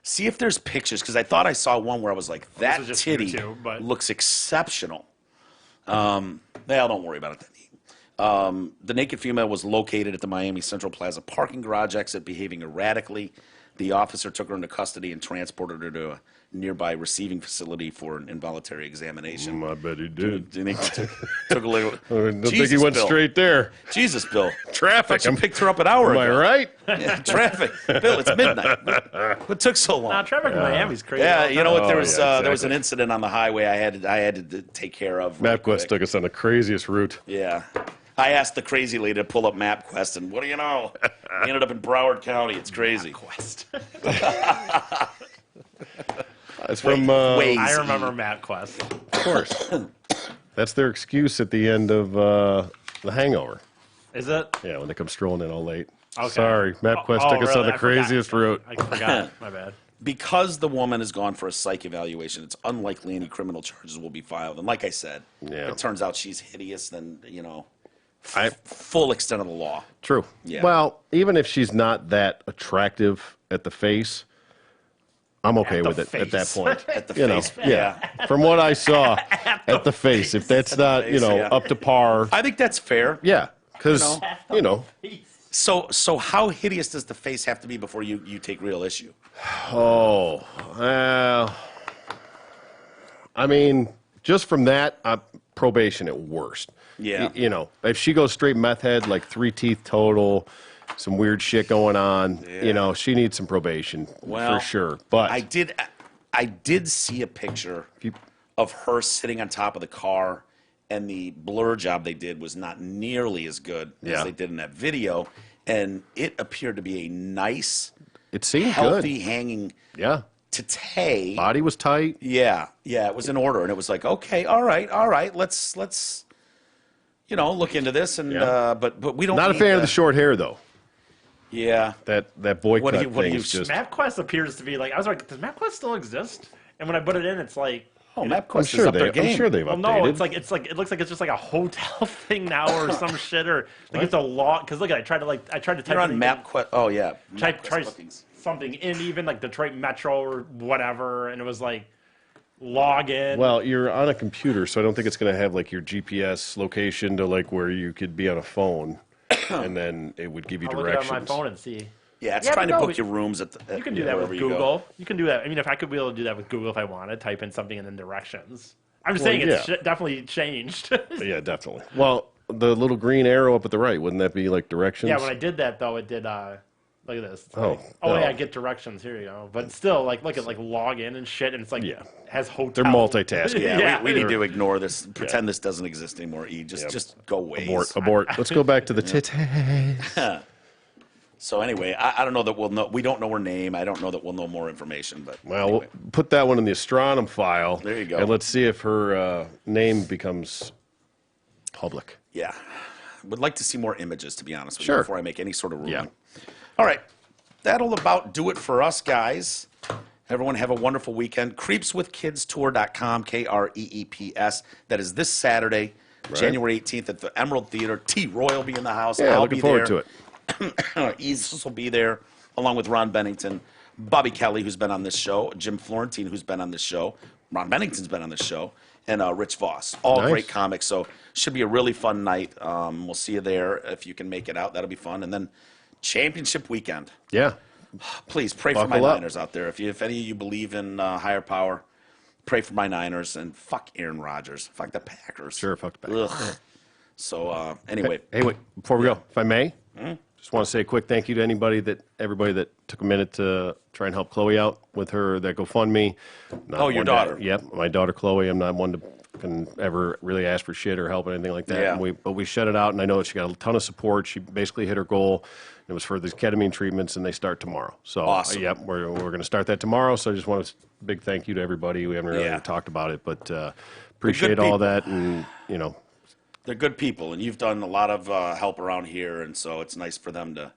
Speaker 1: See if there's pictures, because I thought I saw one where I was like, that
Speaker 3: is just
Speaker 1: titty
Speaker 3: YouTube, but-
Speaker 1: looks exceptional. Well, don't worry about it. The naked female was located at the Miami Central Plaza parking garage exit, behaving erratically. The officer took her into custody and transported her to a nearby receiving facility for an involuntary examination.
Speaker 2: I bet he did.
Speaker 1: Do you think took a little?
Speaker 2: I don't think he
Speaker 1: Jesus,
Speaker 2: went
Speaker 1: Bill.
Speaker 2: straight there.
Speaker 1: Jesus, Bill.
Speaker 2: Traffic.
Speaker 1: Thought you picked her up an hour
Speaker 2: Am I
Speaker 1: ago.
Speaker 2: right?
Speaker 1: Yeah, traffic. Bill, it's midnight. What took so long?
Speaker 3: Nah, traffic in Miami's crazy.
Speaker 1: Yeah,
Speaker 3: all the
Speaker 1: you know
Speaker 3: time.
Speaker 1: what? There was
Speaker 2: yeah,
Speaker 1: there was an
Speaker 2: exactly.
Speaker 1: incident on the highway I had to take care of. real
Speaker 2: MapQuest
Speaker 1: quick.
Speaker 2: took us on the craziest route.
Speaker 1: Yeah, I asked the crazy lady to pull up MapQuest, and what do you know? He ended up in Broward County. It's crazy.
Speaker 3: Quest.
Speaker 2: It's from,
Speaker 1: Waze.
Speaker 3: I remember MapQuest.
Speaker 2: of course. That's their excuse at the end of The Hangover.
Speaker 3: Is it?
Speaker 2: Yeah, when they come strolling in all late.
Speaker 3: Okay.
Speaker 2: Sorry, MapQuest
Speaker 3: Oh,
Speaker 2: took us on
Speaker 3: really?
Speaker 2: the
Speaker 3: I forgot.
Speaker 2: craziest route.
Speaker 3: I forgot. My bad.
Speaker 1: Because the woman has gone for a psych evaluation, it's unlikely any criminal charges will be filed. And like I said,
Speaker 2: Yeah.
Speaker 1: if it turns out she's hideous, then
Speaker 2: I-
Speaker 1: full extent of the law.
Speaker 2: True.
Speaker 1: Yeah.
Speaker 2: Well, even if she's not that attractive at the face, I'm okay
Speaker 3: the
Speaker 2: with it at that
Speaker 3: face.
Speaker 2: point.
Speaker 1: At the
Speaker 2: You know,
Speaker 1: face,
Speaker 2: yeah. From what I saw at the face, if that's not,
Speaker 1: face, yeah.
Speaker 2: up to par,
Speaker 1: I think that's fair.
Speaker 2: yeah. Because,
Speaker 1: So how hideous does the face have to be before you take real issue?
Speaker 2: oh, well, I mean, just from that, probation at worst.
Speaker 1: Yeah.
Speaker 2: If she goes straight meth head, like 3 teeth total, some weird shit going on, she needs some probation
Speaker 1: Well,
Speaker 2: for sure. But
Speaker 1: I did see a picture of her sitting on top of the car, and the blur job they did was not nearly as good
Speaker 2: Yeah.
Speaker 1: as they did in that video, and it appeared to be a nice,
Speaker 2: it seemed
Speaker 1: healthy
Speaker 2: good.
Speaker 1: hanging
Speaker 2: Yeah.
Speaker 1: tattoo.
Speaker 2: Body was tight.
Speaker 1: Yeah, it was in order, and it was like, okay, all right, let's look into this, and
Speaker 2: Yeah.
Speaker 1: but we don't.
Speaker 2: Not a
Speaker 1: need
Speaker 2: fan of the short hair, though.
Speaker 1: Yeah,
Speaker 2: That boycott
Speaker 1: What do you
Speaker 2: thing's just.
Speaker 3: MapQuest appears to be like, I was like, does MapQuest still exist? And when I put it in, it's like,
Speaker 1: oh,
Speaker 2: I'm
Speaker 1: MapQuest
Speaker 2: sure
Speaker 1: is up their game.
Speaker 2: I'm sure they've
Speaker 3: well,
Speaker 2: updated.
Speaker 3: no, it's like it looks like it's just like a hotel thing now or some shit, or like it's a log. Because look, I tried to type
Speaker 1: You're on
Speaker 3: in-
Speaker 1: MapQuest. Oh yeah,
Speaker 3: type
Speaker 1: MapQuest
Speaker 3: try
Speaker 1: bookings.
Speaker 3: something in even like Detroit Metro or whatever, and it was like log in.
Speaker 2: Well, you're on a computer, so I don't think it's going to have like your GPS location to like where you could be on a phone, and then it would give you
Speaker 3: I'll look it
Speaker 2: directions.
Speaker 3: on my phone and see.
Speaker 1: Yeah, it's
Speaker 3: Yeah,
Speaker 1: trying
Speaker 3: but
Speaker 1: to
Speaker 3: no,
Speaker 1: book your rooms at the.
Speaker 3: You can do that with
Speaker 1: wherever you go.
Speaker 3: Google. You can do that. I mean, if I could be able to do that with Google if I wanted, type in something and then directions. I'm just saying it's
Speaker 2: yeah.
Speaker 3: definitely changed.
Speaker 2: Yeah, definitely. Well, the little green arrow up at the right, wouldn't that be like directions?
Speaker 3: Yeah, when I did that though, it did. Look at this. It's
Speaker 2: Oh,
Speaker 3: like, oh
Speaker 2: no.
Speaker 3: yeah, get directions. Here you go. But still, like, look at like log in and shit, and it's like
Speaker 2: Yeah.
Speaker 3: has hotel.
Speaker 2: They're multitasking.
Speaker 1: Yeah,
Speaker 3: Yeah.
Speaker 1: we need to ignore this. Pretend this doesn't exist anymore. E, just go away.
Speaker 2: Abort. Let's go back to the titties.
Speaker 1: So anyway, I don't know that we'll know. We don't know her name. I don't know that we'll know more information. But
Speaker 2: Well,
Speaker 1: anyway.
Speaker 2: we'll put that one in the astronom file.
Speaker 1: There you go.
Speaker 2: And let's see if her name becomes public.
Speaker 1: yeah, would like to see more images, to be honest with
Speaker 2: Sure.
Speaker 1: you, before I make any sort of ruling.
Speaker 2: Yeah.
Speaker 1: All right, that'll about do it for us, guys. Everyone have a wonderful weekend. Creepswithkidstour.com, KREEPS. That is this Saturday, January 18th at the Emerald Theater. T. Roy will be in the house.
Speaker 2: Yeah,
Speaker 1: I'll
Speaker 2: looking
Speaker 1: be
Speaker 2: forward
Speaker 1: there.
Speaker 2: to it.
Speaker 1: Eases will be there. along with Ron Bennington, Bobby Kelly, who's been on this show, Jim Florentine, who's been on this show, Ron Bennington's been on this show, and Rich Voss. All
Speaker 2: Nice.
Speaker 1: great comics. So should be a really fun night. We'll see you there if you can make it out. That'll be fun. And then championship weekend.
Speaker 2: Yeah.
Speaker 1: Please pray for my
Speaker 2: Buckle up.
Speaker 1: Niners out there. If any of you believe in higher power, pray for my Niners and fuck Aaron Rodgers. Fuck the Packers.
Speaker 2: Sure, fuck the Packers.
Speaker 1: Ugh. So anyway,
Speaker 2: Hey, wait, before we go, if I may, just want to say a quick thank you to everybody that took a minute to try and help Chloe out with her that GoFundMe. Not
Speaker 1: Oh, your
Speaker 2: one to-
Speaker 1: daughter.
Speaker 2: Yep, my daughter Chloe. I'm not one to can ever really ask for shit or help or anything like that.
Speaker 1: Yeah.
Speaker 2: But we shut it out, and I know that she got a ton of support. She basically hit her goal. It was for these ketamine treatments, and they start tomorrow. So,
Speaker 1: Awesome.
Speaker 2: yep, we're going to start that tomorrow. So I just want to big thank you to everybody. We haven't really
Speaker 1: Yeah.
Speaker 2: talked about it, but appreciate all
Speaker 1: people.
Speaker 2: that, and
Speaker 1: they're good people, and you've done a lot of help around here, and so it's nice for them to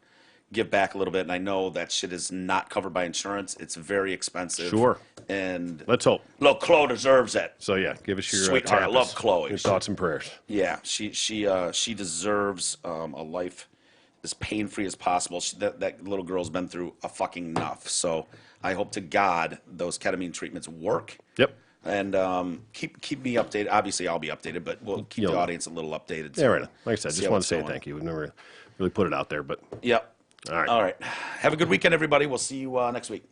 Speaker 1: give back a little bit. And I know that shit is not covered by insurance. It's very expensive.
Speaker 2: Sure.
Speaker 1: And
Speaker 2: let's hope.
Speaker 1: look, Chloe deserves it.
Speaker 2: So yeah, give us your
Speaker 1: Sweetheart, I
Speaker 2: therapist,
Speaker 1: love Chloe.
Speaker 2: Your thoughts and prayers.
Speaker 1: Yeah, she deserves a life as pain-free as possible. That little girl's been through a fucking enough. So I hope to God those ketamine treatments work.
Speaker 2: Yep.
Speaker 1: And keep me updated. Obviously, I'll be updated, but we'll keep the
Speaker 2: You'll-
Speaker 1: audience a little updated.
Speaker 2: Yeah, right. Like I said,
Speaker 1: see
Speaker 2: just
Speaker 1: how
Speaker 2: want
Speaker 1: it's
Speaker 2: to say
Speaker 1: going.
Speaker 2: thank you. We've never really put it out there, but
Speaker 1: Yep.
Speaker 2: all right.
Speaker 1: All right. Have a good weekend, everybody. We'll see you next week.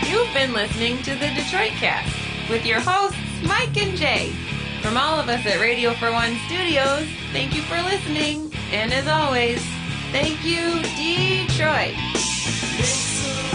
Speaker 7: You've been listening to the Detroit Cast with your hosts, Mike and Jay. From all of us at Radio for One Studios, thank you for listening. And as always, thank you, Detroit.
Speaker 8: It's